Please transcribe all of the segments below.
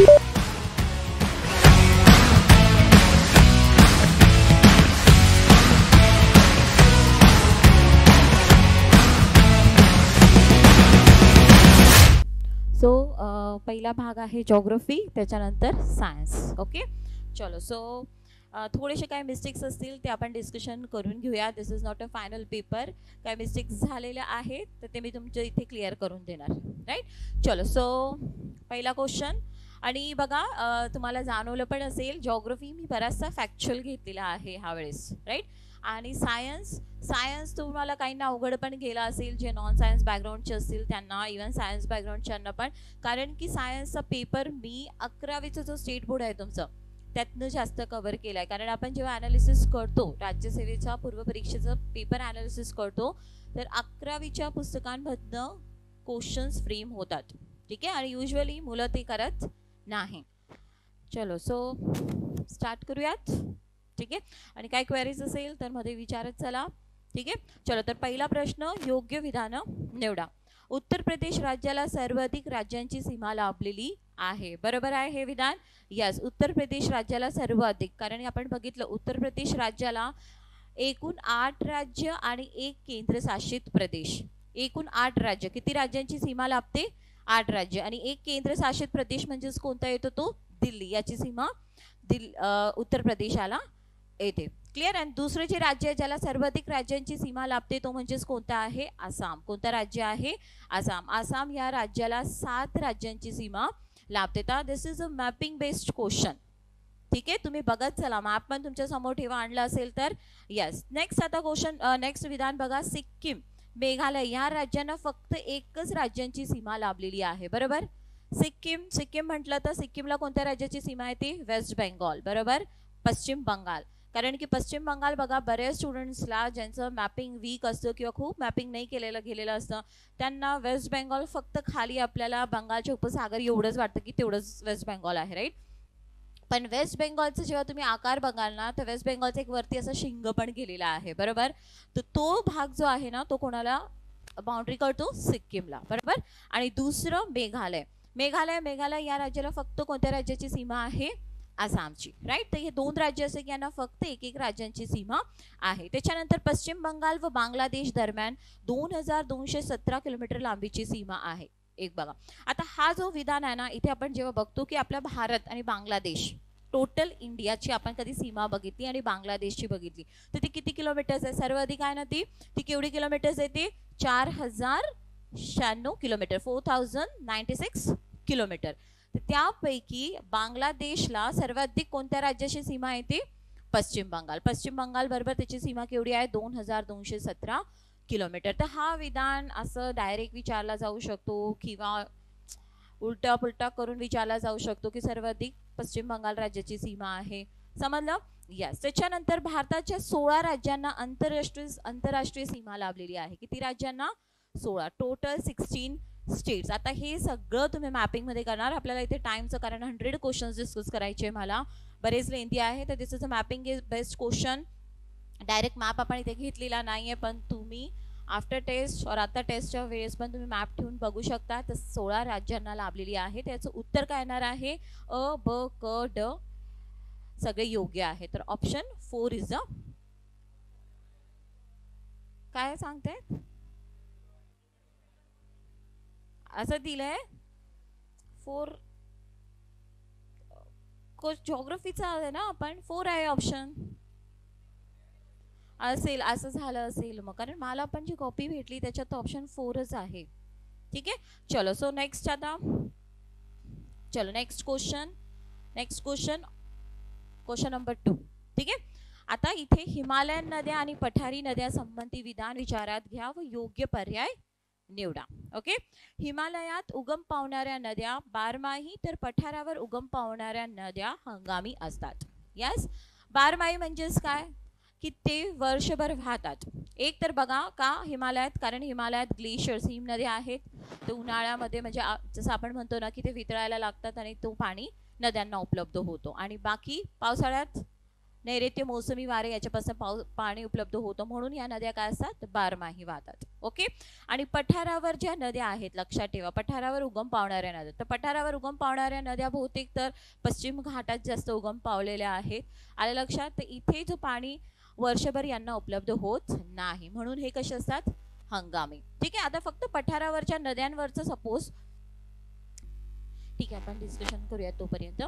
So पहिला भाग आहे जॉग्रफी, त्याच्यानंतर सायन्स. ओके चलो. सो थोडेसे काय मिस्टेक्स असतील ते आपण डिस्कशन करून घेऊया. This is not a final paper. काय मिस्टेक्स झालेल्या आहेत तर ते मी तुमच्या इथे क्लिअर करून देणार. राईट. चलो. सो पहिला क्वेश्चन. आणि बघा तुम्हाला जाणवलं पण असेल जॉग्रफी मी बराचसा फॅक्च्युअल घेतलेला आहे ह्यावेळेस. राईट. आणि सायन्स तुम्हाला काहींना अवघड पण गेला असेल, जे नॉन सायन्स बॅकग्राऊंडचे असतील त्यांना, इव्हन सायन्स बॅकग्राऊंडच्यांना पण. कारण की सायन्सचा पेपर मी 11वीचा जो स्टेट बोर्ड आहे तुमचं त्यातनं जास्त कव्हर केला आहे. कारण आपण जेव्हा ॲनालिसिस करतो राज्यसेवेच्या पूर्वपरीक्षेचं पेपर ॲनालिसिस करतो तर 11वीच्या पुस्तकांमधनं क्वेश्चन्स फ्रेम होतात. ठीक आहे. आणि युजली मुलं ते करत नाही. चलो. सो स्टार्ट करूयात. ठीक आहे. आणि काय क्वेरीज असेल तर मध्ये विचारत चला. ठीक आहे. चलो. तर पहिला प्रश्न, योग्य विधानं निवडा. उत्तर प्रदेश राज्याला सर्वाधिक राज्यांची सीमा लाभलेली आहे. बरोबर आहे हे विधान. यस, उत्तर प्रदेश राज्याला सर्वाधिक. कारण आपण बघितलं उत्तर प्रदेश राज्याला एकूण 8 राज्य आणि 1 केंद्रशासित प्रदेश. एकूण 8 राज्य. किती राज्यांची सीमा लाभते? 8 राज्य. आणि 1 केंद्रशासित प्रदेश म्हणजेच कोणता येतो? तो दिल्ली. याची सीमा उत्तर प्रदेशाला येते. क्लिअर. आणि दुसरे जे राज्य आहे ज्याला सर्वाधिक राज्यांची सीमा लाभते तो म्हणजेच कोणता आहे? आसाम. कोणता राज्य आहे? आसाम. आसाम या राज्याला 7 राज्यांची सीमा लाभते. तर this is a mapping based question. ठीक आहे. तुम्ही बघत चला. मॅप पण तुमच्या समोर ठेवा, आणलं असेल तर. यस. नेक्स्ट आता क्वेश्चन, नेक्स्ट विधान बघा. सिक्कीम, मेघालय या राज्यांना फक्त एकच राज्यांची सीमा लाभलेली आहे. बरोबर. सिक्कीम म्हटलं तर सिक्कीमला कोणत्या राज्याची सीमा आहे? ती वेस्ट बेंगॉल. बरोबर. पश्चिम बंगाल. कारण की पश्चिम बंगाल बघा बऱ्याच स्टुडंट्सला ज्यांचं मॅपिंग वीक असतं किंवा खूप मॅपिंग नाही गेलेलं असतं त्यांना वेस्ट बेंगॉल फक्त खाली आपल्याला बंगालच्या उपसागर एवढंच वाटतं की तेवढंच वेस्ट बेंगॉल आहे. राईट. पण वेस्ट बेंगॉलचं जेव्हा तुम्ही आकार बघाल ना तर वेस्ट बेंगॉलचं एक वरती असं शिंग पण केलेला आहे. बरोबर. तर तो भाग जो आहे ना तो कोणाला बाउंड्री करतो? सिक्कीमला. बरोबर. आणि दुसरं मेघालय या राज्याला फक्त कोणत्या राज्याची सीमा आहे? आसामची. राईट. तर हे 2 राज्य असे की यांना फक्त एक राज्यांची सीमा आहे. त्याच्यानंतर पश्चिम बंगाल व बांगलादेश दरम्यान 2217 किलोमीटर लांबीची सीमा आहे. एक बघा. आता हा जो विधान आहे ना इथे आपण जेव्हा बघतो की आपला भारत आणि बांगलादेश टोटल इंडियाची आपण कधी सीमा बघितली आणि बांगलादेशची बघितली तर ती किती किलोमीटर्स आहे? सर्वाधिक आहे ना ती केवढी किलोमीटर्स आहे? ती 4096 किलोमीटर. 4096 किलोमीटर. त्यापैकी बांगलादेशला सर्वाधिक कोणत्या राज्याची सीमा येते? पश्चिम बंगाल बरोबर त्याची सीमा केवढी आहे? 2217 किलोमीटर. तर हा विधान असं डायरेक्ट विचारला जाऊ शकतो किंवा उलटा पुलटा करून विचारला जाऊ शकतो की सर्वाधिक पश्चिम बंगाल राज्याची सीमा आहे. समजलं? यस. त्याच्यानंतर भारताच्या 16 राज्यांना आंतरराष्ट्रीय सीमा लाभलेली आहे. किती राज्यांना? 16. Total 16 states. आता हे सगळं तुम्ही मॅपिंग मध्ये करणार. आपल्याला इथे टाइमचं कारण 100 क्वेश्चन्स डिस्कस करायचे मला, बरेच लेंथी आहे. तर this is a mapping is best question. Direct map आपण इथे घेतलेला नाहीये पण तुम्ही आफ्टर टेस्ट और आता टेस्टच्या वेळेस पण तुम्ही मॅप ठेवून बघू शकता. तर 16 राज्यांना लाभलेली आहे. त्याचं उत्तर काय येणार आहे? अ, ब, क, ड सगळे योग्य आहे. तर ऑप्शन 4 इज अ काय सांगते असं दिलंय 4 जॉग्रफीचा आहे ना आपण 4 आहे ऑप्शन. असेल असं झालं असेल मग, कारण मला पण जी कॉपी भेटली त्याच्यात ऑप्शन 4च आहे. ठीक आहे. चलो. सो नेक्स्ट आता चलो नेक्स्ट क्वेश्चन नंबर 2. ठीक आहे. आता इथे हिमालयन नद्या आणि पठारी नद्या संबंधी विधान विचारात घ्या व योग्य पर्याय निवडा. ओके. हिमालयात उगम पावणाऱ्या नद्या बारमाही तर पठारावर उगम पावणाऱ्या नद्या हंगामी असतात. यस. बारमाही म्हणजेच काय की ते वर्षभर वाहतात. एक तर बघा का हिमालयात, कारण हिमालयात ग्लेशियर्स हिम नद्या आहेत. तर उन्हाळ्यामध्ये म्हणजे जसं आपण म्हणतो ना की ते वितळायला लागतात आणि तो पाणी नद्यांना उपलब्ध होतो. आणि बाकी पावसाळ्यात नैऋत्य मोसमी वारे याच्यापासून पाणी उपलब्ध होतं, म्हणून या नद्या काय असतात, बारमाही वाहतात. ओके. आणि पठारावर ज्या नद्या आहेत, लक्षात ठेवा, पठारावर उगम पावणाऱ्या नद्या, तर पठारावर उगम पावणाऱ्या नद्या बहुतेक तर पश्चिम घाटात जास्त उगम पावलेल्या आहेत. आलं लक्षात. तर इथे जो पाणी वर्षभर यांना उपलब्ध होत नाही, म्हणून हे कसे असतात, हंगामी. ठीक आहे. आता फक्त पठारावरच्या नद्यांवरचं सपोज, ठीक आहे, आपण डिस्कशन करूया तोपर्यंत.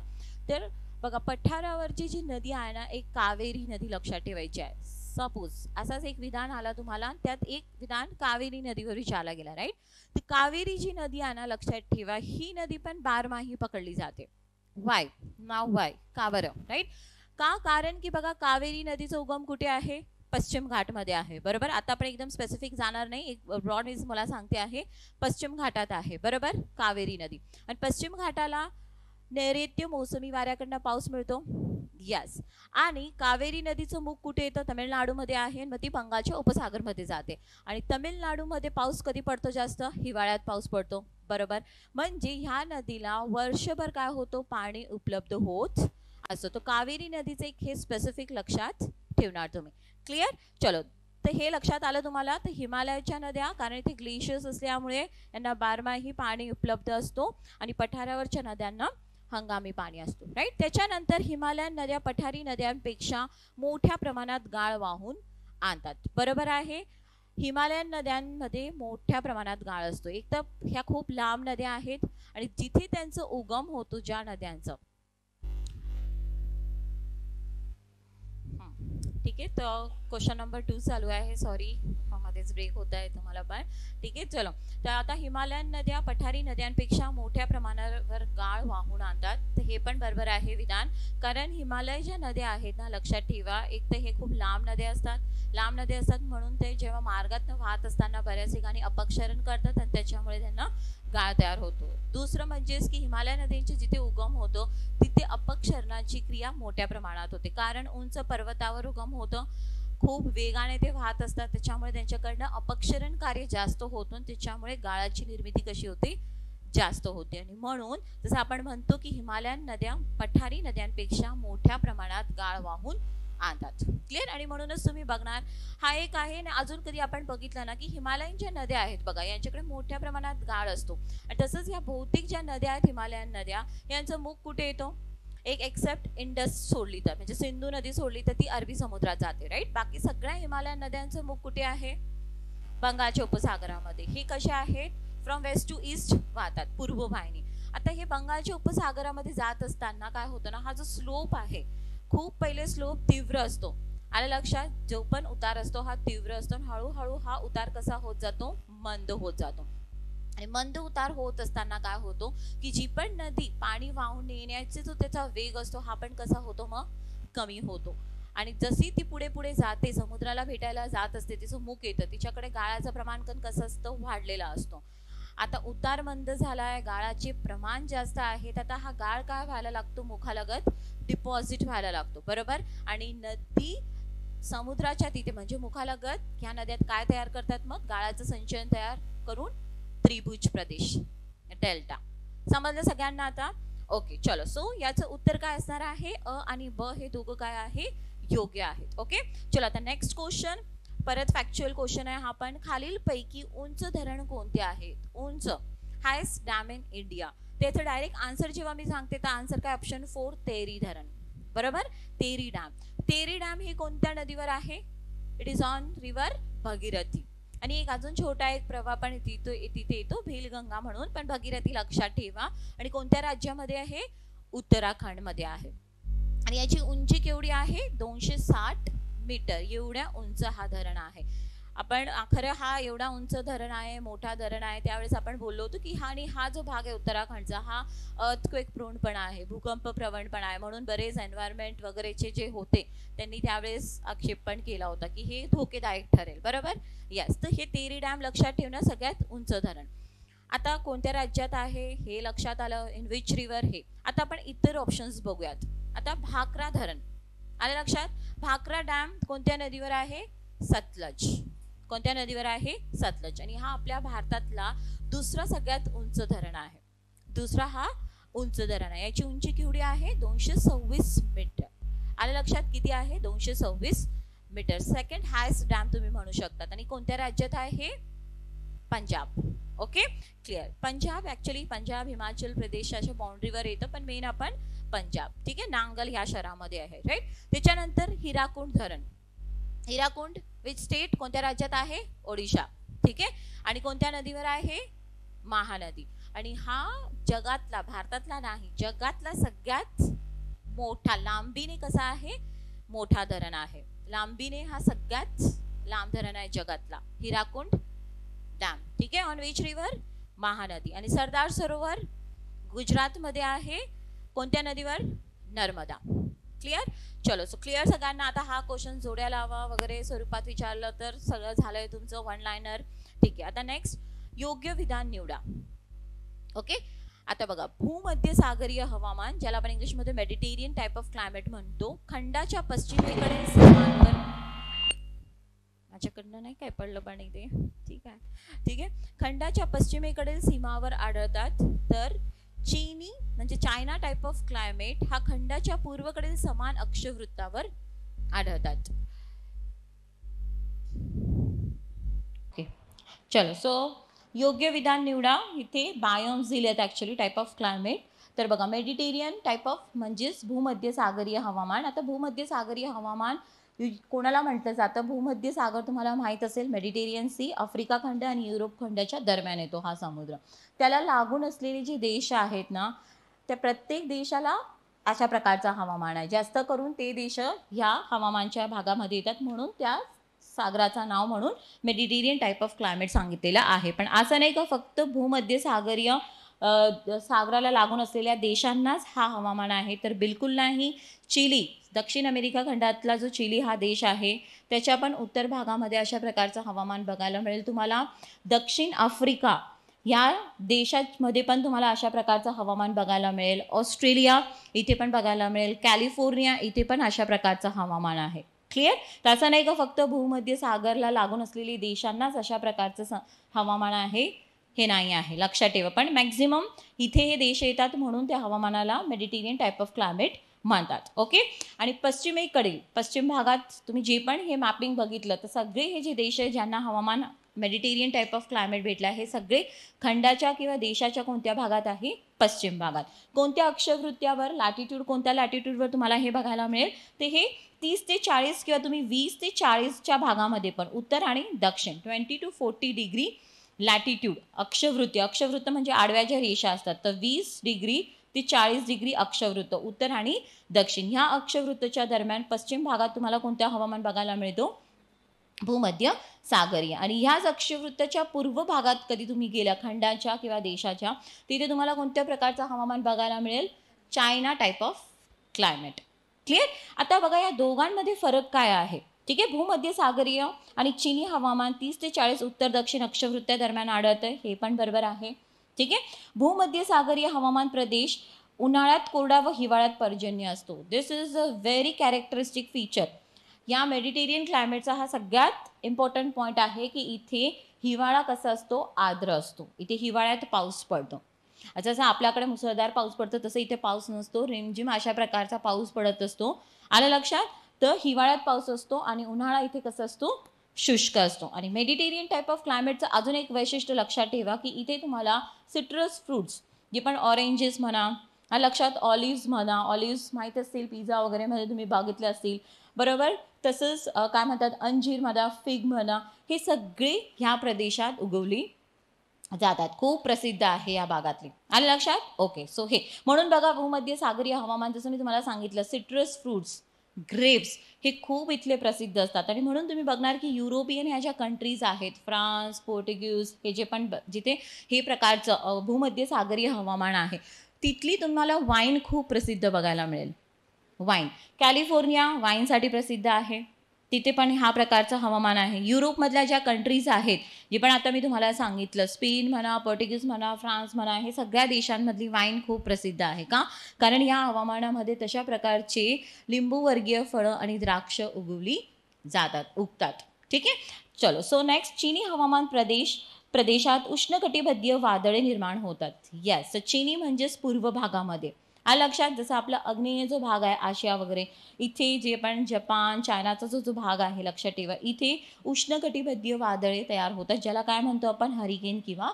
तर बघा, पठारावरची जी नदी आहे ना, एक कावेरी नदी लक्षात ठेवायची आहे. सपोज असाच एक विधान आला तुम्हाला, त्यात एक विधान कावेरी नदीवर विचारला गेला, राईट. तर कावेरी जी नदी आहे ना, लक्षात ठेवा, ही नदी पण बारमाही पकडली जाते. वाय नाव वाय, का बरं, राईट. का, कारण की बघा, कावेरी नदीचा उगम कुठे आहे, पश्चिम घाटमध्ये आहे. बरोबर. आता आपण एकदम स्पेसिफिक जाणार नाही, एक ब्रॉड न्यूज मला सांगते आहे, पश्चिम घाटात आहे. बरोबर, कावेरी नदी. आणि पश्चिम घाटाला नैऋत्य मोसमी वाऱ्याकडनं पाऊस मिळतो. यस. आणि कावेरी नदीचं मुख कुठे येतं, तमिळनाडूमध्ये आहे. मग ती बंगालच्या उपसागरमध्ये जाते. आणि तमिळनाडूमध्ये पाऊस कधी पडतो जास्त, हिवाळ्यात पाऊस पडतो. बरोबर. म्हणजे ह्या नदीला वर्षभर काय होतो, पाणी उपलब्ध होत असतो. तो कावेरी नदीचं एक हे स्पेसिफिक लक्षात ठेवणार तुम्ही. क्लिअर. चलो, तर हे लक्षात आलं तुम्हाला. तर हिमालयाच्या नद्या, कारण इथे ग्लेशियर्स असल्यामुळे यांना बारमाही पाणी उपलब्ध असतो, आणि पठारावरच्या नद्यांना हंगामी पाणी असतो, राईट. त्याच्यानंतर हिमालयन नद्या पठारी नद्यांपेक्षा मोठ्या प्रमाणात गाळ वाहून आणतात. बरोबर आहे. हिमालयन नद्यांमध्ये मोठ्या प्रमाणात गाळ असतो. एक तर ह्या खूप लांब नद्या आहेत, आणि जिथे त्यांचं उगम होतो, ज्या नद्यांचं, ठीक आहे. तर क्वेश्चन नंबर 2 चालू आहे, सॉरी मध्येच ब्रेक होत आहे तुम्हाला पण. ठीक आहे. चलो, तर आता हिमालयन नद्या पठारी नद्यांपेक्षा मोठ्या प्रमाणावर गाळ वाहून आणतात. तर हे पण बरोबर आहे विधान, कारण हिमालय ज्या नद्या आहेत ना, लक्षात ठेवा, एक तर हे खूप लांब नद्या असतात. लांब नद्या असतात म्हणून ते जेव्हा मार्गातनं वाहत असताना बऱ्याच ठिकाणी अपक्षरण करतात, आणि त्याच्यामुळे त्यांना गाळ तयार होतो. दुसरं म्हणजेच की हिमालय नदींचे जिथे उगम होतो तिथे अपक्षरणाची क्रिया मोठ्या प्रमाणात होते, कारण उंच पर्वतावर उगम होतं, खूप वेगाने ते वाहत असतात, त्याच्यामुळे त्यांच्याकडनं अपक्षरण कार्य जास्त होतो, त्याच्यामुळे गाळाची निर्मिती कशी होते, जास्त होते. आणि म्हणून जसं आपण म्हणतो की हिमालयन नद्या पठारी नद्यांपेक्षा मोठ्या प्रमाणात गाळ वाहून आणतात. क्लिअर. आणि म्हणूनच तुम्ही बघणार, हा एक आहे. आणि अजून कधी आपण बघितलं ना की हिमालयन ज्या नद्या आहेत बघा, यांच्याकडे मोठ्या प्रमाणात गाळ असतो. आणि तसंच ह्या बहुतेक ज्या नद्या आहेत हिमालयन नद्या, यांचं मुख कुठे येतो, एक एक्सेप्ट इंडस सोडली तर, म्हणजे सिंधू नदी सोडली तर ती अरबी समुद्रात जाते, राईट. बाकी सगळ्या हिमालयन नद्यांचं मुख कुठे आहे, बंगालच्या उपसागरामध्ये. हे कसे आहेत, फ्रॉम वेस्ट टू ईस्ट वाहतात, पूर्व वाहिनी. आता हे बंगालच्या उपसागरामध्ये जात असताना काय होतं ना, हा जो स्लोप आहे, खूप पहिले स्लोप तीव्र असतो. आलं लक्षात. जो पण उतार असतो हा तीव्र असतो, हळूहळू हा उतार कसा होत जातो, मंद होत जातो. आणि मंद उतार होत असताना काय होतो की जी पण नदी पाणी वाहून नेण्याचे जो त्याचा वेग असतो, हा पण कसा होतो, मग कमी होतो. आणि जशी ती पुढे पुढे जाते, समुद्राला भेटायला जात असते, तिचं मुख येतं, तिच्याकडे गाळाचं प्रमाण कसं असतं, वाढलेला असतो. आता उतार मंद झालाय, गाळाचे प्रमाण जास्त आहेत. आता हा गाळ काय व्हायला लागतो, मुखालगत डिपॉझिट व्हायला लागतो. बरोबर. आणि नदी समुद्राच्या तिथे म्हणजे मुखालगत ह्या नद्यात काय तयार करतात, मग गाळाचं संचयन तयार करून त्रिभुज प्रदेश, डेल्टा. समजलं सगळ्यांना आता. ओके. चलो, सो याचं उत्तर काय असणार आहे, अ आणि ब हे दोघं काय आहे, योग्य आहेत. ओके. चलो, आता नेक्स्ट क्वेश्चन, परत फॅक्च्युअल क्वेश्चन आहे हा पण. खालील पैकी उंच धरण कोणते आहेत, उंच, हायस्ट डॅम इन इंडिया. त्याचं डायरेक्ट आन्सर जेव्हा मी सांगते तर आन्सर काय, ऑप्शन 4 तेरी धरण. बरोबर. तेरी डॅम. तेरी डॅम हे कोणत्या नदीवर आहे, it is on river Bhagirathi. आणि एक अजून छोटा एक प्रवाह पण तिथे येतो, भीलगंगा म्हणून, पण भगीरथी लक्षात ठेवा. आणि कोणत्या राज्यामध्ये आहे, उत्तराखंड मध्ये आहे. आणि याची उंची केवढी आहे, 260 मीटर एवढ्या उंच हा धरण आहे. आपण खरं हा एवढा उंच धरण आहे, मोठा धरण आहे, त्यावेळेस आपण बोललो होतो की हा जो भाग आहे उत्तराखंडचा, हा अर्थक्वेक प्रोन पण आहे, भूकंप प्रवण पण आहे, म्हणून बरेच एन्व्हायरमेंट वगैरेचे जे होते त्यांनी त्यावेळेस आक्षेप पण केला होता की हे धोकेदायक ठरेल. बरोबर. यस. तर हे तेरी डॅम लक्षात ठेवणं, सगळ्यात उंच धरण. आता कोणत्या राज्यात आहे हे लक्षात आलं, इन विच रिव्हर हे. आता आपण इतर ऑप्शन्स बघूयात. आता भाकरा धरण आलं लक्षात. भाकरा डॅम कोणत्या नदीवर आहे, सतलज. कोणत्या नदीवर आहे, सतलज. आणि हा आपल्या भारतातला दुसरा सगळ्यात उंच धरण आहे. दुसरा हा उंच धरण आहे. याची उंची केवढी आहे, 226 मीटर. आलं लक्षात? किती आहे? 226 मीटर. सेकंड हायस्ट डॅम तुम्ही म्हणू शकतात. आणि कोणत्या राज्यात आहे हे? Punjab. Okay, clear. Punjab actually Punjab Himachal प्रदेशाच्या बाउंड्रीवर येतं, पण मेन आपण पंजाब, ठीक आहे, नांगल ह्या शहरामध्ये आहे, राईट. त्याच्यानंतर हिराकुंड धरण. हिराकुंड विच स्टेट, कोणत्या राज्यात आहे? ओडिशा, ठीक आहे. आणि कोणत्या नदीवर आहे? महानदी. आणि हा जगातला, भारतातला नाही, जगातला सगळ्यात मोठा, लांबीने कसा आहे? मोठा धरण आहे. लांबीने हा सगळ्यात लांब धरण आहे जगातला, हिराकुंड डॅम, ठीक आहे. On which river? महानदी. आणि सरदार सरोवर गुजरात मध्ये आहे, कोणत्या नदीवर? नर्मदा. क्लिअर? चलो, सो क्लिअर सगळ्यांना. आता हा क्वेश्चन जोड्या लावा वगैरे स्वरूपात विचारलं तर सगळं झालंय तुमचं वन लाइनर, ठीक आहे. आता नेक्स्ट, योग्य विधान निवडा. ओके, आता बघा, भूमध्य सागरीय हवामान, ज्याला आपण इंग्लिशमध्ये मेडिटेरियन टाइप ऑफ क्लायमेट म्हणतो, खंडाच्या पश्चिमेकडील सीमांवर, माझ्याकडनं नाही काय पडलं पण इथे, ठीक आहे, ठीक आहे. खंडाच्या पश्चिमेकडील सीमावर आढळतात. तर चीनी म्हणजे चायना टाइप ऑफ क्लायमेट हा खंडाच्या पूर्वेकडील समान अक्षवृत्तावर आढळतात. ओके, चलो, सो योग्य विधान निवडा. इथे बायोम्स दिलेत ऍक्च्युली टाइप ऑफ क्लायमेट. तर बघा, मेडिटेरियन टाइप ऑफ म्हणजेच भूमध्य सागरीय हवामान. आता भूमध्य सागरीय हवामान कोणाला म्हटलं जातं? भूमध्य सागर तुम्हाला माहित असेल, मेडिटेरियन सी, आफ्रिका खंड आणि युरोप खंडाच्या दरम्यान येतो हा समुद्र. त्याला लागून असलेले जे देश आहेत ना, त्या प्रत्येक देशाला अशा प्रकारचा हवामान आहे. जास्त करून ते देश ह्या हवामानच्या भागामध्ये येतात, म्हणून त्या सागराचं नाव म्हणून मेडिटेरियन टाइप ऑफ क्लायमेट सांगितलेलं आहे. पण असं नाही का फक्त भूमध्य सागरीय सागराला लागून असलेल्या देशांनाच हा हवामान आहे, तर बिलकुल नाही. चिली, दक्षिण अमेरिका खंडातला जो चिली हा देश आहे, त्याच्या पण उत्तर भागामध्ये अशा प्रकारचं हवामान बघायला मिळेल तुम्हाला. दक्षिण आफ्रिका या देशामध्ये पण तुम्हाला अशा प्रकारचं हवामान बघायला मिळेल. ऑस्ट्रेलिया इथे पण बघायला मिळेल. कॅलिफोर्निया इथे पण अशा प्रकारचं हवामान आहे. क्लिअर? तसं नाही का फक्त भूमध्य सागरला लागून असलेली देशांनाच अशा प्रकारचं हवामान आहे, हे नाही आहे, लक्षात ठेवा. पण मॅक्झिमम इथे हे देश येतात म्हणून त्या हवामानाला मेडिटेरियन टाइप ऑफ क्लायमेट म्हणतात. ओके, आणि पश्चिमेकडील, पश्चिम भागात तुम्ही जे पण हे मॅपिंग बघितलं तर सगळे हे जे देश आहे ज्यांना हवामान मेडिटेरियन टाइप ऑफ क्लायमेट भेटला, हे सगळे खंडाच्या किंवा देशाच्या कोणत्या भागात आहे? पश्चिम भागात. कोणत्या अक्षवृत्त्यावर, लॅटिट्यूड, कोणत्या लॅटिट्यूडवर तुम्हाला हे बघायला मिळेल? ते हे 30 ते 40 किंवा तुम्ही 20 ते 40च्या भागामध्ये पण, उत्तर आणि दक्षिण, 20 to 40 डिग्री लॅटिट्यूड, अक्षवृत्ती, अक्षवृत्त म्हणजे आडव्या ज्या रेषा असतात, तर 20 डिग्री ते 40 डिग्री अक्षवृत्त, उत्तर आणि दक्षिण, ह्या अक्षवृत्तच्या दरम्यान पश्चिम भागात तुम्हाला कोणत्या हवामान बघायला मिळतो? भूमध्य सागरीय. आणि ह्याच अक्षवृत्ताच्या पूर्व भागात कधी तुम्ही गेल्या, खंडाच्या किंवा देशाच्या, तिथे तुम्हाला कोणत्या प्रकारचं हवामान बघायला मिळेल? China type of climate. Clear? आता बघा, या दोघांमध्ये फरक काय आहे? ठीक आहे, भूमध्य सागरीय आणि चिनी हवामान 30 ते 40 उत्तर दक्षिण अक्षवृत्त्या दरम्यान आढळतं, हे पण बरोबर आहे. ठीक आहे, भूमध्य सागरीय हवामान प्रदेश उन्हाळ्यात कोरडा व हिवाळ्यात पर्जन्य असतो. This is a very characteristic feature. या मेडिटेरियन क्लायमेटचा हा सगळ्यात इम्पॉर्टंट पॉईंट आहे की इथे हिवाळा कसा असतो? आर्द्र असतो. इथे हिवाळ्यात पाऊस पडतो. जसं आपल्याकडे मुसळधार पाऊस पडतो तसं इथे पाऊस नसतो, रिमझिम अशा प्रकारचा पाऊस पडत असतो. आलं लक्षात? तर हिवाळ्यात पाऊस असतो आणि उन्हाळा इथे कसं असतो? शुष्क असतो. आणि मेडिटेरियन टाइप ऑफ क्लायमेटचं अजून एक वैशिष्ट्य लक्षात ठेवा की इथे तुम्हाला सिट्रस फ्रूट्स, जे पण ऑरेंजेस म्हणा, लक्षात, ऑलिव्स म्हणा, ऑलिव्स माहीत असतील, पिझ्झा वगैरे मध्ये तुम्ही बघितले असतील, बरोबर. तसंच काय म्हणतात, अंजीर म्हणा, फिग म्हणा, हे सगळे ह्या प्रदेशात उगवली जातात. खूप प्रसिद्ध आहे या भागातली. आलं लक्षात? ओके, सो हे म्हणून बघा, भूमध्य सागरीय हवामान, जसं मी तुम्हाला सांगितलं, सिट्रस फ्रूट्स, ग्रेप्स, हे खूप इथले प्रसिद्ध असतात. आणि म्हणून तुम्ही बघणार की युरोपियन ह्या ज्या कंट्रीज आहेत, फ्रान्स, पोर्तुगीज, हे जे पण जिथे हे प्रकारचं भूमध्य सागरीय हवामान आहे, तिथली तुम्हाला वाईन खूप प्रसिद्ध बघायला मिळेल. वाईन, कॅलिफोर्निया वाईनसाठी प्रसिद्ध आहे, तिथे पण हा प्रकारचं हवामान आहे. युरोपमधल्या ज्या कंट्रीज आहेत, जे पण आता मी तुम्हाला सांगितलं, स्पेन म्हणा, पोर्तुगीज म्हणा, फ्रान्स म्हणा, हे सगळ्या देशांमधली वाईन खूप प्रसिद्ध आहे. का? कारण या हवामानामध्ये तशा प्रकारचे लिंबूवर्गीय फळं आणि द्राक्ष उगवली जातात, उगतात. ठीक आहे, चलो, सो नेक्स्ट, चिनी हवामान प्रदेश प्रदेशात उष्णकटिबंधीय वादळे निर्माण होतात. येस, चिनी म्हणजेच पूर्व भागामध्ये. लक्षात, जसं आपला आग्नेय जो भाग आहे आशिया वगैरे, इथे जे पण जपान चायनाचा जो भाग आहे लक्षात ठेवा, इथे उष्णकटिबंधीय वादळे तयार होतात, ज्याला काय म्हणतो आपण हरिकेन किंवा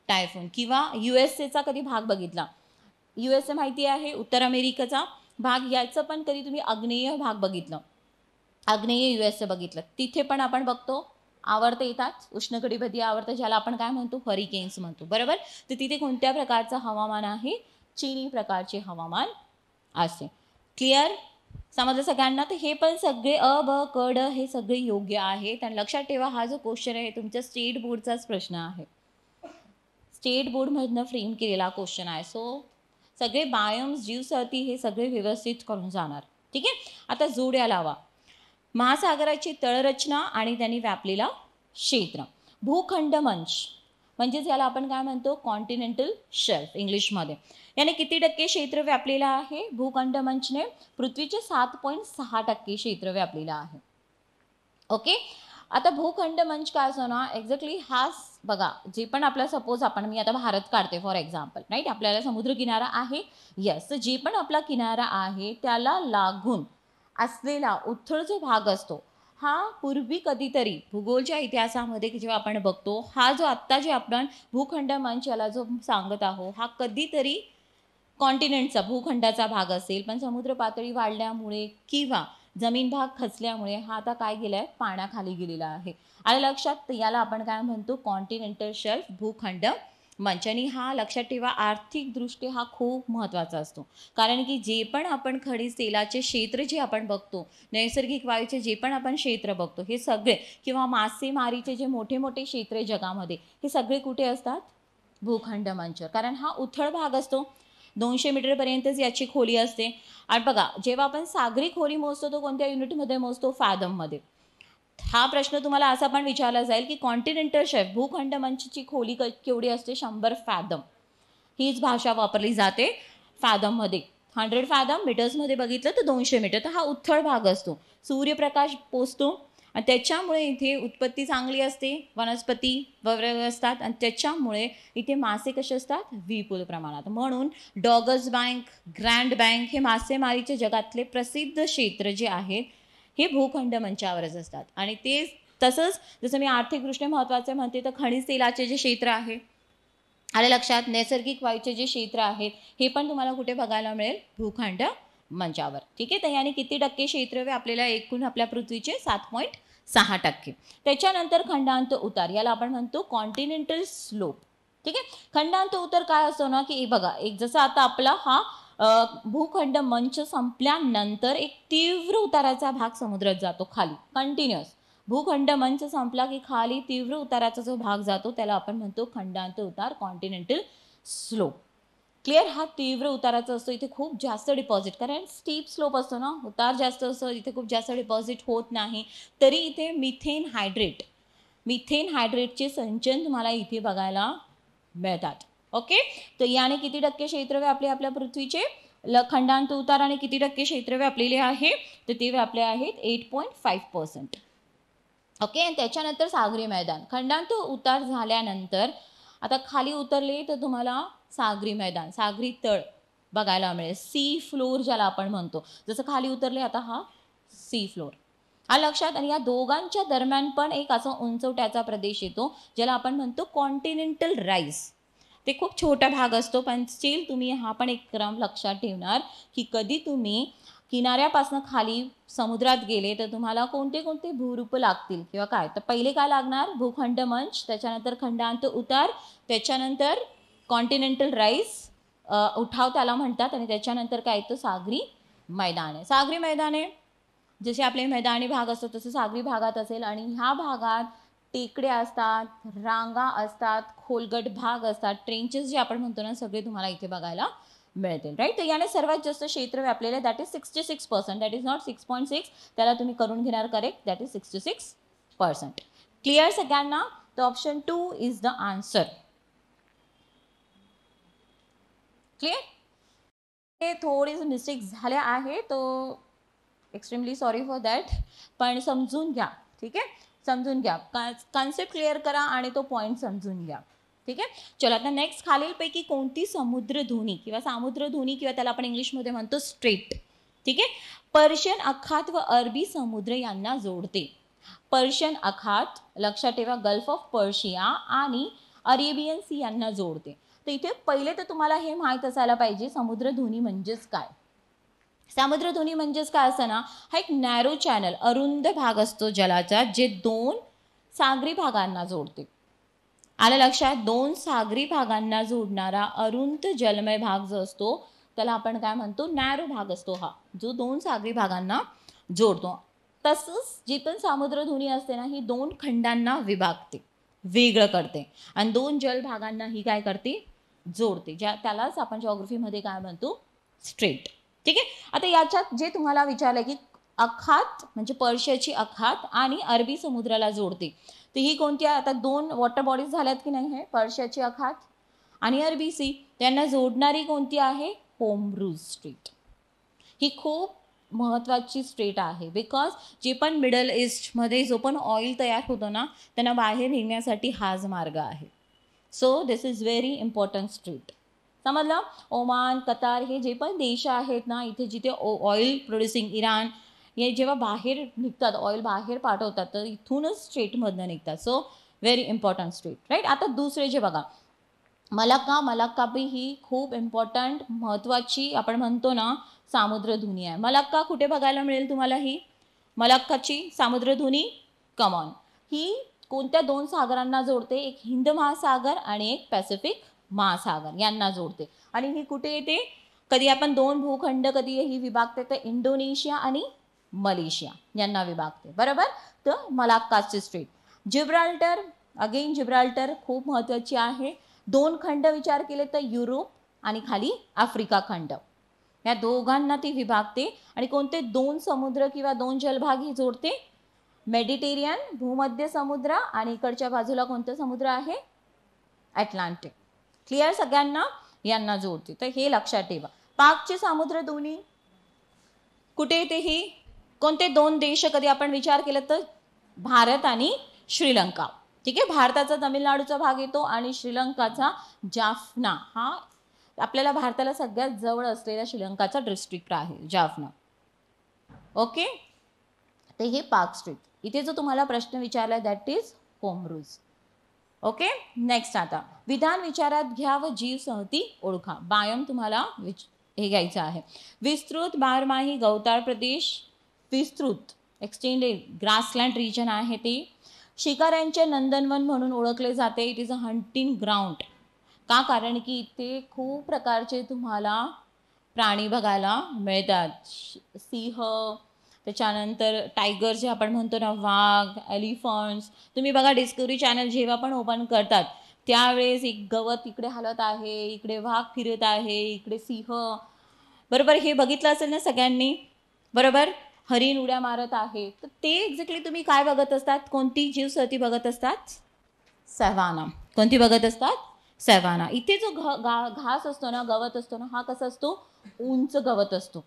टायफून. किंवा USA कधी भाग बघितला, USA माहिती आहे उत्तर अमेरिकेचा भाग, याचं पण कधी तुम्ही आग्नेय भाग बघितलं, आग्नेय USA बघितलं, तिथे पण आपण बघतो आवर्त येतात, उष्णकटिबंधीय आवर्त, ज्याला आपण काय म्हणतो हरिकेन्स म्हणतो. बरोबर. तर तिथे कोणत्या प्रकारचं हवामान आहे, चिनी प्रकारचे हवामान असते. क्लिअर, समजलं सगळ्यांना. तर हे पण सगळे ब क ड हे सगळे योग्य आहेत. आणि लक्षात ठेवा, हा जो क्वेश्चन आहे तुमच्या स्टेट बोर्डचाच प्रश्न आहे, स्टेट बोर्डमधनं फ्रेम केलेला क्वेश्चन आहे. सो सगळे बायोम्स, जीवसहती हे सगळे व्यवस्थित करून जाणार. ठीक आहे. आता जोड्या लावा. महासागराची तळरचना आणि त्यांनी व्यापलेला क्षेत्र. भूखंड मंच म्हणजेच याला आपण काय म्हणतो कॉन्टिनेंटल शेल्फ इंग्लिशमध्ये. याने किती टक्के क्षेत्र व्यापलेलं आहे भूखंड मंचने? पृथ्वीचे 7.6% क्षेत्र व्यापलेलं आहे. ओके. आता भूखंड मंच काय असतो ना, एक्झॅक्टली हा बघा, जे पण आपला सपोज आपण, मी आता भारत काढते फॉर एक्झाम्पल, राईट. आपल्याला समुद्र किनारा आहे, यस. तर जे पण आपला किनारा आहे त्याला लागून असलेला उथळ जो भाग असतो, हा पूर्वी कधीतरी भूगोलच्या इतिहासामध्ये जेव्हा आपण बघतो, हा जो आत्ता जे आपण भूखंड मंच याला जो सांगत आहोत, हा कधीतरी कॉन्टिनेंटचा भूखंडाचा भाग असेल, पण समुद्र पातळी वाढल्यामुळे किंवा जमीन भाग खचल्यामुळे हा आता काय गेलाय, पाण्याखाली गेलेला आहे. आलं लक्षात? याला आपण काय म्हणतो कॉन्टिनेंटल शेल्फ भूखंड मंच. आणि हा लक्षात ठेवा, आर्थिकदृष्ट्या हा खूप महत्त्वाचा असतो, कारण की जे पण आपण खनिज तेलाचे क्षेत्र जे आपण बघतो, नैसर्गिक वायूचे जे पण आपण क्षेत्र बघतो, हे सगळे, किंवा मासेमारीचे जे मोठे मोठे क्षेत्र जगामध्ये, हे सगळे कुठे असतात? भूखंड मंच. कारण हा उथळ भाग असतो, 200 मीटरपर्यंतच याची खोली असते. आणि बघा, जेव्हा आपण सागरी खोली मोजतो तो कोणत्या युनिटमध्ये मोजतो? फॅदममध्ये. हा प्रश्न तुम्हाला असा पण विचारला जाईल की कॉन्टिनेंटल शेल्फ भूखंड मंचची खोली केवढी असते? 100 फॅदम. हीच भाषा वापरली जाते फॅदममध्ये. 100 फॅदम मीटर्समध्ये बघितलं तर 200 मीटर. तर हा उथळ भाग असतो, सूर्यप्रकाश पोचतो आणि त्याच्यामुळे इथे उत्पत्ती चांगली असते, वनस्पती वगैरे असतात, आणि त्याच्यामुळे इथे मासे कसे असतात? विपुल प्रमाणात. म्हणून डॉगर्स बँक, ग्रँड बँक हे मासेमारीचे जगातले प्रसिद्ध क्षेत्र जे आहेत हे भूखंड मंचावरच असतात. आणि ते तसंच जसं मी आर्थिकदृष्ट्या महत्त्वाचे म्हणते, तर खनिज तेलाचे जे क्षेत्र आहे, आले लक्षात, नैसर्गिक वायूचे जे क्षेत्र आहेत हे पण तुम्हाला कुठे बघायला मिळेल? भूखंड मंचावर. ठीक आहे. तर याने किती टक्के क्षेत्र आपल्याला एकूण आपल्या पृथ्वीचे? 7.6%. त्याच्यानंतर खंडांत उतार, याला आपण म्हणतो कॉन्टिनेंटल स्लोप. ठीक आहे. खंडांत उतार काय असतो ना, की बघा, एक जसं आता आपला हा भूखंड मंच संपल्यानंतर एक तीव्र उताराचा भाग समुद्रात जातो खाली, कंटिन्युअस. भूखंड मंच संपला की खाली तीव्र उताराचा जो भाग जातो त्याला आपण म्हणतो खंडांत उतार, कॉन्टिनेंटल स्लोप. क्लिअर. हा तीव्र उताराचा असतो, इथे खूप जास्त डिपॉझिट, कारण स्टीप स्लोप असतो ना, उतार जास्त असतो, इथे खूप जास्त डिपॉझिट होत नाही. तरी इथे मिथेन हायड्रेटचे संचयन तुम्हाला इथे बघायला मिळतात. ओके. तर याने किती टक्के क्षेत्र व्यापले आपल्या पृथ्वीचे? खंडांत उतार आणि किती टक्के क्षेत्र व्यापलेले आहे? तर ते व्यापले आहेत 8.5%. ओके. आणि त्याच्यानंतर सागरी मैदान. खंडांत उतार झाल्यानंतर आता खाली उतरले तर तुम्हाला सागरी मैदान, सागरी तळ बघायला मिळेल, सी फ्लोर ज्याला आपण म्हणतो. जसं खाली उतरले आता हा सी फ्लोर. लक्षात. आणि या दोघांच्या दरम्यान पण एक असा उंचवट्याचा प्रदेश येतो ज्याला आपण म्हणतो कॉन्टिनेंटल राईज. ते खूप छोटा भाग असतो, पण स्टील तुम्ही हा पण एक क्रम लक्षात ठेवणार की कधी तुम्ही किनाऱ्यापासून खाली समुद्रात गेले तर तुम्हाला कोणते कोणते भूरूप लागतील किंवा काय? तर पहिले काय लागणार? भूखंड मंच, त्याच्यानंतर खंडांत उतार, त्याच्यानंतर कॉन्टिनेंटल राईज, उठाव त्याला म्हणतात, आणि त्याच्यानंतर काय येतं? सागरी मैदाने. सागरी मैदाने जसे आपले मैदानी भाग असतो तसं सागरी भागात असेल, आणि ह्या भागात टेकड्या असतात, रांगा असतात, खोलगट भाग असतात, ट्रेंचेस जे आपण म्हणतो ना, सगळे तुम्हाला इथे बघायला मिळतील. राईट. तर याने सर्वात जास्त क्षेत्र व्यापलेले, that is 66%, that is not 6.6, त्याला तुम्ही करून घेणार करेक्ट, दॅट इज 66%. क्लिअर सगळ्यांना? तर option 2 is the answer. Clear. हे थोडीच मिस्टेक झाल्या आहे, तो एक्स्ट्रीमली सॉरी फॉर दॅट, पण समजून घ्या. ठीक आहे. समजून घ्या, कॉन्सेप्ट क्लिअर करा आणि तो पॉईंट समजून घ्या. ठीक आहे. चला आता नेक्स्ट, खालीलपैकी कोणती समुद्रधुनी किंवा सामुद्रधुनी किंवा त्याला आपण इंग्लिशमध्ये म्हणतो स्ट्रेट, ठीक आहे, पर्शियन आखात व अरबी समुद्र यांना जोडते. पर्शियन आखात लक्षात ठेवा, गल्फ ऑफ पर्शिया आणि अरेबियन सी यांना जोडते. तर इथे पहिले तर तुम्हाला हे माहीत असायला पाहिजे समुद्रधुनी म्हणजेच काय. समुद्रधुनी म्हणजेच काय असतं ना, हा एक नॅरो चॅनल, अरुंद भाग असतो जलाचा, जे दोन सागरी भागांना जोडते. आलं लक्षात, दोन सागरी भागांना जोडणारा अरुंद जलमय भाग जो असतो त्याला आपण काय म्हणतो, नॅरो भाग असतो हा, जो दोन सागरी भागांना जोडतो. तसंच जी पण समुद्रधुनी असते ना, ही दोन खंडांना विभागते, वेगळं करते आणि दोन जलभागांना ही काय करते, जोडते, त्यालाच आपण जिओग्राफीमध्ये काय म्हणतो, स्ट्रेट. ठीक आहे. आता याच्यात जे तुम्हाला विचारलं की आखात म्हणजे पर्शियाची आखात आणि अरबी समुद्राला जोडते, तर ही कोणती आहे, आता दोन वॉटर बॉडीज झाल्यात की नाही, हे पर्शियाची आखात आणि अरबी सी, त्यांना जोडणारी कोणती आहे, होमरूज स्ट्रेट. ही खूप महत्त्वाची स्ट्रेट आहे, बिकॉज जे पण मिडल ईस्टमध्ये जो पण ऑइल तयार होतो ना, त्यांना बाहेर निघण्यासाठी हाच मार्ग आहे. So this is very important straight. समजलं. ओमान, कतार हे जे पण देश आहेत ना, इथे जिथे ऑइल प्रोड्युसिंग, इराण, हे जेव्हा बाहेर निघतात, ऑइल बाहेर पाठवतात, तर इथूनच स्ट्रेटमधनं निघतात. So very important strait, right. आता दुसरे जे बघा, मलाक्का बी ही खूप इम्पॉर्टंट महत्त्वाची आपण म्हणतो ना सामुद्रधुनी आहे. मलाक्का कुठे बघायला मिळेल तुम्हाला, ही मलाक्काची सामुद्रधुनी, कमॉन, ही कोणत्या दोन सागरांना जोडते, एक हिंद महासागर आणि एक पॅसिफिक महासागर यांना जोडते. आणि ही कुठे येते, कधी आपण दोन भूखंड कधी ही विभागते, तर इंडोनेशिया आणि मलेशिया यांना विभागते, बरोबर. तर मलाक्काची स्ट्रेट. जिब्राल्टर, अगेन जिब्राल्टर खूप महत्त्वाची आहे. दोन खंड विचार केले तर युरोप आणि खाली आफ्रिका खंड, या दोघांना ती विभागते. आणि कोणते दोन समुद्र किंवा दोन जलभाग ही जोडते, मेडिटेरियन भूमध्य समुद्र आणि इकडच्या बाजूला कोणतं समुद्र आहे, अटलांटिक. क्लिअर सगळ्यांना, यांना जोडते. तर हे लक्षात ठेवा. पाकची समुद्रधुनी कुठे येते, ही कोणते दोन देश कधी आपण विचार केला तर भारत आणि श्रीलंका. ठीक आहे. भारताचा तमिळनाडूचा भाग येतो आणि श्रीलंकाचा जाफना, हा आपल्याला भारताला सगळ्यात जवळ असलेला श्रीलंकाचा डिस्ट्रिक्ट आहे जाफना. ओके. तर हे पाक स्ट्रेट. इथे जो तुम्हाला प्रश्न विचारला दॅट इज होमरूज. ओके. नेक्स्ट, आता विधान विचारात घ्या व जीवसंहती ओळखा. बायम तुम्हाला हे घ्यायचं आहे. विस्तृत बारमाही गवताळ प्रदेश, विस्तृत एक्सटेंडेड ग्रासलँड रिजन आहे ते. शिकाऱ्यांचे नंदनवन म्हणून ओळखले जाते. It is a hunting ground. का, कारण की इथे खूप प्रकारचे तुम्हाला प्राणी बघायला मिळतात. सिंह, त्याच्यानंतर टायगर जे आपण म्हणतो ना, वाघ, एलिफंट्स. तुम्ही बघा डिस्कवरी चॅनल जेव्हा पण ओपन करतात त्यावेळेस एक गवत इकडे हलत आहे, इकडे वाघ फिरत आहे, इकडे सिंह, बरोबर. हे बघितलं असेल ना सगळ्यांनी, बरोबर. हरिण उड्या मारत आहे. तर ते एक्झॅक्टली तुम्ही काय बघत असतात, कोणती जीवसहती बघत असतात, सॅव्हाना. कोणती बघत असतात, सॅव्हाना. इथे जो घास असतो ना, गवत असतो ना, हा कसा असतो, उंच गवत असतो.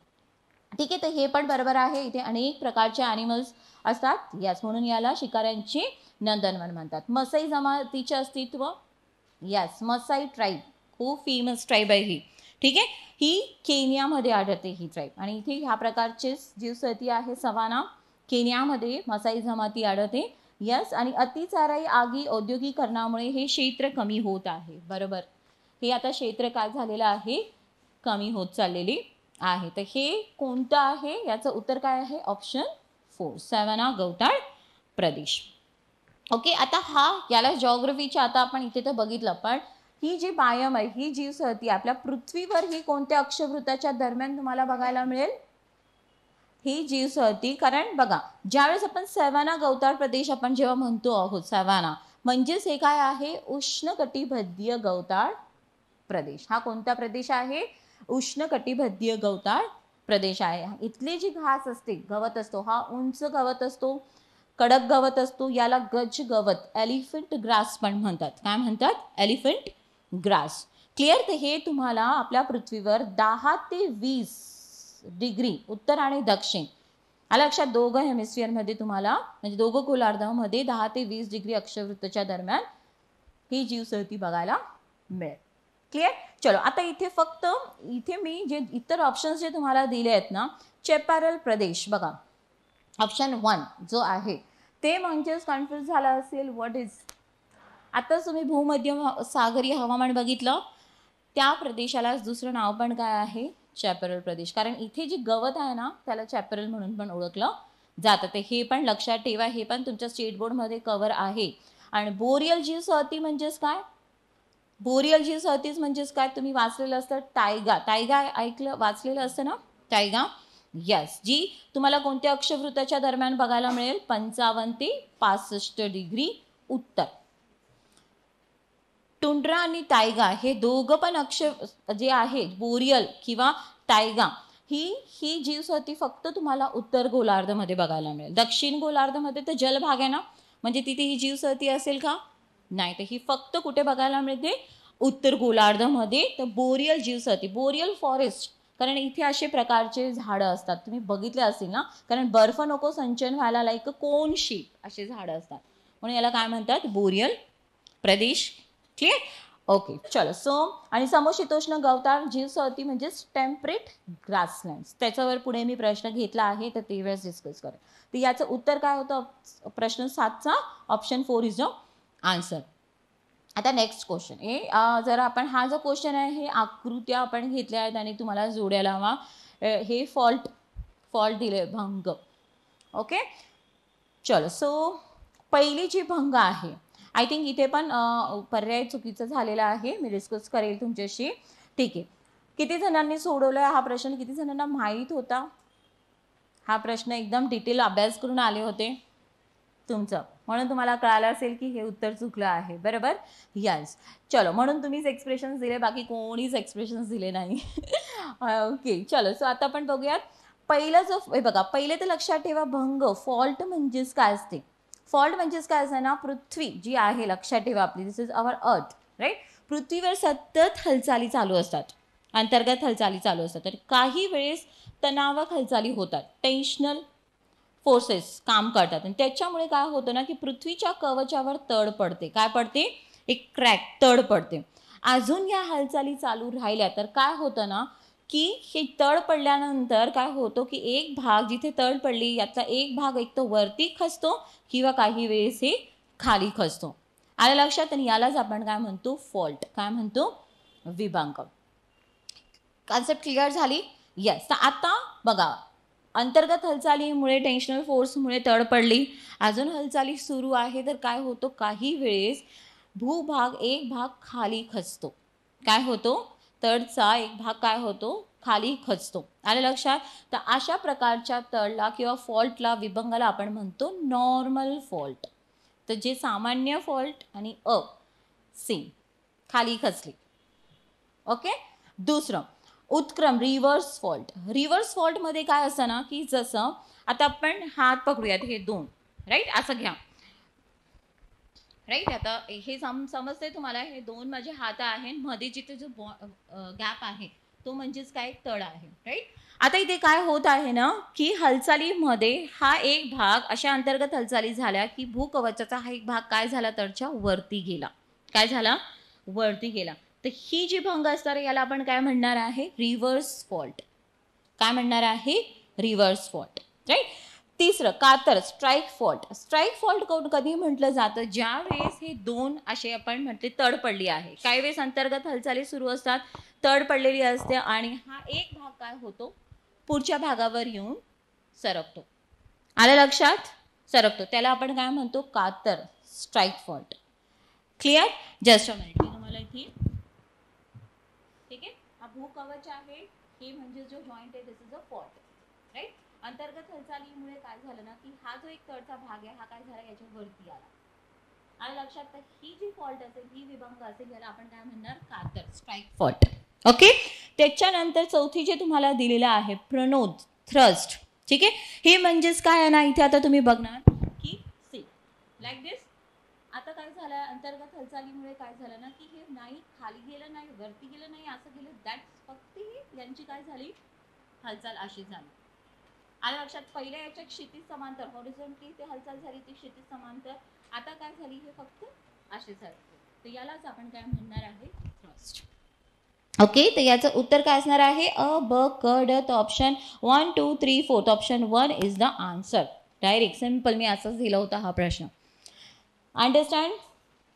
ठीक आहे. तर हे पण बरोबर आहे. इथे अनेक प्रकारचे ॲनिमल्स असतात, यस, म्हणून याला शिकाऱ्यांचे नंदनवन म्हणतात. मसाई जमातीचे अस्तित्व, यस, मसाई ट्राईब खूप फेमस ट्राईब आहे ही. ठीक आहे. ही केनियामध्ये आढळते ही ट्राईब. आणि इथे ह्या प्रकारचे जीवसहती आहे सवाना. केनियामध्ये मसाई जमाती आढळते, यस. आणि अतिचाराई, आगी, औद्योगिकरणामुळे हे क्षेत्र कमी होत आहे, बरोबर. हे आता क्षेत्र काय झालेलं आहे, कमी होत चाललेली आहे. तर हे कोणतं आहे, याचं उत्तर काय आहे, ऑप्शन 4, सॅव्हाना गवताळ प्रदेश. ओके. आता याला जिओग्राफीच्या आता आपण इथे तर बघितलं, पण ही जी बायम आहे, ही जीवसहती आपल्या पृथ्वीवर ही कोणत्या अक्षवृत्ताच्या दरम्यान तुम्हाला बघायला मिळेल, ही जीवसहती. कारण बघा, ज्यावेळेस आपण सॅव्हाना गवताळ प्रदेश आपण जेव्हा म्हणतो आहोत, सॅव्हाना म्हणजेच हे काय आहे, उष्णकटिबंधीय गवताळ प्रदेश. हा कोणता प्रदेश आहे, उष्णकटिबंधीय गवताळ प्रदेश आहे. इथले जी घास असते, गवत असतो, हा उंच गवत असतो, कडक गवत असतो. याला गज गवत, एलिफंट ग्रास पण म्हणतात. काय म्हणतात, एलिफंट ग्रास. क्लिअर. तर हे तुम्हाला आपल्या पृथ्वीवर 10 ते 20 डिग्री उत्तर आणि दक्षिण आलं लक्षात. दोघं हेमिस्फिअरमध्ये तुम्हाला म्हणजे दोघं गोलार्धामध्ये 10 ते 20 डिग्री अक्षवृत्ताच्या दरम्यान ही जीवसळती बघायला मिळेल. क्लिअर. चलो आता इथे फक्त इथे मी जे इतर ऑप्शन्स जे तुम्हाला दिले आहेत ना, चेपॅरल प्रदेश बघा, ऑप्शन 1 जो आहे ते म्हणजेच कन्फ्यूज झाला असेल व्हॉट इज. आता तुम्ही भूमध्य सागरी हवामान बघितलं, त्या प्रदेशाला दुसरं नाव पण काय आहे, चॅपरल प्रदेश. कारण इथे जी गवत आहे ना त्याला चॅपरल म्हणून पण ओळखलं जातं. ते हे पण लक्षात ठेवा, हे पण तुमच्या स्टेट बोर्डमध्ये कव्हर आहे. आणि बोरियल जीवसहती म्हणजेच काय, बोरियल जीवसहतीच म्हणजेच काय तुम्ही वाचलेलं असतं, टायगा. टायगा ऐकलं वाचलेलं असतं ना, टायगा. यस, जी तुम्हाला कोणत्या अक्षवृत्ताच्या दरम्यान बघायला मिळेल, 55 ते 65 डिग्री उत्तर. टुंड्रा आणि टायगा हे दोघं पण अक्ष जे आहे, बोरियल किंवा टायगा, ही जीवसहती फक्त तुम्हाला उत्तर गोलार्धामध्ये बघायला मिळेल. दक्षिण गोलार्धामध्ये तर जलभाग आहे ना, म्हणजे तिथे ही जीवसहती असेल का, नाही. तर ही फक्त कुठे बघायला मिळते, उत्तर गोलार्धामध्ये. तर बोरियल जीवसहती, बोरियल फॉरेस्ट, कारण इथे असे प्रकारचे झाडं असतात, तुम्ही बघितले असतील ना, कारण बर्फ नको संचयन व्हायला लाईक कोन शीप असे झाडं असतात, म्हणून याला काय म्हणतात, बोरियल प्रदेश. क्लिअर. ओके चलो. सो आणि समशीतोष्ण गवताळ जीवसहती म्हणजेच टेम्परेट ग्रासलँड्स, त्याच्यावर पुढे मी प्रश्न घेतला आहे, तर ते वेळेस डिस्कस करेल. तर याचं उत्तर काय होतं, प्रश्न 7चा ऑप्शन 4 इज द आन्सर. आता नेक्स्ट क्वेश्चन हे जर आपण हा जो क्वेश्चन आहे हे आकृत्या आपण घेतल्या आहेत आणि तुम्हाला जोड्या लावा. हे फॉल्ट दिले, भंग. ओके चलो. सो पहिली जी भंग आहे, आय थिंक इथे पण पर्याय चुकीचा झालेला आहे, मी डिस्कस करेल तुमच्याशी. ठीक आहे. किती जणांनी सोडवला हा प्रश्न, किती जणांना माहीत होता हा प्रश्न, एकदम डिटेल अभ्यास करून आले होते तुमचं, म्हणून तुम्हाला कळालं असेल की हे उत्तर चुकलं आहे. बरोबर. यस. चलो, म्हणून तुम्हीच एक्सप्रेशन्स दिले, बाकी कोणीच एक्सप्रेशन्स दिले नाही. ओके चलो. सो आता आपण बघूयात पहिलं जो बघा, पहिले तर लक्षात ठेवा, भंग फॉल्ट म्हणजेच काय असते. फॉल्ट म्हणजेच काय असतं ना, पृथ्वी जी आहे, लक्षात ठेवा आपली, दिस इज अवर अर्थ, राईट. पृथ्वीवर सतत हालचाली चालू असतात, अंतर्गत हालचाली चालू असतात. तर काही वेळेस तणावक हालचाली होतात, टेन्शनल फोर्सेस काम करतात, आणि त्याच्यामुळे काय होतं ना की पृथ्वीच्या कवचावर तड पडते. काय पडते, एक क्रॅक, तड पडते. अजून या हालचाली चालू राहिल्या तर काय होतं ना की हे तड पडल्यानंतर काय होतं की एक भाग जिथे तड पडली यातला एक भाग एक तर वरती खचतो किंवा काही वेळेस हे खाली खचतो. आलं लक्षात. आणि यालाच आपण काय म्हणतो, फॉल्ट. काय म्हणतो, विभांग. कॉन्सेप्ट क्लिअर झाली. यस. तर आता बघा, अंतर्गत हालचालीमुळे, टेन्शनल फोर्समुळे तड पडली, अजून हालचाली सुरू आहे, तर काय होतं, काही वेळेस भूभाग एक भाग खाली खचतो. काय होतो, तडचा एक भाग काय होतो, खाली खचतो. आलं लक्षात. तर अशा प्रकारच्या तडला किंवा फॉल्टला, विभंगाला आपण म्हणतो नॉर्मल फॉल्ट. तर जे सामान्य फॉल्ट आणि सेम, खाली खचली. ओके. दुसरं, उत्क्रम, रिव्हर्स फॉल्ट. रिव्हर्स फॉल्टमध्ये काय असतं ना की जसं आता आपण हात पकडूयात, हे दोन, राईट, असं घ्या, राईट. आता हे समजतंय तुम्हाला, हे दोन माझे हात आहे, मध्ये जिथे जो गॅप आहे तो म्हणजेच काय, तळ आहे, राईट. आता इथे काय होत आहे ना की हालचालीमध्ये हा एक भाग, अशा अंतर्गत हालचाली झाल्या की भूकवचाचा हा एक भाग काय झाला, तळच्या वरती गेला. काय झाला, वरती गेला. तर ही जी भंग असणार याला आपण काय म्हणणार आहे, रिव्हर्स फॉल्ट. काय म्हणणार आहे, रिव्हर्स फॉल्ट, राईट. तिसरं, कातर, स्ट्राईक फॉल्ट. स्ट्राईक फॉल्ट कधी म्हटलं जातं, ज्या वेळेस हे दोन असे आपण म्हटले तड पडली आहे, काही वेळेस अंतर्गत हालचाली सुरू असतात, तड पडलेली असते, आणि हा एक भाग काय होतो, पुढच्या भागावर येऊन सरकतो. आलं लक्षात, सरकतो, त्याला आपण काय म्हणतो, कातर, strike fault. Clear. Just a minute, मी तुम्हाला इथे, ठीक आहे, हा भूकवच आहे, हे म्हणजे जो जॉईंट आहे, दिस इज अ फॉल्ट, राईट. अंतर्गत हालचालीमुळे काय झालं ना की हा जो एक तळचा भाग आहे हा काय झाला, याच्या वरती आला. आणि लक्षात, तर ही जी फॉल्ट असेल, ही विभंग असेल, याला आपण काय म्हणणार, कातर, स्ट्राईक फॉल्ट. ओके. त्याच्यानंतर चौथी जे तुम्हाला दिलेलं आहे, प्रणोद, थ्रस्ट. ठीक आहे. हे म्हणजेच काय आहे ना, इथे आता तुम्ही बघणार की सी लाईक दिस. आता काय झालं, अंतर्गत हालचालीमुळे काय झालं ना की हे नाही खाली गेलं, नाही वरती गेलं, नाही असं गेलं, दॅट फक्त यांची काय झाली, हालचाल अशी झाली. आलं लक्षात. पहिल्या याच्या क्षितिज समांतर हॉरिझॉन्टली ते हालचाल झाली ती क्षितिज समांतर, आता काय झाली हे फक्त असे झाले. तर यालाच आपण काय म्हणणार आहे, थ्रस्ट. ओके, तर याचं उत्तर काय असणार आहे, अ ब क ड. तर option 1 2 3 4 option 1 is the answer. Direct simple मी असंच दिला होता हा प्रश्न. अंडरस्टँड?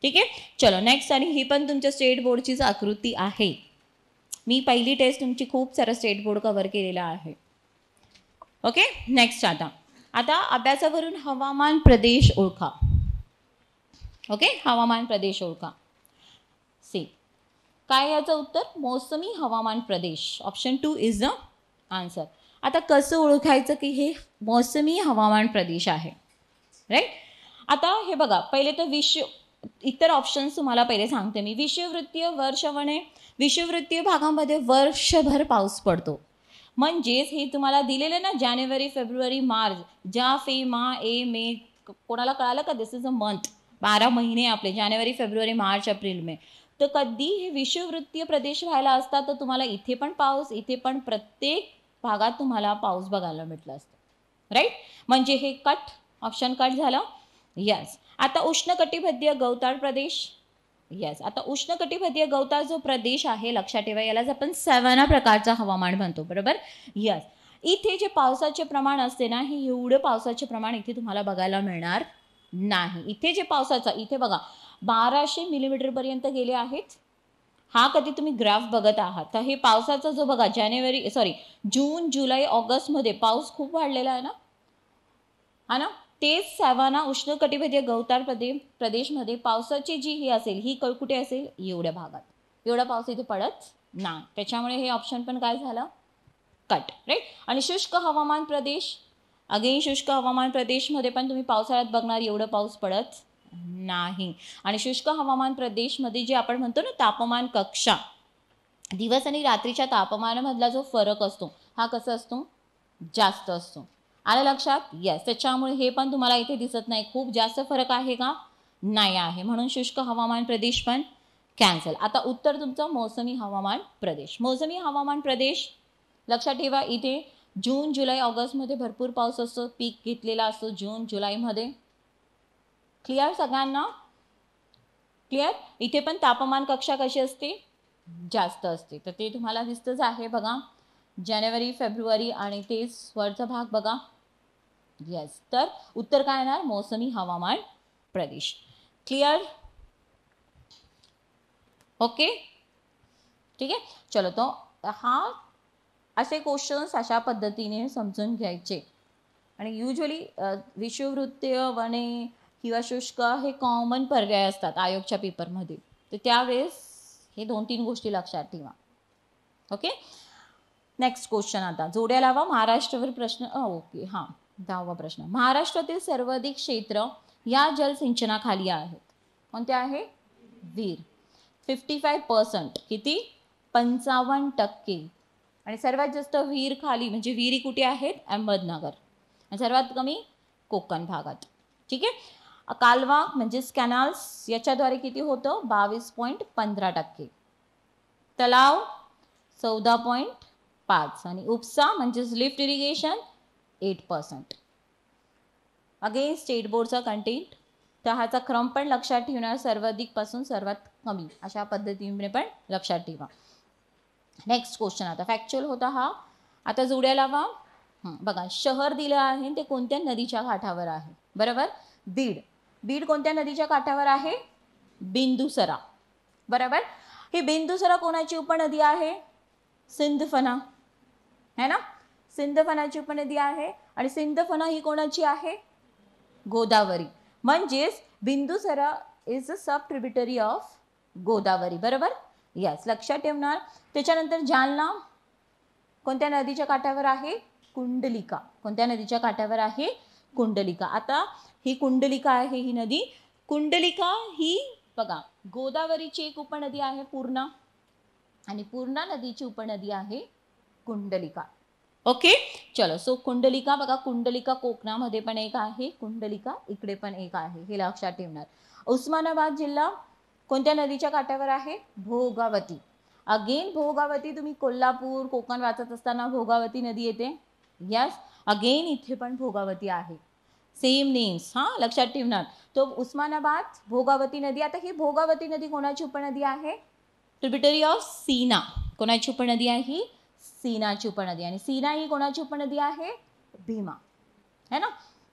ठीक आहे, चलो नेक्स्ट. आणि ही पण तुमच्या स्टेट बोर्डचीच आकृती आहे. मी पहिली टेस्ट तुमची खूप सारा स्टेट बोर्ड कव्हर केलेला आहे. Okay, next. आता अभ्यासावरून हवामान प्रदेश ओळखा. ओके, हवामान प्रदेश ओळखा. सी काय याचं उत्तर, मोसमी हवामान प्रदेश. Option 2 is the answer. आता कसं ओळखायचं की हे मोसमी हवामान प्रदेश आहे, राईट. आता हे बघा, पहिले तर इतर ऑप्शन्स तुम्हाला पहिले सांगते मी. विषुववृत्तीय वर्षावने, विषुववृत्तीय भागामध्ये वर्षभर पाऊस पडतो. म्हणजेच हे तुम्हाला दिलेलं ना, जानेवारी फेब्रुवारी मार्च, जा फे मा ए मे. कोणाला कळालं का, दिस इज अ मंथ. 12 महिने आपले, जानेवारी फेब्रुवारी मार्च एप्रिल मे. तर कधी हे विषुववृत्तीय प्रदेश व्हायला असतात तर तुम्हाला इथे पण पाऊस, इथे पण प्रत्येक भागात तुम्हाला पाऊस बघायला भेटला असतो, राईट. म्हणजे हे कट, ऑप्शन कट झालं. यस. आता उष्णकटिबंधीय गवताळ प्रदेश. यस. आता उष्णकटिबंधीय गवताळ जो प्रदेश आहे, लक्षात ठेवा, यालाच आपण सॅव्हाना प्रकारचं हवामान म्हणतो, बरोबर. यस. इथे जे पावसाचे प्रमाण असते ना, हे एवढं पावसाचे प्रमाण इथे तुम्हाला बघायला मिळणार नाही. इथे जे पावसाचा, इथे बघा 1200 मिलीमीटर पर्यंत गेले आहेत. हा कधी तुम्ही ग्राफ बघत आहात तर हे पावसाचा जो बघा, जून जुलै ऑगस्टमध्ये पाऊस खूप वाढलेला आहे ना, हा ना. तेच सॅव्हाना उष्णकटिबंधीय गवताळ प्रदेशमध्ये पावसाची जी ही असेल, ही कुठे असेल, एवढ्या भागात. एवढा पाऊस इथे पडत नाही. त्याच्यामुळे हे ऑप्शन पण काय झालं, कट, राईट. आणि शुष्क हवामान प्रदेश, अगेन शुष्क हवामान प्रदेशमध्ये पण तुम्ही पावसाळ्यात बघणार एवढं पाऊस पडत नाही. आणि शुष्क हवामान प्रदेशमध्ये जे आपण म्हणतो ना तापमान कक्षा, दिवस आणि रात्रीच्या तापमानामधला जो फरक असतो हा कसा असतो, जास्त असतो. आलं लक्षात. येस. त्याच्यामुळे हे पण तुम्हाला इथे दिसत नाही. खूप जास्त फरक आहे का, नाही आहे. म्हणून शुष्क हवामान प्रदेश पण कॅन्सल. आता उत्तर तुमचं मोसमी हवामान प्रदेश. मोसमी हवामान प्रदेश लक्षात ठेवा, इथे जून जुलै ऑगस्टमध्ये भरपूर पाऊस असतो, पीक घेतलेला असतो जून जुलैमध्ये. क्लिअर सगळ्यांना, क्लिअर. इथे पण तापमान कक्षा कशी असते, जास्त असते. तर ते तुम्हाला दिसतच आहे बघा, जानेवारी फेब्रुवारी आणि तेच वरचा भाग बघा. येस. तर उत्तर काय येणार, मोसमी हवामान प्रदेश. क्लिअर, ओके, ठीक आहे. चलो, तो हा असे क्वेश्चन्स अशा पद्धतीने समजून घ्यायचे. आणि युजली विषुववृत्तीय, वने किंवा शुष्क हे कॉमन पर्याय असतात आयोगच्या पेपरमध्ये. तर त्यावेळेस हे 2-3 गोष्टी लक्षात ठेवा. Okay, next question. आता जोड्या लावा. महाराष्ट्रावर प्रश्न. ओके, हां, 10वा प्रश्न. महाराष्ट्रातील सर्वाधिक क्षेत्र या जलसिंचनाखाली आहेत. कोणते आहे, विहीर. 55%, किती, 55%. आणि सर्वात जास्त विहीर खाली म्हणजे विहिरी कुठे आहेत, अहमदनगर. आणि सर्वात कमी कोकण भागात. ठीक आहे. कालवा म्हणजेच कॅनाल्स याच्याद्वारे किती होतं, 22.15%. तलाव 14.5. आणि उपसा म्हणजेच lift irrigation 8%. Again state बोर्डचा content. तर ह्याचा क्रम पण लक्षात ठेवणार, सर्वाधिक पासून सर्वात कमी अशा पद्धतीने पण लक्षात ठेवा. Next question. आता फॅक्च्युअल होता हा. आता जोड्या लावा. बघा, शहर दिलं आहे ते कोणत्या नदीच्या काठावर आहे, बरोबर. बीड. बीड कोणत्या नदीच्या काठावर आहे, बिंदुसरा, बरोबर. ही बिंदुसरा कोणाची उपनदी आहे, सिंधफणा, है ना. सिंधफणाची उपनदी आहे. आणि सिंधफणा ही कोणाची आहे, गोदावरी. म्हणजेच Bindusara is a sub tributary of Godavari, बरोबर. यस, लक्षात ठेवणार. त्याच्यानंतर जालना कोणत्या नदीच्या काठावर आहे, कुंडलिका. कोणत्या नदीच्या काठावर आहे, कुंडलिका. आता ही कुंडलिका आहे, ही नदी कुंडलिका ही बघा गोदावरीची एक उपनदी आहे पूर्णा, आणि पूर्णा नदीची उपनदी आहे कुंडलिका. ओके, चलो. सो कुंडलिका बघा, कुंडलिका कोकणामध्ये पण एक आहे, कुंडलिका इकडे पण एक आहे, हे लक्षात ठेवणार. उस्मानाबाद जिल्हा कोणत्या नदीच्या काठावर आहे, भोगावती. अगेन भोगावती, तुम्ही कोल्हापूर कोकण वाचत असताना भोगावती नदी येते. यस, अगेन इथे पण भोगावती आहे, सेम नेम्स, हां लक्षात ठेवणार. तो उस्मानाबाद भोगावती नदी. आता ही भोगावती नदी कोणाची उपनदी आहे? Tributary of Sina. कोणाची उपनदी आहे? सीनाची उपनदी. आणि सीना ही कोणाची उपनदी आहे? भीमा, है ना.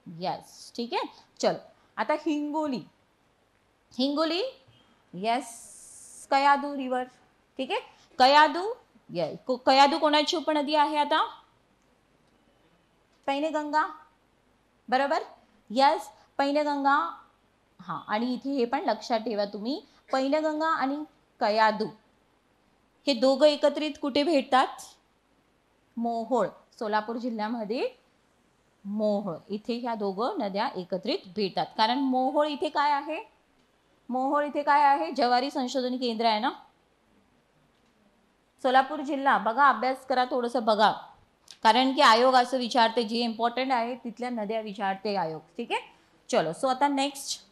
यस, ठीक आहे. चलो आता हिंगोली. Hingoli, yes, Kayadhu river. ठीक आहे, कयाधू. यस, कयाधू कोणाची उपनदी आहे? आता पैनगंगा, बरोबर. यस, पैनगंगा. हां, आणि इथे हे पण लक्षात ठेवा तुम्ही, पैनगंगा आणि कयाधू हे दोघं एकत्रित कुठे भेटतात? मोहोळ, सोलापूर जिल्ह्यामध्ये मोहोळ इथे ह्या दोघं नद्या एकत्रित भेटतात. कारण मोहोळ इथे काय आहे? मोहोळ इथे काय आहे? ज्वारी संशोधन केंद्र आहे ना. सोलापूर जिल्हा बघा, अभ्यास करा थोडंसं बघा, कारण की आयोग असं विचारते, जे इम्पॉर्टंट आहे तिथल्या नद्या विचारते आयोग. ठीक आहे. चलो, सो आता नेक्स्ट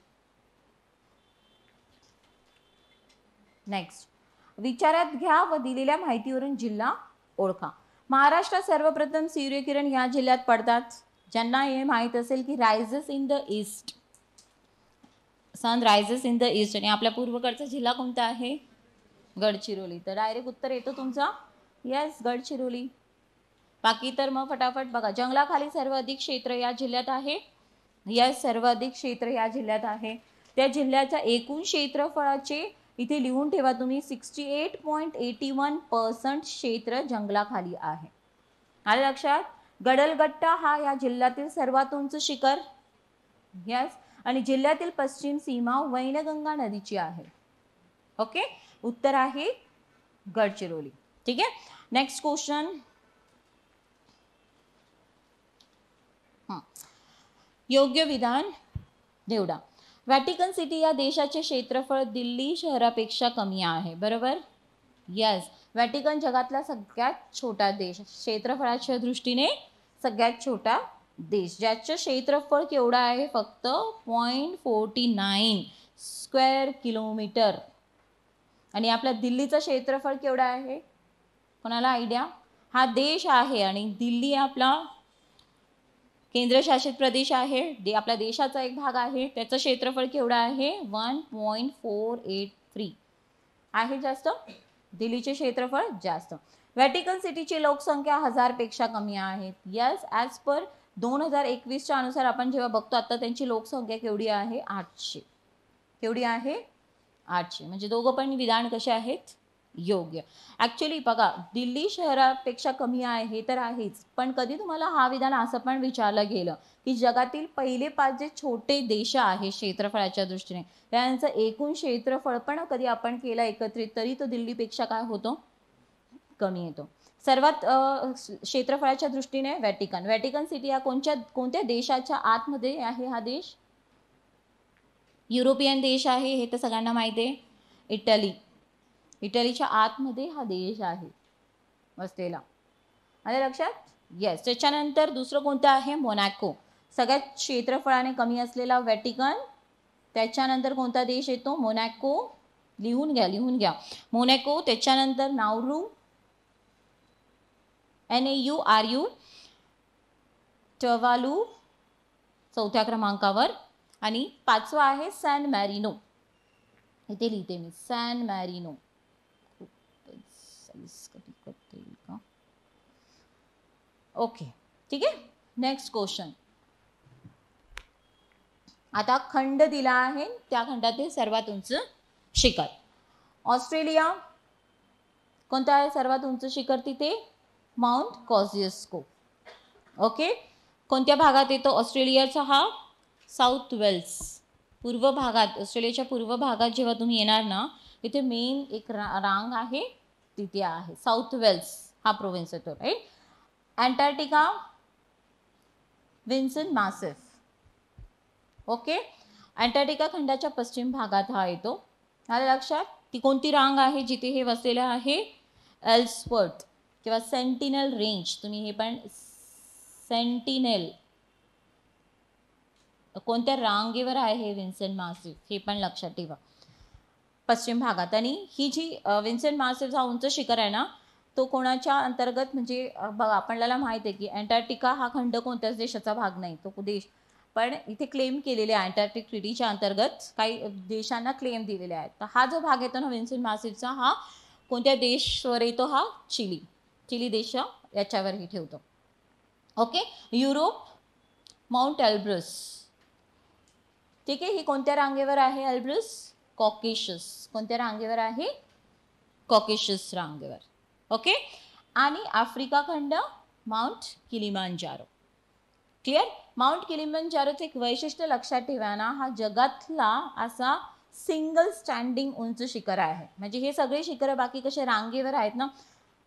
विचारात घ्या व दिलेल्या माहितीवरून जिल्हा ओळखा. महाराष्ट्रात सर्वप्रथम सूर्यकिरण या जिल्ह्यात पडतात. ज्यांना हे माहित असेल की rises in the east, sun rises in the east. आणि आपल्या पूर्वकडचा जिल्हा कोणता आहे? गडचिरोली. तर डायरेक्ट उत्तर येतो तुमचा, यस, गडचिरोली. बाकी तर मग फटाफट बघा. जंगलाखाली सर्वाधिक क्षेत्र या जिल्ह्यात आहे. यस, सर्वाधिक क्षेत्र या जिल्ह्यात आहे. त्या जिल्ह्याच्या एकूण क्षेत्रफळाचे इथे लिहून ठेवा तुम्ही, 68.81% क्षेत्र जंगलाखाली आहे. आलं लक्षात. गडलगट्टा हा या जिल्ह्यातील सर्वात उंच शिखर. यस, आणि जिल्ह्यातील पश्चिम सीमा वैनगंगा नदीची आहे. ओके, उत्तर आहे गडचिरोली. ठीक आहे. Next question. योग्य विधान निवडा. व्हॅटिकन सिटी या देशाचे क्षेत्रफळ दिल्ली शहरापेक्षा कमी आहे, बरोबर. यस, व्हॅटिकन जगातला सगळ्यात छोटा देश, क्षेत्रफळाच्या दृष्टीने सगळ्यात छोटा देश, ज्याचं क्षेत्रफळ केवढं आहे? फक्त 0.49 स्क्वेअर किलोमीटर. आणि आपल्या दिल्लीचं क्षेत्रफळ केवढं आहे? कोणाला आयडिया? हा देश आहे आणि दिल्ली आपला केंद्रशासित प्रदेश आहे, आपल्या देशाचा एक भाग आहे. त्याचं क्षेत्रफळ केवढं आहे? 1.483 आहे जास्त. दिल्लीचे क्षेत्रफळ जास्त. व्हॅटिकन सिटीची लोकसंख्या 1000पेक्षा कमी आहे. यस, ॲज पर 2021च्या अनुसार आपण जेव्हा बघतो आता त्यांची लोकसंख्या केवढी आहे? 800. केवढी आहे? 800. म्हणजे दोघं पण विधान कसे आहेत? योग्य. ॲक्च्युली बघा, दिल्ली शहरापेक्षा कमी आहे हे तर आहेच, पण कधी तुम्हाला हा विधान असं पण विचारलं गेलं की जगातील पहिले 5 जे छोटे देश आहेत क्षेत्रफळाच्या दृष्टीने, त्यांचं एकूण क्षेत्रफळ पण कधी आपण केलं एकत्रित तरी तो दिल्लीपेक्षा काय होतो? कमी येतो. सर्वात क्षेत्रफळाच्या दृष्टीने व्हॅटिकन सिटी हा कोणत्या देशाच्या आतमध्ये आहे? हा देश युरोपियन देश आहे, हे तर सगळ्यांना माहिती आहे. इटलीच्या आतमध्ये हा देश आहे वसलेला. आलं लक्षात. येस. त्याच्यानंतर दुसरं कोणतं आहे? मोनॅको. सगळ्यात क्षेत्रफळाने कमी असलेला व्हॅटिकन. त्याच्यानंतर कोणता देश येतो? मोनॅको. लिहून घ्या मोनॅको. त्याच्यानंतर नाउरू, NAURU, टवालू चौथ्या क्रमांकावर. आणि 5वा आहे सॅन मॅरिनो. इथे लिहिते मी सॅन मॅरिनो. ओके, ठीक आहे. Next question. आता खंड दिला आहे, त्या खंडातील सर्वात उंच शिखर. ऑस्ट्रेलिया. कोणता आहे सर्वात उंच शिखर तिथे? Mount Kosciuszko. ओके. कोणत्या भागात येतो ऑस्ट्रेलियाचा हा? South Wales. पूर्व भागात, ऑस्ट्रेलियाच्या पूर्व भागात जेव्हा तुम्ही येणार ना, तिथे मेन एक रांग आहे, तिथे आहे साऊथ वेल्स हा प्रोव्हिन्स येतो, right. Antarctica, Vinson Massif. Okay. Antarctica खंडाच्या पश्चिम भागात हा येतो. आलं लक्षात. ती कोणती रांग आहे जिथे हे वसलेलं आहे? एल्सवर्थ किंवा सेंटिनल रेंज. तुम्ही हे पण सेंटिनल कोणत्या रांगेवर आहे हे विन्सन मासिफ, हे पण लक्षात ठेवा, पश्चिम भागात. आणि ही जी विन्सन मासिफ हा उंच शिखर आहे ना, तो कोणाच्या अंतर्गत, म्हणजे बघा आपल्याला माहित आहे की अंटार्क्टिका हा खंड कोणत्याच देशाचा भाग नाही, तो देश पण इथे क्लेम केलेले आहे अंटार्क्टिक ट्रिटीच्या अंतर्गत काही देशांना क्लेम दिलेले आहेत. तर हा जो भाग येतो ना विन्सेंट मासिफचा, हा कोणत्या देशवर येतो, हा चिली देश याच्यावरही ठेवतो. ओके. युरोप माउंट एल्ब्रस, ठीक आहे, ही कोणत्या रांगेवर आहे एल्ब्रस? कॉकेशस. कोणत्या रांगेवर आहे? कॉकेशस रांगेवर. ओके. आणि आफ्रिका खंड माउंट किलिमांजारो. क्लिअर. माउंट किलिमांजारोचं एक वैशिष्ट्य लक्षात ठेवा ना, हा जगातला असा सिंगल स्टँडिंग उंच शिखर आहे. म्हणजे हे सगळे शिखर बाकी कसे रांगेवर आहेत ना,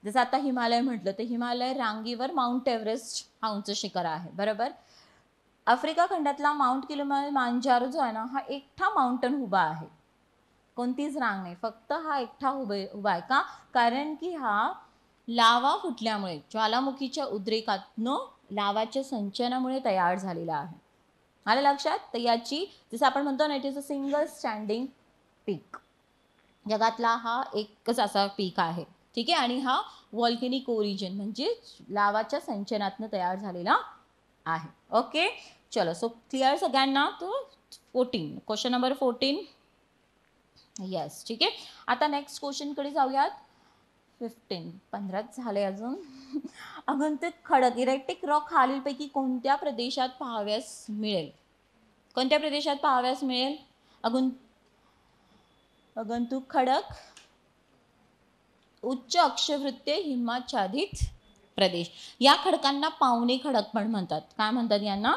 जसं आता हिमालय म्हटलं तर हिमालय रांगेवर माउंट एव्हरेस्ट हा उंच शिखर आहे, बरोबर. आफ्रिका खंडातला माउंट किलिमांजारो जो आहे ना, हा एकटा माउंटन उभा आहे, कोणतीच रांग नाही, फक्त हा एकटा उभा आहे. का? कारण की हा लावा फुटल्यामुळे, ज्वालामुखीच्या उद्रेकातनं लावाच्या संचयनामुळे तयार झालेला आहे. आलं लक्षात? तर याची जसं आपण म्हणतो ना, it is a single standing peak, जगातला हा एकच असा पीक आहे, ठीक आहे. आणि हा व्हॉल्केनिक ओरिजिन म्हणजे लावाच्या संचयनातनं तयार झालेला आहे. ओके. चलो, सो क्लिअर सगळ्यांना? तो 14, क्वेश्चन नंबर 14. येस, ठीक आहे. आता नेक्स्ट क्वेश्चनकडे जाऊयात. 15 झाले अजून. अगंतुक खडक इरेक्टिक रॉक खालीलपैकी कोणत्या प्रदेशात पाहाव्यास मिळेल? कोणत्या प्रदेशात पाहाव्यास मिळेल? अगंतुक खडक उच्च अक्षवृत्तीय हिमाच्छादित प्रदेश. या खडकांना पावणे खडक पण म्हणतात. काय म्हणतात यांना?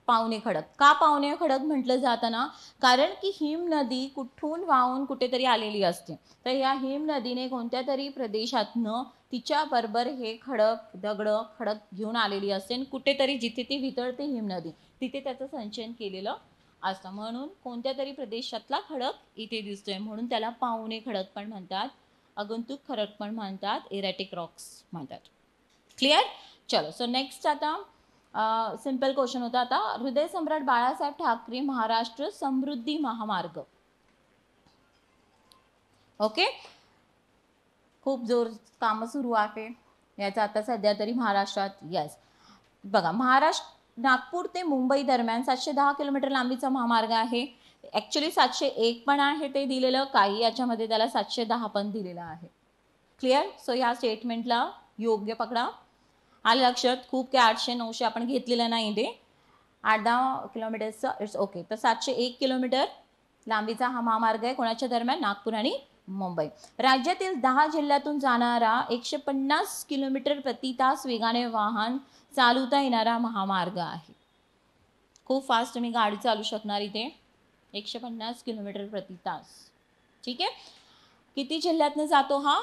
पावणे खडक. का पावणे खडक म्हटलं जातं ना? कारण की हिम नदी कुठून वाहून कुठेतरी आलेली असते, तर या हिम नदीने कोणत्या तरी प्रदेशातनं तिच्या बरोबर हे खडक घेऊन आलेली असते आणि कुठेतरी जिथे ती वितळते हिम नदी तिथे त्याचं संचयन केलेलं असतं. म्हणून कोणत्या तरी प्रदेशातला खडक इथे दिसतोय म्हणून त्याला पावणे खडक पण म्हणतात, अगंतुक खडक पण म्हणतात, इरेटिक रॉक्स म्हणतात. क्लिअर. चलो, सो नेक्स्ट आता सिंपल क्वेश्चन होता. आता हृदय सम्राट बाळासाहेब ठाकरे महाराष्ट्र समृद्धी महामार्ग. ओके. खूप जोर काम सुरू आहे याचा आता सध्या तरी महाराष्ट्रात. यस, बघा, महाराष्ट्र नागपूर ते मुंबई दरम्यान 710 किलोमीटर लांबीचा महामार्ग आहे. ॲक्च्युली 701 पण आहे ते दिलेलं, काही याच्यामध्ये त्याला 710 पण दिलेलं आहे. क्लिअर. सो या स्टेटमेंटला योग्य पकडा. आलं लक्षात? खूप काय 800-900 आपण घेतलेलं नाही, ते 8-10 किलोमीटरचं. It's okay. तर 701 किलोमीटर लांबीचा हा महामार्ग आहे. कोणाच्या दरम्यान? नागपूर आणि मुंबई. राज्यातील 10 जिल्ह्यातून जाणारा 150 किलोमीटर प्रति तास वेगाने वाहन चालवता येणारा महामार्ग आहे. खूप फास्ट तुम्ही गाडी चालू शकणार इथे, 150 किलोमीटर प्रति तास. ठीक आहे. किती जिल्ह्यातनं जातो हा?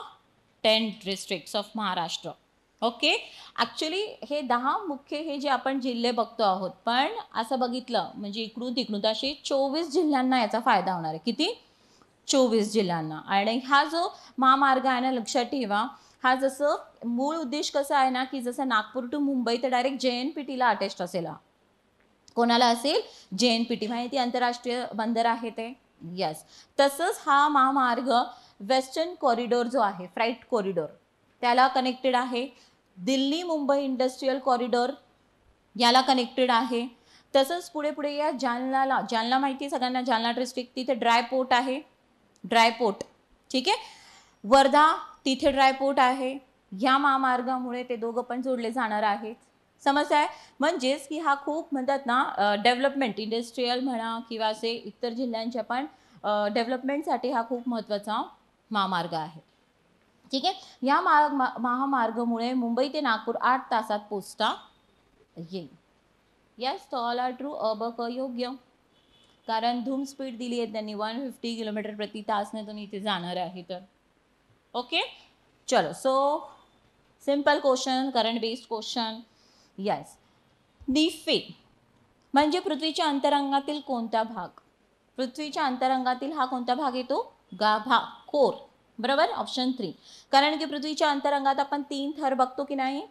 10 districts of Maharashtra. Okay. Actually हे 10 मुख्य हे जे आपण जिल्हे बघतो आहोत, पण असं बघितलं म्हणजे इकडून तिकडून असे 24 जिल्ह्यांना याचा फायदा होणार आहे. किती? 24 जिल्ह्यांना. आणि हा जो महामार्ग आहे ना, लक्षात ठेवा, हा जसं मूळ उद्देश कसा आहे ना, की जसं नागपूर टू मुंबई तर डायरेक्ट JNPTला अटॅच्ड असेल. कोणाला असेल? JNPT, माहिती आंतरराष्ट्रीय बंदर आहे ते. यस. तसंच हा महामार्ग वेस्टर्न कॉरिडॉर जो आहे, फ्राईट कॉरिडॉर, त्याला कनेक्टेड आहे. दिल्ली मुंबई इंडस्ट्रियल कॉरिडॉर याला कनेक्टेड आहे. तसंच पुढे पुढे या जालना माहिती आहे सगळ्यांना, जालना डिस्ट्रिक्ट, तिथे ड्रायपोर्ट आहे, ड्रायपोर्ट. ठीक आहे. वर्धा, तिथे ड्रायपोर्ट आहे. ह्या महामार्गामुळे ते दोघं पण जोडले जाणार आहेत. समस्या आहे म्हणजेच की हा खूप म्हणतात ना डेव्हलपमेंट, इंडस्ट्रियल म्हणा किंवा असे इतर जिल्ह्यांच्या पण डेव्हलपमेंटसाठी हा खूप महत्त्वाचा महामार्ग आहे. ठीक आहे. या महामार्गामुळे मुंबई ते नागपूर 8 तासात पोचता येईल. यस, तो ऑल आर ट्रू. अबक योग्य, कारण धूम स्पीड दिली आहे त्यांनी 150 किलोमीटर प्रति तासने तुम्ही इथे जाणार आहे तर. ओके. चलो, so simple question, current based question. Yes. Nife म्हणजे पृथ्वीच्या अंतरंगातील कोणता भाग? पृथ्वीच्या अंतरंगातील हा कोणता भाग येतो? गाभा, कोर. बरोबर, ऑप्शन 3. कारण की पृथ्वीच्या अंतरंगात आपण 3 थर बघतो की नाही?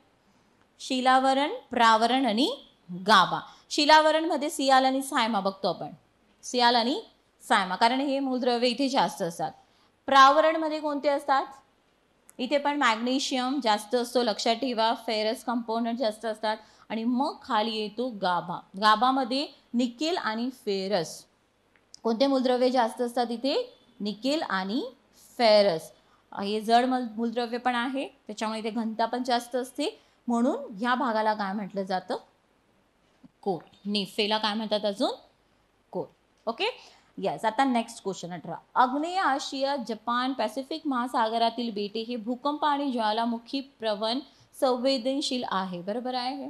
शिलावरण, प्रावरण आणि गाभा. शिलावरणमध्ये सियाल आणि सायमा बघतो आपण, सियाल आणि सायमा, कारण हे मूलद्रव्य इथे जास्त असतात. प्रावरणमध्ये कोणते असतात? इथे पण मॅग्नेशियम जास्त असतो, लक्षात ठेवा. फेरस कंपोनंट जास्त असतात. आणि मग खाली येतो गाभा. गाभामध्ये निकेल आणि फेरस. कोणते मूलद्रव्य जास्त असतात इथे? निकेल आणि फेरस. हे जड मूलद्रव्य पण आहे, त्याच्यामुळे इथे घनता पण जास्त असते. म्हणून ह्या भागाला काय म्हटलं जातं? कोर. निफेला काय म्हणतात अजून? कोर. ओके. येस. आता नेक्स्ट क्वेश्चन 18. आग्नेय आशिया, जपान, पॅसिफिक महासागरातील बेटे हे भूकंप आणि ज्वालामुखी प्रवण संवेदनशील आहे. बरोबर आहे?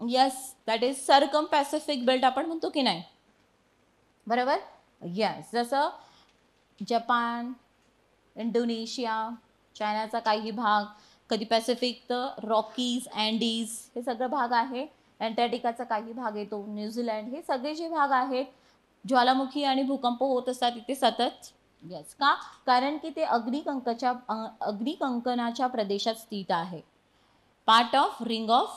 Yes, that is circum Pacific belt आपण म्हणतो की नाही? बरोबर. यस. जसं जपान, इंडोनेशिया, चायनाचा काही भाग, कधी पॅसिफिक तर रॉकीज, अँडीज हे सगळं भाग आहे. अँटार्क्टिकाचा काही भाग येतो, न्यूझीलंड, हे सगळे जे भाग आहेत ज्वालामुखी आणि भूकंप होत असतात तिथे सतत. यस. का? कारण की ते अग्निकंकनाच्या प्रदेशात स्थित आहे. Part of ring of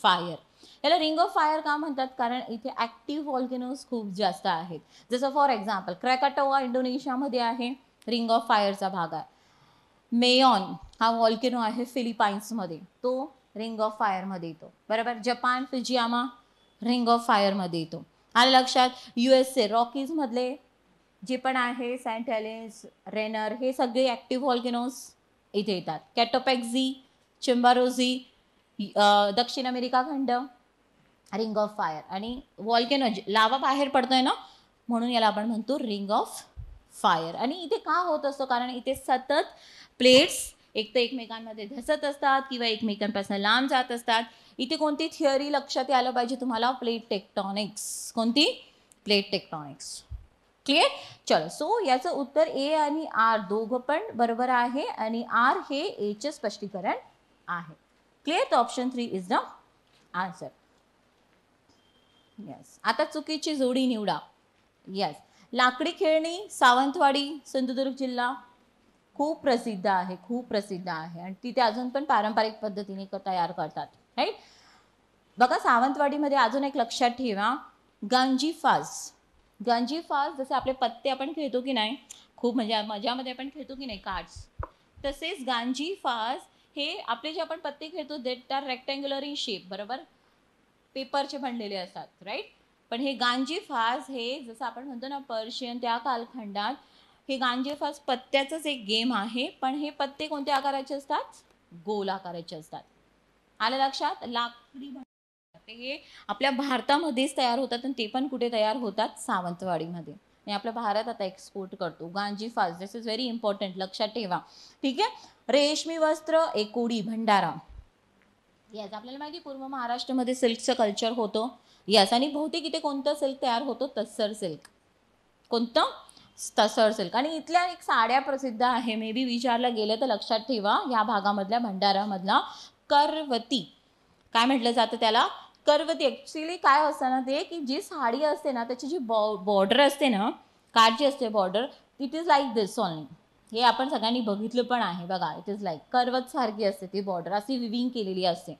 fire. याला रिंग ऑफ फायर का म्हणतात? कारण इथे ऍक्टिव्ह व्हॉल्केनोज खूप जास्त आहेत. जसं फॉर एक्झाम्पल क्रॅकाटोआ इंडोनेशियामध्ये आहे, रिंग ऑफ फायरचा भाग आहे. मेयॉन हा व्हॉल्केनो आहे फिलिपाईन्समध्ये, तो रिंग ऑफ फायरमध्ये येतो. बरोबर. जपान, फिजियामा रिंग ऑफ फायरमध्ये येतो. आलं लक्षात? USA रॉकीज मधले जे पण आहे, सेंट हेलेन्स, रेनर, हे सगळे ऍक्टिव्ह व्हॉल्केनोज इथे येतात. कॅटोपॅक्झी, चिंबारोझी, दक्षिण अमेरिका खंड, रिंग ऑफ फायर. आणि व्हॉल्केनो लावा बाहेर पडतोय ना, म्हणून याला आपण म्हणतो रिंग ऑफ फायर. आणि इथे का होत असतो? कारण इथे सतत प्लेट्स एक तर एकमेकांमध्ये धसत असतात किंवा एकमेकांपासून लांब जात असतात. इथे कोणती थिअरी लक्षात यायला पाहिजे तुम्हाला? प्लेट टेक्टॉनिक्स. कोणती? प्लेट टेक्टॉनिक्स. क्लिअर? चलो. सो याचं उत्तर ए आणि आर दोघं पण बरोबर आहे, आणि आर हे एचे स्पष्टीकरण आहे. क्लिअर? तर option 3 is the answer. Yes. आता चुकीची जोडी निवडा. यस. लाकडी खेळणी, सावंतवाडी, सिंधुदुर्ग जिल्हा खूप प्रसिद्ध आहे, खूप प्रसिद्ध आहे. आणि तिथे अजून पण पारंपरिक पद्धतीने तयार करतात. राईट. बघा, सावंतवाडीमध्ये अजून एक लक्षात ठेवा, गांजीफाज. गांजीफाज जसे आपले पत्ते आपण खेळतो की नाही, खूप म्हणजे मजामध्ये आपण खेळतो की नाही कार्ड्स, तसेच गांजीफाज हे आपले जे आपण पत्ते खेळतो देट आर रेक्टँग्युलर इन शेप. बरोबर. पेपरचे बनलेले असतात. राईट. पण हे गांजीफाज हे जसं आपण म्हणतो ना पर्शियन त्या कालखंडात, हे गांजीफाज पत्त्याचंच एक गेम आहे. पण हे पत्ते कोणत्या आकाराचे असतात? गोल आकाराचे असतात. आलं लक्षात? लाकडी हे आपल्या भारतामध्येच तयार होतात, आणि ते पण कुठे तयार होतात? सावंतवाडीमध्ये. आणि आपला भारत आता एक्सपोर्ट करतो गांजीफाज. दिस इज व्हेरी इम्पॉर्टंट, लक्षात ठेवा. ठीक आहे. रेशमी वस्त्र, एकोडी, भंडारा. यस. आपल्याला माहिती पूर्व महाराष्ट्रामध्ये सिल्कचं कल्चर होतं. यस. आणि बहुतेक इथे कोणतं सिल्क तयार होतं? तस्सर सिल्क. कोणतं? तसर सिल्क. आणि इथल्या एक साड्या प्रसिद्ध आहे, मे बी विचारलं गेलं तर लक्षात ठेवा, या भागामधल्या भंडारामधला करवती. काय म्हटलं जातं त्याला? करवती. ऍक्च्युली काय असतं ना ते, की जी साडी असते ना त्याची जी बॉर्डर असते ना, काठ जी असते border, it is like this only. हे आपण सगळ्यांनी बघितलं पण आहे. बघा, इट इज लाईक करवत सारखी असते ती बॉर्डर, अशी विविंग केलेली असते,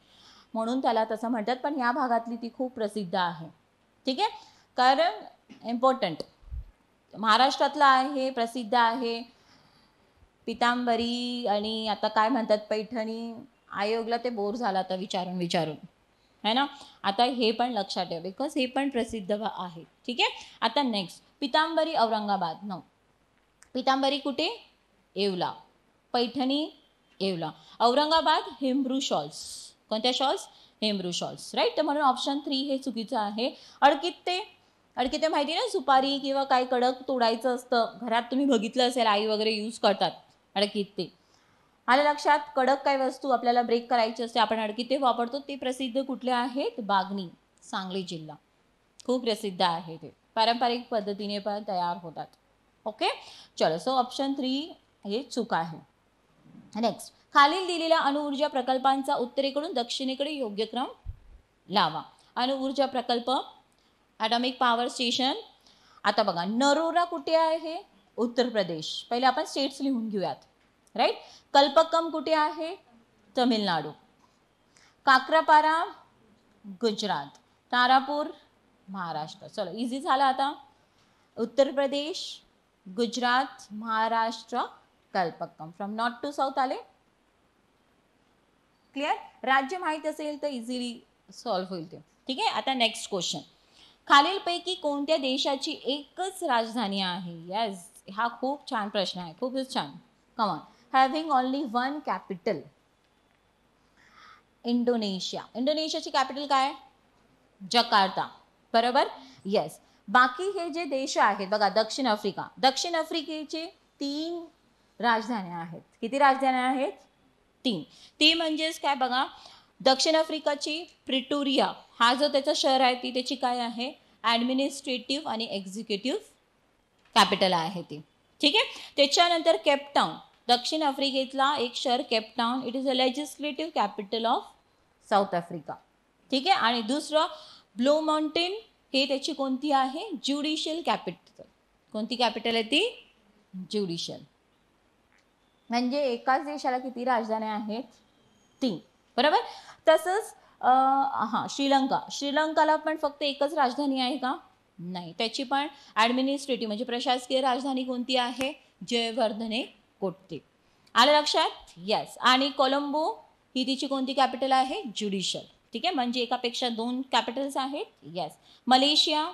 म्हणून त्याला तसं म्हणतात. पण ह्या भागातली ती खूप प्रसिद्ध आहे. ठीक आहे. कारण इम्पॉर्टंट महाराष्ट्रातला आहे, प्रसिद्ध आहे. पितांबरी आणि आता काय म्हणतात पैठणी, आयोगला ते बोर झाला आता विचारून है ना. आता हे पण लक्षात ठेवा, बिकॉज हे पण प्रसिद्ध आहे. ठीक आहे. आता नेक्स्ट, पितांबरी औरंगाबाद. नो, पितांबरी कुठे? येवला. पैठणी येवला. औरंगाबाद हेमरू शॉल्स. कोणत्या शॉल्स? हेमरू शॉल्स. राईट. तर म्हणून ऑप्शन 3 हे चुकीचं आहे. अडकिते माहिती ना, सुपारी किंवा काय कडक तोडायचं असतं, घरात तुम्ही बघितलं असेल, आई वगैरे यूज करतात अडकिते. आलं लक्षात? कडक काय वस्तू आपल्याला ब्रेक करायची असते, आपण अडकिते वापरतो. ते प्रसिद्ध कुठले आहेत? बागणी, सांगली जिल्हा. खूप प्रसिद्ध आहे ते, पारंपरिक पद्धतीने पण तयार होतात. ओके. चलो. सो ऑप्शन 3 हे चूक आहे. नेक्स्ट, खालील दिलेल्या अणुऊर्जा प्रकल्पांचा उत्तरेकडून दक्षिणेकडे योग्य क्रम लावा. अणुऊर्जा प्रकल्प, ॲटॉमिक पॉवर स्टेशन. आता बघा, नरोरा कुठे आहे? उत्तर प्रदेश. पहिले आपण स्टेट्स लिहून घेऊयात. राईट. कल्पकम कुठे आहे? तमिळनाडू. काक्रापारा गुजरात. तारापूर महाराष्ट्र. चलो, इझी झाला आता. Uttar Pradesh, Gujarat, Maharashtra, Kalpakkam. From north to south आले. क्लिअर. राज्य माहित असेल तर इझिली सॉल्व्ह होईल ते. ठीक आहे. आता नेक्स्ट क्वेश्चन. खालीलपैकी कोणत्या देशाची एकच राजधानी आहे? यस, हा खूप छान प्रश्न आहे, खूपच छान. Come on. Having only one capital. Indonesia. इंडोनेशियाची कॅपिटल काय? जकार्ता. बरोबर. येस. बाकी हे जे देश आहेत बघा, दक्षिण आफ्रिका. दक्षिण आफ्रिकेचे 3 राजधान्या आहेत. किती राजधान्या आहेत? 3. ती म्हणजेच काय बघा, दक्षिण आफ्रिकाची प्रिटोरिया हा जो त्याचा शहर आहे ती त्याची काय आहे? ॲडमिनिस्ट्रेटिव्ह आणि एक्झिक्युटिव्ह कॅपिटल आहे ती. ठीक आहे. त्याच्यानंतर केपटाऊन. दक्षिण आफ्रिकेतला एक शहर Cape Town. It is a legislative capital of south Africa. ठीक आहे. आणि दुसरं ब्लू माउंटेन, हे त्याची कोणती आहे? Judicial capital. कोणती कॅपिटल आहे ती? ज्युडिशियल. म्हणजे एकाच देशाला किती राजधान्या आहेत? 3. बरोबर. तसंच श्रीलंका. श्रीलंकाला पण फक्त एकच राजधानी आहे का? नाही. त्याची पण ॲडमिनिस्ट्रेटिव्ह म्हणजे प्रशासकीय राजधानी कोणती आहे? जयवर्धने कोट्टे. आलं लक्षात? येस. आणि कोलंबो ही तिची कोणती कॅपिटल आहे? ज्युडिशियल. ठीक आहे. म्हणजे एकापेक्षा 2 कॅपिटल्स आहेत. येस. मलेशिया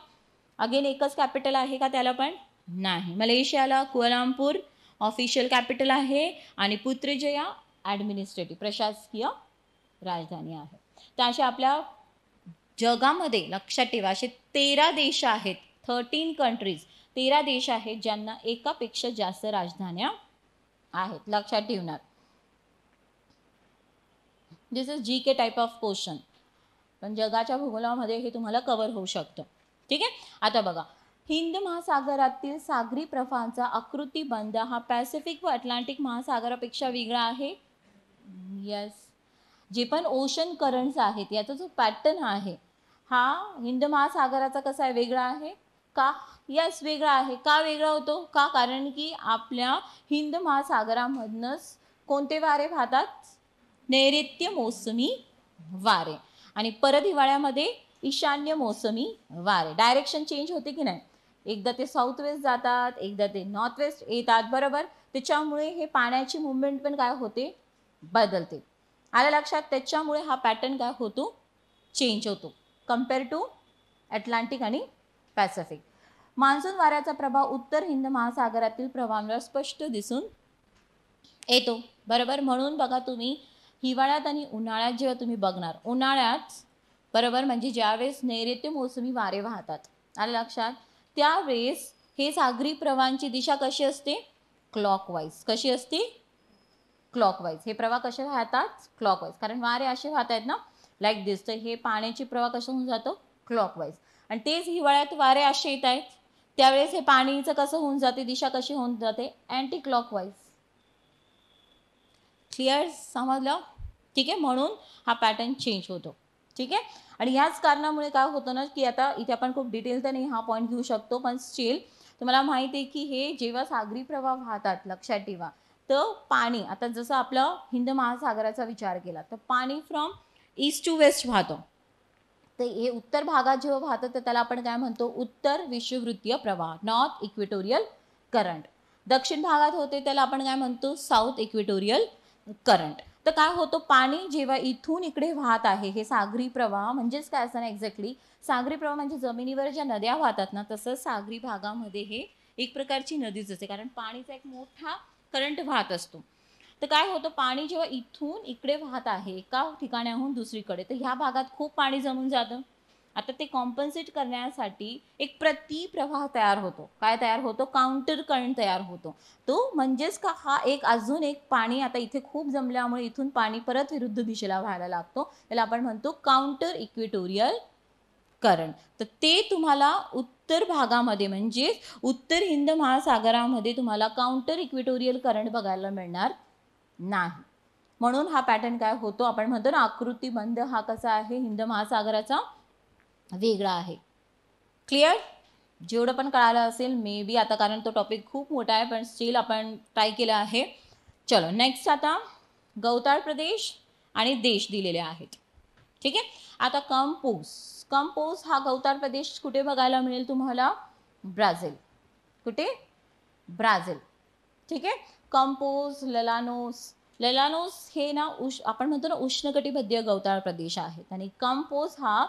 अगेन एकच कॅपिटल आहे का त्याला पण? नाही. मलेशियाला कुआलालंपूर ऑफिशियल कॅपिटल आहे आणि पुत्रजया ॲडमिनिस्ट्रेटिव्ह प्रशासकीय राजधानी आहे. तर अशा आपल्या जगामध्ये लक्षात ठेवा असे 13 देश आहेत. 13 कंट्रीज, 13 देश आहेत ज्यांना एकापेक्षा जास्त राजधान्या आहेत. लक्षात ठेवणार. This is G K type of question. पण जगाच्या भूगोलामध्ये हे तुम्हाला कव्हर होऊ शकतं. ठीक आहे. आता बघा, हिंद महासागरातील सागरी प्रवाहांचा आकृतिबंध हा पॅसिफिक व अटलांटिक महासागरापेक्षा वेगळा आहे. यस. जे पण ओशन करंट्स आहेत याचा जो पॅटर्न आहे हा हिंद महासागराचा कसा आहे? वेगळा आहे का? यस, वेगळा आहे. का वेगळा होतो? का? कारण की आपल्या हिंद महासागरामधनंच कोणते वारे वाहतात? नैऋत्य मोसमी वारे. आणि परत हिवाळ्यामध्ये ईशान्य मोसमी वारे. डायरेक्शन चेंज होते की नाही? एकदा ते साऊथ वेस्ट जातात, एकदा ते नॉर्थ वेस्ट येतात. बरोबर. त्याच्यामुळे हे पाण्याची मुवमेंट पण काय होते? बदलते. आलं लक्षात? त्याच्यामुळे हा पॅटर्न काय होतो? चेंज होतो कम्पेअर टू अटलांटिक आणि पॅसिफिक. मान्सून वाऱ्याचा प्रभाव उत्तर हिंद महासागरातील प्रवाहांवर स्पष्ट दिसून येतो. बरोबर. म्हणून बघा तुम्ही हिवाळ्यात आणि उन्हाळ्यात जेव्हा तुम्ही बघणार, उन्हाळ्यात बरोबर म्हणजे ज्यावेळेस नैऋत्य मोसमी वारे वाहतात, आलं लक्षात, त्यावेळेस हे सागरी प्रवाहांची दिशा कशी असते? क्लॉकवाईज. कशी असते? क्लॉकवाईज. हे प्रवाह कसे वाहतात? क्लॉकवाईज. कारण वारे असे वाहत आहेत ना, लाईक दिस. तर हे पाण्याचे प्रवाह कसं होऊन जातं? क्लॉकवाईज. आणि तेच हिवाळ्यात वारे असे येत आहेत त्यावेळेस हे पाणीचं कसं होऊन जाते? दिशा कशी होऊन जाते? Anti clockwise. क्लिअर? समजलं? ठीक आहे. म्हणून हा पॅटर्न चेंज होतो. ठीक आहे. आणि ह्याच कारणामुळे काय होतं ना की आता इथे आपण खूप डिटेल तर नाही हा पॉईंट घेऊ शकतो, पण स्टील तुम्हाला माहिती आहे की हे जेव्हा सागरी प्रवाह वाहतात, लक्षात ठेवा, तर पाणी आता जसं आपलं हिंद महासागराचा विचार केला तर पाणी फ्रॉम ईस्ट टू वेस्ट वाहतं. तर हे उत्तर भागात जेव्हा वाहतं तर त्याला आपण काय म्हणतो? उत्तर विषुववृत्तीय प्रवाह, नॉर्थ इक्वेटोरियल करंट. दक्षिण भागात होते त्याला आपण काय म्हणतो? South equatorial current. तर काय होतं? पाणी जेव्हा इथून इकडे वाहत आहे, हे सागरी प्रवाह म्हणजेच काय असतं ना, एक्झॅक्टली सागरी प्रवाह म्हणजे जमिनीवर ज्या नद्या वाहतात ना, तसंच सागरी भागामध्ये हे एक प्रकारची नदीच असते, कारण पाणीचा एक मोठा करंट वाहत असतो. तर काय होतं? पाणी जेव्हा इथून इकडे वाहत आहे एका ठिकाणाहून दुसरीकडे, तर ह्या भागात खूप पाणी जमून जातं. आता ते कॉम्पन्सेट करण्यासाठी एक प्रतिप्रवाह तयार होतो. काय तयार होतो? काउंटर करंट तयार होतो. तो म्हणजेच का हा एक अजून एक पाणी आता इथे खूप जमल्यामुळे इथून पाणी परत विरुद्ध दिशेला व्हायला लागतो. त्याला आपण म्हणतो काउंटर इक्वेटोरियल करंट. तर ते तुम्हाला उत्तर भागामध्ये म्हणजे उत्तर हिंद महासागरामध्ये तुम्हाला काउंटर इक्वेटोरियल करंट बघायला मिळणार नाही. म्हणून हा पॅटर्न काय होतो? आपण म्हणतो ना आकृतिबंध हा कसा आहे? हिंद महासागराचा वेगळा आहे. क्लिअर? जेवढं पण कळालं असेल मे बी आता, कारण तो टॉपिक खूप मोठा आहे, पण स्टील आपण ट्राय केलं आहे. चलो नेक्स्ट. आता गवताळ प्रदेश आणि देश दिलेले आहेत. ठीक आहे. आता कंपोज. कंपोज हा गवताळ प्रदेश कुठे बघायला मिळेल तुम्हाला? ब्राझील. कुठे? ब्राझील. ठीक आहे. कंपोज, ललानोस. ललानोस हे ना आपण म्हणतो ना उष्णकटिबंधीय गवताळ प्रदेश आहेत आणि कंपोज हा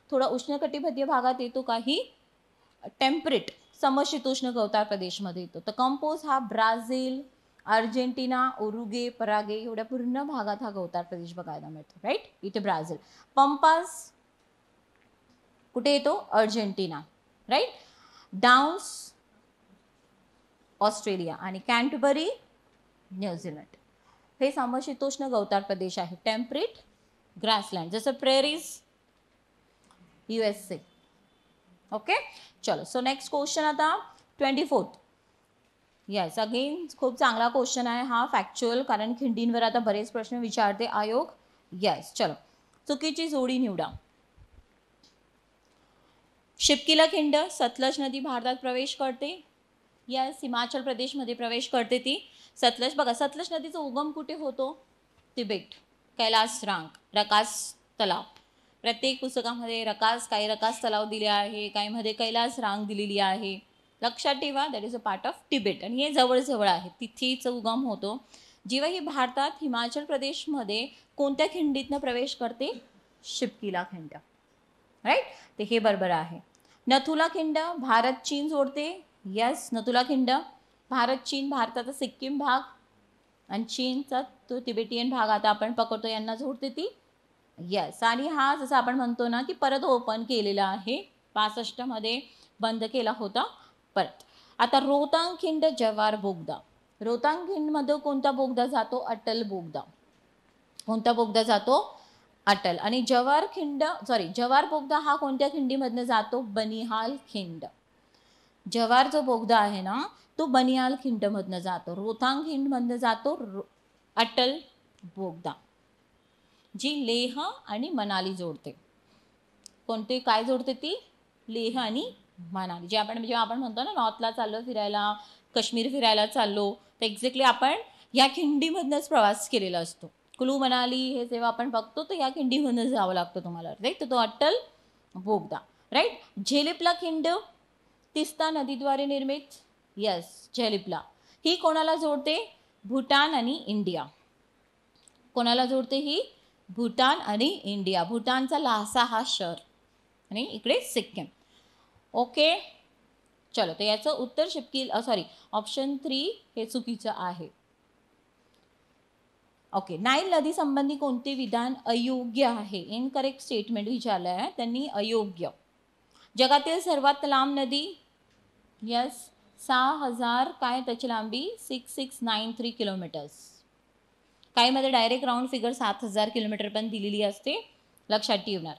थोडा उष्णकटिबंधीय भागात येतो, काही टेम्परेट समशीतोष्ण गवताळ प्रदेशमध्ये येतो. तर कंपोज हा ब्राझील, अर्जेंटिना, उरुगे, परागे एवढ्या पूर्ण भागात हा गवताळ प्रदेश बघायला मिळतो. राईट, इथे ब्राझील. पंपास कुठे येतो? अर्जेंटिना. राईट. डाउन्स ऑस्ट्रेलिया आणि कॅन्टबरी न्यूझीलंड. हे समशीतोष्ण गवताळ प्रदेश आहे, टेम्परेट ग्रासलँड. जसं प्रेरीज USA. ओके, चलो. सो नेक्स्ट क्वेश्चन आता 24th. येस, अगेन खूप चांगला क्वेश्चन आहे हा, फॅक्च्युअल, कारण खिंडींवर आता बरेच प्रश्न विचारते आयोग. येस, चलो. चुकीची जोडी निवडा. शिपकिला खिंड सतलज नदी भारतात प्रवेश करते. यस, हिमाचल प्रदेशमध्ये प्रवेश करते ती. सतलज बघा, सतलज नदीचा उगम कुठे होतो? तिबेट, कैलास रांग, रकास तलाव. प्रत्येक पुस्तकामध्ये काही रकास तलाव दिले आहे, काहीमध्ये कैलास रांग दिलेली आहे. लक्षात ठेवा, that is a part of Tibet आणि हे जवळजवळ आहे, तिथेच उगम होतो. जेव्हा ही भारतात हिमाचल प्रदेशमध्ये कोणत्या खिंडीतनं प्रवेश करते? शिपकिला खिंड. राईट, ते हे बरोबर आहे. नथुला खिंड भारत चीन जोडते. यस, नथुला खिंड भारत चीन, भारताचा सिक्कीम भाग आणि चीनचा तो तिबेटियन भाग आता आपण पकडतो, यांना जोडते ती. यस, आणि हा जसं आपण म्हणतो ना की परत ओपन केलेला आहे, 65 मध्ये बंद केला होता परत. आता रोहतांग खिंड जवार बोगदा. रोहतांग खिंडमध्ये कोणता बोगदा जातो? अटल बोगदा. कोणता बोगदा जातो? अटल. आणि जवार बोगदा हा कोणत्या खिंडीमधनं जातो? बनिहाल खिंड. जवार जो बोगदा आहे ना तो बनिहाल खिंडमधनं जातो. रोहतांग खिंडमधनं जातो अटल बोगदा, जी लेह आणि मनाली जोडते. कोणते काय जोडते ती? लेह आणि मनाली. जेव्हा आपण म्हणतो ना नॉर्थला चाललो फिरायला, काश्मीर फिरायला चाललो, तर एक्झॅक्टली आपण या खिंडीमधनंच प्रवास केलेला असतो. कुलू मनाली हे जेव्हा आपण बघतो तर या खिंडीमधून जावं लागतं तुम्हाला. राईट, तर तो अटल बोगदा. राईट. झेलिपला खिंड तिस्ता नदीद्वारे निर्मित. यस, झेलिपला ही कोणाला जोडते? भूटान आणि इंडिया. कोणाला जोडते ही? भूटान आणि इंडिया. भूटानचा लासा हा शहर आणि इकडे सिक्कीम. ओके, चलो. तर याचं उत्तर ऑप्शन 3 हे चुकीचं आहे. ओके, नाईल नदी संबंधी कोणते विधान अयोग्य आहे? इनकरेक्ट स्टेटमेंट विचारलं आहे त्यांनी, अयोग्य. जगातील सर्वात लांब नदी. यस, 6000 काय त्याची लांबी? 6693 किलोमीटर्स. काहीमध्ये डायरेक्ट राऊंड फिगर 7000 किलोमीटर पण दिलेली असते, लक्षात ठेवणार.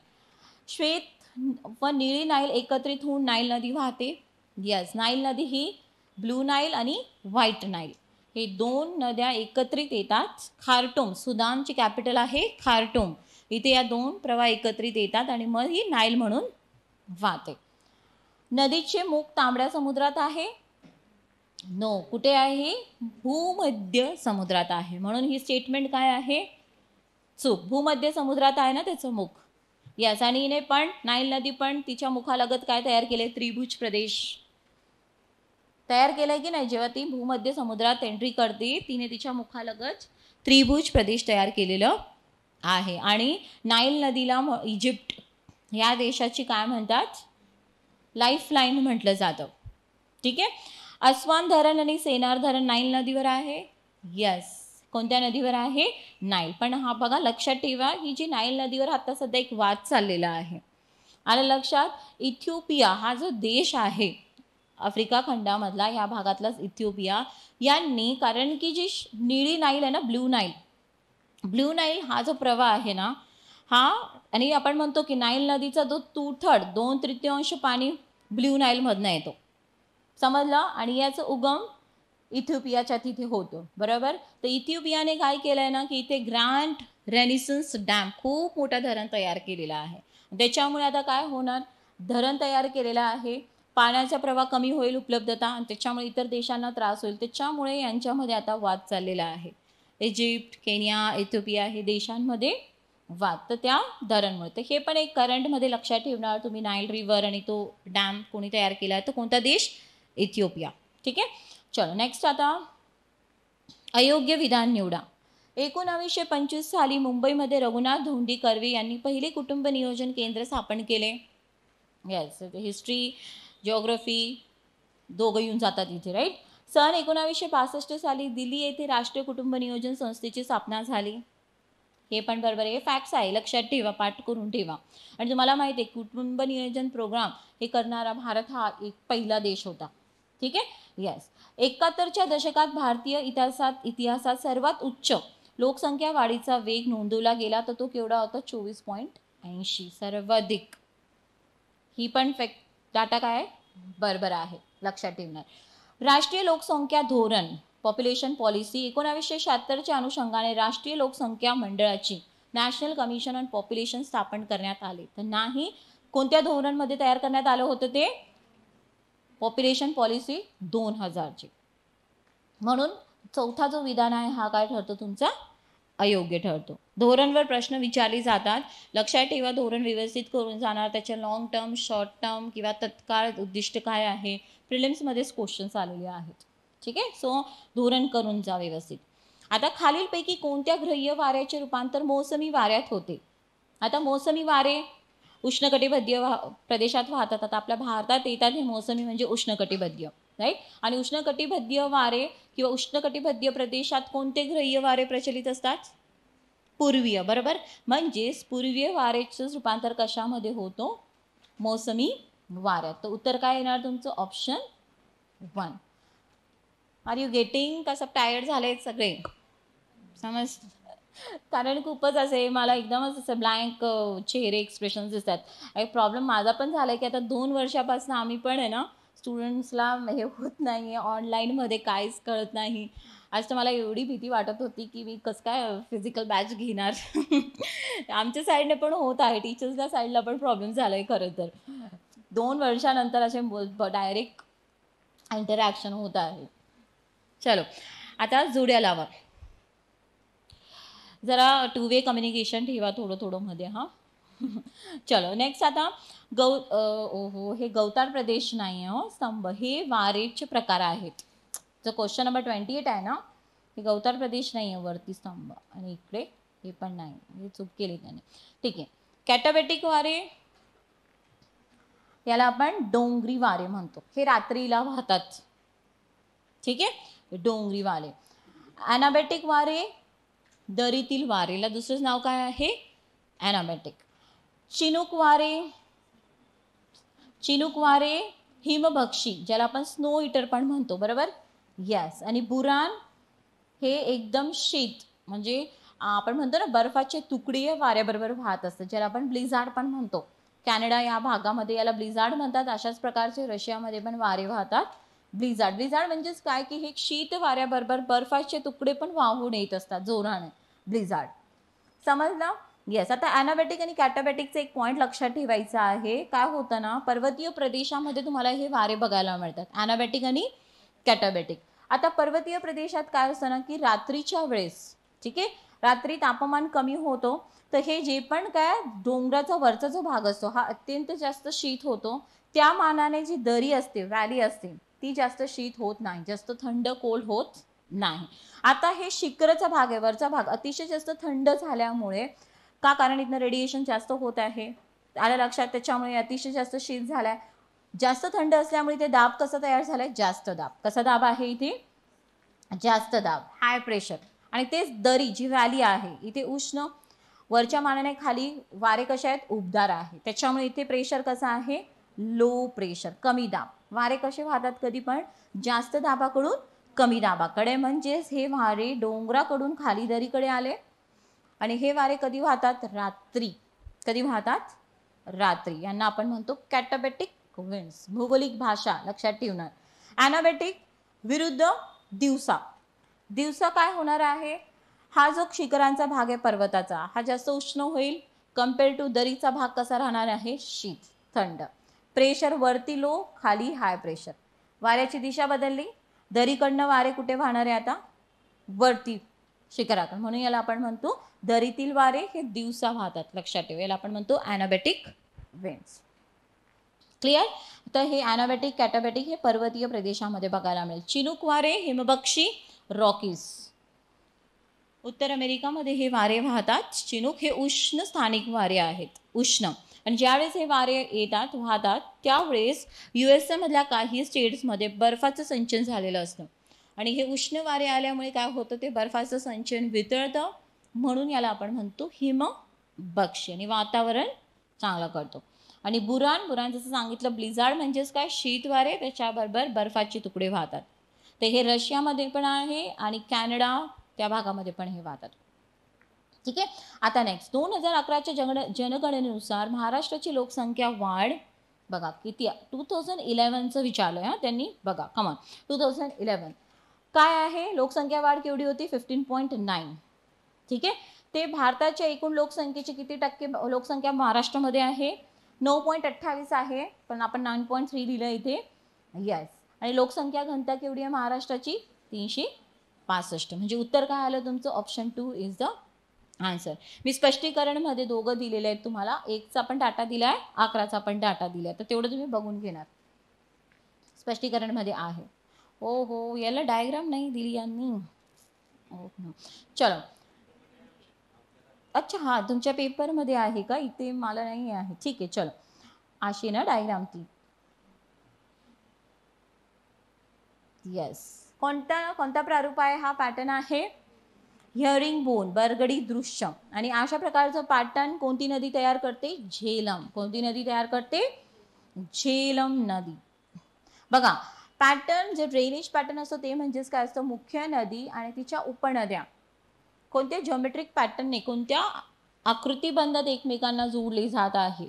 श्वेत व निळी नाईल एकत्रित होऊन नाईल नदी वाहते. यस, नाईल नदी ही ब्लू नाईल आणि व्हाईट नाईल हे 2 नद्या एकत्रित येतात. खार्टूम, सुदानची कॅपिटल आहे खार्टूम, इथे या 2 प्रवाह एकत्रित येतात आणि मग ही नाईल म्हणून वाहते. नदीचे मुख तांबड्या समुद्रात आहे. नो, कुठे आहे? भूमध्य समुद्रात आहे. म्हणून ही स्टेटमेंट काय आहे? चूक. भूमध्य समुद्रात आहे ना त्याचं मुख. यस, आणि हिने पण नाईल नदी पण तिच्या मुखालगत काय तयार केले? त्रिभुज प्रदेश तयार केलाय की नाही? जेव्हा ती भूमध्य समुद्रात एंट्री करते तिने तिच्या मुखालगत त्रिभुज प्रदेश तयार केलेलं आहे. आणि नाईल नदीला इजिप्त या देशाची काय म्हणतात? लाईफ लाईन म्हटलं जातं. ठीक आहे. अस्वान धरण आणि सेनार धरण नाईल नदीवर आहे. यस, कोणत्या नदीवर आहे? नाईल. पण हा बघा, लक्षात ठेवा, ही जी नाईल नदीवर आता सध्या एक वाद चाललेला आहे. आलं लक्षात? इथिओपिया हा जो देश आहे आफ्रिका खंडामधला, ह्या भागातलाच इथिओपिया, यांनी, कारण की जी निळी नाईल आहे ना, ब्ल्यू नाईल हा जो प्रवाह आहे ना हा, आणि आपण म्हणतो की नाईल नदीचा जो 2/3 पाणी ब्ल्यू नाईलमधनं येतो, समजलं? आणि याचं उगम इथिओपियाच्या तिथे होतो, बरोबर? तर इथिओपियाने काय केलं आहे ना की इथे ग्रँड रेनिसन्स डॅम खूप मोठा धरण तयार केलेला आहे. त्याच्यामुळे आता काय होणार? धरण तयार केलेला आहे, पाण्याचा प्रवाह कमी होईल, उपलब्धता, आणि त्याच्यामुळे इतर देशांना त्रास होईल. त्याच्यामुळे यांच्यामध्ये आता वाद चाललेला आहे. इजिप्त, केनिया, इथिओपिया हे देशांमध्ये वाद, तर त्या धरणमुळे. तर हे पण एक करंटमध्ये लक्षात ठेवणार तुम्ही. नाईल रिव्हर आणि तो डॅम कोणी तयार केला आहे? तर कोणता देश? इथिओपिया. ठीक आहे, चलो नेक्स्ट. आता अयोग्य विधान निवडा. 1925 साली मुंबईमध्ये रघुनाथ धोंडी कर्वे यांनी पहिले कुटुंब नियोजन केंद्र स्थापन केले. येस, हिस्ट्री जिओग्राफी दोघं येऊन जातात इथे, राईट. सन 1965 साली दिल्ली येथे राष्ट्रीय कुटुंब नियोजन संस्थेची स्थापना झाली. हे पण बरोबर आहे, फॅक्ट्स आहे, लक्षात ठेवा, पाठ करून ठेवा. आणि तुम्हाला माहिती आहे कुटुंब नियोजन प्रोग्राम हे करणारा भारत हा एक पहिला देश होता. ठीक आहे. येस. 71च्या दशकात भारतीय इतिहासात सर्वात उच्च लोकसंख्या वाढीचा वेग नोंदवला गेला, तर तो केवढा होता? 24.80, सर्वाधिक. ही पण फॅक्ट डाटा काय आहे? बरोबर आहे, लक्षात ठेवणार. राष्ट्रीय लोकसंख्या धोरण पॉप्युलेशन पॉलिसी 1976च्या अनुषंगाने राष्ट्रीय लोकसंख्या मंडळाची नॅशनल कमिशन ऑन पॉप्युलेशन स्थापन करण्यात आले. तर नाही, कोणत्या धोरणमध्ये तयार करण्यात आलं होतं ते? पॉप्युलेशन पॉलिसी 2000ची. म्हणून चौथा जो विधान आहे हा काय ठरतो तुमचा? अयोग्य ठरतो. धोरणवर प्रश्न विचारले जातात, लक्षात ठेवा. धोरण व्यवस्थित करून जाणार, त्याच्या लॉंग टर्म, शॉर्ट टर्म किंवा तत्काळ उद्दिष्ट काय आहे, प्रिलिम्समध्येच क्वेश्चन्स आलेले आहेत. ठीक आहे. सो धोरण करून जा व्यवस्थित. आता खालीलपैकी कोणत्या ग्राह्य वाऱ्याचे रूपांतर मोसमी वाऱ्यात होते? आता मोसमी वारे उष्णकटिबंधीय प्रदेशात वाहतात. आता आपल्या भारतात येतात हे मोसमी म्हणजे उष्णकटिबंधीय, राईट. आणि उष्णकटिबंधीय वारे किंवा उष्णकटिबंधीय प्रदेशात कोणते ग्राह्य वारे प्रचलित असतात? पूर्वीय, बरोबर. म्हणजेच पूर्वीय वारेचं रूपांतर कशामध्ये होतो? मोसमी वाऱ्यात. तर उत्तर काय येणार तुमचं? ऑप्शन 1. Are you getting? का सब टायर्ड झाले सगळे? समज, कारण खूपच असे मला एकदमच असं ब्लँक चेहरे एक्सप्रेशन्स दिसतात. एक प्रॉब्लेम माझा पण झाला आहे की आता 2 वर्षापासून आम्ही पण आहे ना स्टुडंट्सला हे होत नाही आहे, ऑनलाईनमध्ये काहीच कळत नाही. आज तर मला एवढी भीती वाटत होती की मी कसं काय फिजिकल बॅच घेणार. आमच्या साईडने पण होत आहे, टीचर्सच्या साईडला पण प्रॉब्लेम झाला आहे खरं तर. 2 वर्षानंतर असे डायरेक्ट इंटरॅक्शन होत आहे. चलो, आता जोड्या लावा. जरा 2 वे कम्युनिकेशन ठेवा थोडं मध्ये. हां. चलो नेक्स्ट. आता हे गवताळ प्रदेश नाही आहे हो, स्तंभ. हे वारेचे प्रकार आहेत. जो क्वेश्चन नंबर 28 आहे ना, हे गवताळ प्रदेश नाही आहे, वरती स्तंभ, आणि इकडे हे पण नाही, हे चूक केली त्याने. ठीक आहे. कॅटाबॅटिक वारे याला आपण डोंगरी वारे म्हणतो. हे रात्रीला वाहतात. ठीक आहे, डोंगरी वारे. ॲनाबॅटिक वारे दरीतील वारेला दुसरं नाव काय आहे? ॲनाबॅटिक. चिनूक वारे हिमभक्षी, ज्याला आपण स्नो ईटर पण म्हणतो, बरोबर. यस. आणि बुरान हे एकदम शीत, म्हणजे आपण म्हणतो ना बर्फाचे तुकडे वाऱ्याबरोबर वाहत असतात, ज्याला आपण ब्लिझार्ड पण म्हणतो. कॅनडा या भागामध्ये याला ब्लिझार्ड म्हणतात. अशाच प्रकारचे रशियामध्ये पण वारे वाहतात. ब्लिझार्ड म्हणजेच काय की हे शीत वाऱ्याबरोबर बर्फाचे तुकडे पण वाहून येत असतात जोराने. ब्लिझार्ड. समजलं? येस. आता ॲनाबॅटिक आणि कॅटाबॅटिकचा एक पॉईंट लक्षात ठेवायचा आहे. काय होतं ना, पर्वतीय प्रदेशामध्ये तुम्हाला हे वारे बघायला मिळतात, ॲनाबॅटिक आणि कॅटाबॅटिक. आता पर्वतीय प्रदेशात काय असतं ना की रात्रीच्या वेळेस, ठीक आहे, रात्री तापमान कमी होतो, तर हे जे पण काय डोंगराचा वरचा जो भाग असतो हा अत्यंत जास्त शीत होतो. त्या मानाने जी दरी असते, व्हॅली असते, ती जास्त शीत होत नाही, जास्त थंड कोल्ड होत नाही. आता हे शिखराचा भाग आहे, वरचा भाग अतिशय जास्त थंड झाल्यामुळे, का? कारण इथनं रेडिएशन जास्त होत आहे, आलं लक्षात. त्याच्यामुळे अतिशय जास्त शीत झालाय. जास्त थंड असल्यामुळे ते दाब कसा तयार झालाय? जास्त दाब. कसा दाब आहे इथे? जास्त दाब, हाय प्रेशर. आणि तेच दरी जी व्हॅली आहे इथे उष्ण, वरच्या मानाने खाली वारे कसे आहेत? उबदार आहे. त्याच्यामुळे इथे प्रेशर कसं आहे? लो प्रेशर, कमी दाब. वारे कसे वाहतात? कधी पण जास्त दाबाकडून कमी दाबाकडे. म्हणजेच हे वारे डोंगराकडून खाली दरीकडे आले, आणि हे वारे कधी वाहतात? रात्री. कधी वाहतात? रात्री. यांना आपण म्हणतो कॅटाबॅटिक विंड्स. भौगोलिक भाषा लक्षात ठेवणार. ॲनाबॅटिक विरुद्ध दिवसा काय होणार आहे? हा जो शिखरांचा भाग आहे पर्वताचा, हा जास्त उष्ण होईल कम्पेअर टू दरीचा भाग कसा राहणार आहे? शीत, थंड. प्रेशर वरती लो, खाली हाय प्रेशर. वाऱ्याची दिशा बदलली, दरीकडनं वारे कुठे वाहणार आहे आता? वरती शिखराकडे. म्हणून याला आपण म्हणतो दरीतील वारे हे दिवसा वाहतात, लक्षात ठेवा. याला आपण म्हणतो ॲनाबॅटिक विंड्स. क्लिअर? तर हे ॲनाबॅटिक कॅटाबॅटिक हे पर्वतीय प्रदेशामध्ये बघायला मिळेल. चिनूक वारे हिमभक्षी रॉकीज, उत्तर अमेरिकामध्ये हे वारे वाहतात. चिनूक हे उष्ण स्थानिक वारे आहेत, उष्ण. आणि ज्यावेळेस हे वारे येतात वाहतात त्यावेळेस USA मधल्या काही स्टेट्समध्ये बर्फाचं सिंचन झालेलं असतं आणि हे उष्ण वारे आल्यामुळे काय होतं, ते बर्फाचं सिंचन वितळतं, म्हणून याला आपण म्हणतो हिमबक्षी आणि वातावरण चांगलं करतो. आणि बुरान जसं सांगितलं, ब्लिझार्ड म्हणजेच काय, शीत वारे, त्याच्याबरोबर बर्फाचे तुकडे वाहतात. तर हे रशियामध्ये पण आहे आणि कॅनडा त्या भागामध्ये पण हे वाहतात. ठीक आहे. आता नेक्स्ट 2011च्या जनगणनेनुसार महाराष्ट्राची लोकसंख्या वाढ बघा किती, 2011चं विचारलंय हा त्यांनी, बघा कमान 2011 काय आहे, लोकसंख्या वाढ केवढी होती, 15.9. ठीक आहे. ते भारताच्या एकूण लोकसंख्येची किती टक्के लोकसंख्या महाराष्ट्रामध्ये आहे, 9.28 आहे, पण आपण 9.3 दिलं इथे. यस. आणि लोकसंख्या घनता केवढी आहे महाराष्ट्राची, 365. म्हणजे उत्तर काय आलं तुमचं, ऑप्शन 2 इज द आन्सर. मी स्पष्टीकरणमध्ये दोघं दिलेले आहेत तुम्हाला, 1चा पण डाटा दिला आहे, 11चा पण डाटा दिला आहे, तर तेवढं तुम्ही बघून घेणार, स्पष्टीकरणमध्ये आहे. हो हो, याला डायग्राम नाही दिली यांनी. चलो, अच्छा हां, तुमच्या पेपरमध्ये आहे का, इथे मला नाही आहे. ठीक आहे, चलो, अशी ना डायग्राम ती. येस. कोणता प्रारूप आहे, हा पॅटर्न आहे हिअरिंग बोन, बरगडी दृश्य. आणि अशा प्रकारचं पॅटर्न कोणती नदी तयार करते, झेलम. कोणती नदी तयार करते, झेलम नदी. बघा पॅटर्न जे ड्रेनेज पॅटर्न असतं ते म्हणजेच काय असतं, मुख्य नदी आणि तिच्या उपनद्या कोणत्या जिओमेट्रिक पॅटर्नने, कोणत्या आकृतीबंधात एकमेकांना जोडले जात आहे.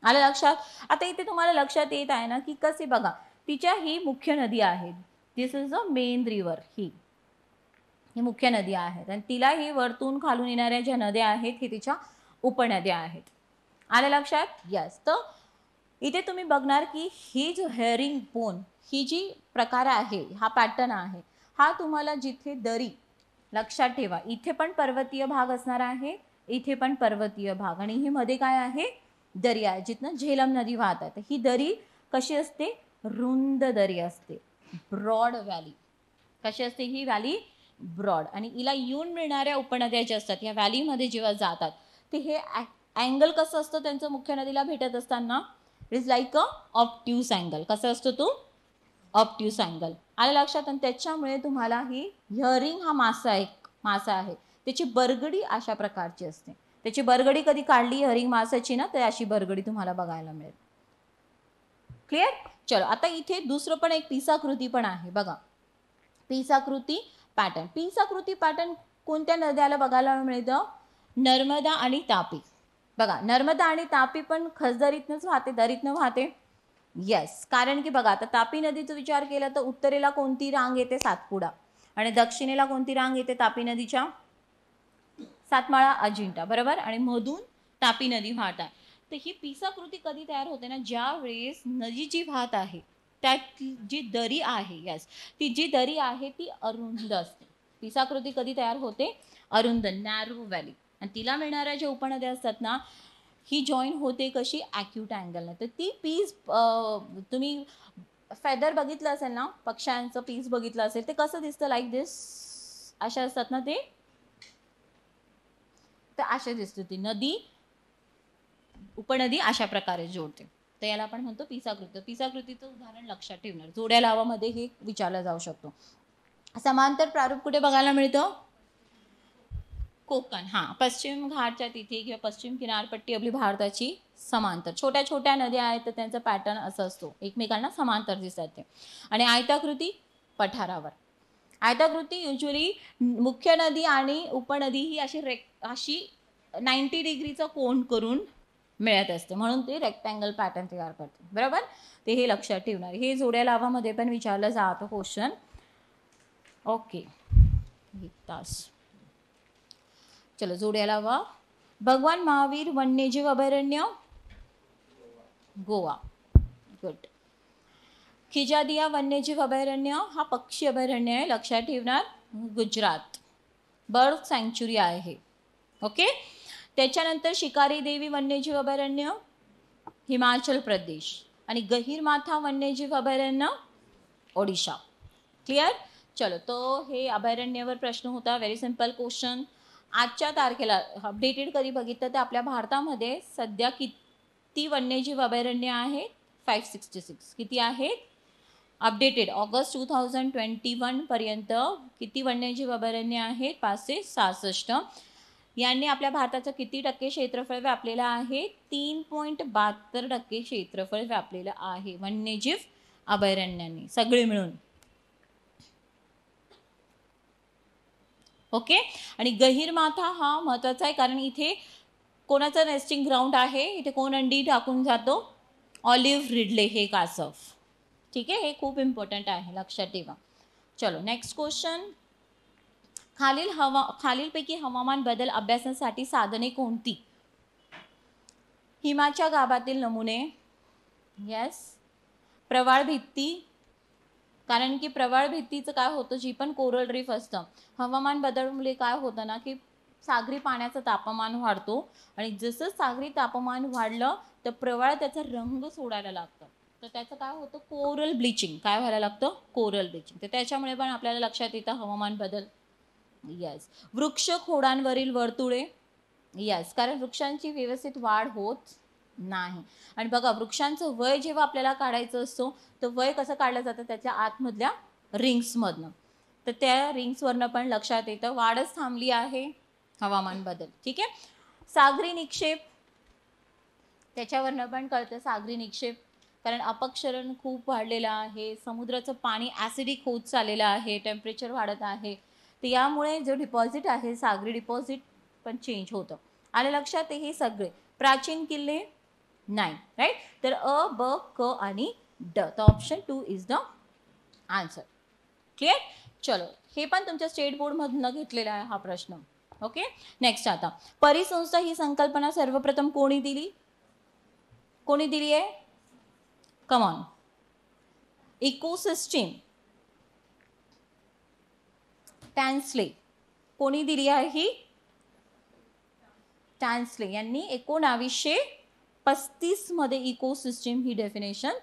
आलं लक्षात. आता इथे तुम्हाला लक्षात येत आहे ना की कसे, बघा तिच्या ही मुख्य नदी आहे, दिस इज अ मेन रिव्हर, ही मुख्य नदी आहेत आणि तिला ही वरतून खालून येणाऱ्या ज्या नद्या आहेत हे तिच्या उपनद्या आहेत. आलं लक्षात. यस. तर इथे तुम्ही बघणार की ही जो हेअरिंग बोन ही जी प्रकार आहे, हा पॅटर्न आहे, हा तुम्हाला जिथे दरी, लक्षात ठेवा इथे पण पर्वतीय भाग असणार आहे, इथे पण पर्वतीय भाग, आणि ही मध्ये काय आहे, दरी आहे जिथनं झेलम नदी वाहत आहे. ही दरी कशी असते, रुंद दरी असते, ब्रॉड व्हॅली. कशी असते ही व्हॅली, ब्रॉड. आणि हिला येऊन मिळणाऱ्या उपनद्या ज्या असतात या व्हॅलीमध्ये जेव्हा जातात ते हे अँगल कसं असतं त्यांचं मुख्य नदीला भेटत असताना, it is like a obtuse angle. कसं असतं तो, ऑब्ट्यूस अँगल. आलं लक्षात. आणि त्याच्यामुळे तुम्हाला ही हिअरिंग हा मासा आहे त्याची बरगडी अशा प्रकारची असते. त्याची बरगडी कधी काढली हिअरिंग मासाची ना, तर अशी बरगडी तुम्हाला बघायला मिळेल. क्लिअर. चलो, आता इथे दुसरं पण एक पिसाकृती पण आहे बघा, पिसाकृती पॅटर्न. पिसाकृती पॅटर्न कोणत्या नद्याला बघायला मिळतं, नर्मदा आणि तापी. बघा नर्मदा आणि तापी पण खसदरीतनंच वाहते, दरीतनं वाहते. येस. कारण की बघा आता तापी नदीचा विचार केला तर उत्तरेला कोणती रांग येते, सातपुडा, आणि दक्षिणेला कोणती रांग येते तापी नदीच्या, सातमाळा अजिंठा, बरोबर. आणि मधून तापी नदी वाहत आहे. तर ही पिसाकृती कधी तयार होते ना, ज्या वेळेस नदी जी वाहत आहे त्यात जी दरी आहे, यस, ती जी दरी आहे ती अरुंद असते. पिसाकृती कधी तयार होते, अरुंद, नॅरो व्हॅली. आणि तिला मिळणाऱ्या ज्या उपनद्या असतात ना, ही जॉईन होते कशी, ॲक्यूट अँगलने. तर ती पीस तुम्ही फेदर बघितलं असेल ना, पक्ष्यांचं पीस बघितलं असेल, ते कसं दिसतं, लाईक दिस, अशा असतात ना ते, तर अशा दिसते ती नदी, उपनदी अशा प्रकारे जोडते. तर याला आपण म्हणतो पिसाकृती. पिसाकृतीचं उदाहरण लक्षात ठेवणार, जोड्या लावामध्ये हे विचारलं जाऊ शकतो. समांतर प्रारूप कुठे बघायला मिळतं, कोकण. हां, पश्चिम घाटच्या तिथे किंवा पश्चिम किनारपट्टी आपली भारताची समांतर, छोट्या छोट्या नद्या आहेत तर त्यांचा पॅटर्न असा असतो, एकमेकांना समांतर दिसतात ते. आणि आयताकृती पठारावर. आयताकृती युजली मुख्य नदी आणि उपनदी ही अशी 90 डिग्रीचा कोन करून मिळत असते, म्हणून ते रेक्टँगल पॅटर्न तयार करते, बरोबर. ते हे लक्षात ठेवणार. हे जोड्या लावामध्ये पण विचारलं जातं क्वेश्चन. ओके, एक तास. चलो, जोड्या लावा. भगवान महावीर वन्यजीव अभयारण्य, गोवा. गुड. खिजादिया वन्यजीव अभयारण्य हा पक्षी अभयारण्य आहे, लक्षात ठेवणार, गुजरात. बर्ड सँक्च्युरी आहे. ओके. त्याच्यानंतर शिकारी देवी वन्यजीव अभयारण्य, हिमाचल प्रदेश. आणि गहीरमाथा वन्यजीव अभयारण्य, ओडिशा. क्लिअर. चलो, तो हे अभयारण्यावर प्रश्न होता, व्हेरी सिंपल क्वेश्चन. आजच्या तारखेला अपडेटेड कधी बघितलं तर आपल्या भारतामध्ये सध्या किती वन्यजीव अभयारण्य आहेत? 566. किती आहेत? अपडेटेड ऑगस्ट 2021 पर्यंत किती वन्यजीव अभयारण्य आहेत? 566. यांनी आपल्या भारताचं किती टक्के क्षेत्रफळ व्यापलेलं आहे? 3.72% क्षेत्रफळ व्यापलेलं आहे वन्यजीव अभयारण्यांनी सगळे मिळून. ओके. आणि गहीरमाथा हा महत्वाचा आहे कारण इथे कोणाचं नेस्टिंग ग्राउंड आहे? इथे कोण अंडी टाकून जातो? ऑलिव्ह रिडले हे कासव. ठीक आहे, हे खूप इम्पॉर्टंट आहे, लक्षात ठेवा. चलो नेक्स्ट क्वेश्चन. खालीलपैकी हवामान बदल अभ्यासासाठी साधने कोणती? हिमाच्या गाभातील नमुने. यस. प्रवाळ भित्ती, कारण की प्रवाळ भित्तीचं काय होतं, जी पण कोरल रीफ असतं, हवामान बदलमुळे काय होतं ना की सागरी पाण्याचं तापमान वाढतो आणि जसं सागरी तापमान वाढलं तर प्रवाळ त्याचा रंग सोडायला लागतं, तर त्याचं काय होतं? Coral bleaching. काय व्हायला लागतं? Coral bleaching. तर त्याच्यामुळे पण आपल्याला लक्षात येतं हवामान बदल. यस. वृक्ष खोडांवरील वर्तुळे. यस, कारण वृक्षांची व्यवस्थित वाढ होत नाही. आणि बघा, वृक्षांचं वय जेव्हा आपल्याला काढायचं असतो तर वय कसं काढलं जातं? त्याच्या आतमधल्या रिंग्समधनं. तर त्या रिंग्सवरनं पण लक्षात येतं वाढच थांबली आहे, हवामान बदल. ठीक आहे. सागरी निक्षेप, त्याच्यावरनं पण कळतं सागरी निक्षेप, कारण अपक्षरण खूप वाढलेलं आहे, समुद्राचं पाणी ॲसिडिक होत चाललेलं आहे, टेम्परेचर वाढत आहे, तर यामुळे जो डिपॉझिट आहे सागरी डिपॉझिट पण चेंज होतं. आलं लक्षात? हे सगळे. प्राचीन किल्ले नाही, राईट. तर अ, ब, क आणि ड. तर option 2 is the answer. Clear? चलो, हे पण तुमच्या स्टेट बोर्डमधनं घेतलेला आहे हा प्रश्न. ओके. नेक्स्ट. आता परिसंस्था ही संकल्पना सर्वप्रथम कोणी दिली? कोणी दिली आहे? कमॉन. इकोसिस्टीम. टॅन्सले. कोणी दिली आहे ही? टॅन्सले यांनी 1935 मध्ये इकोसिस्टीम ही डेफिनेशन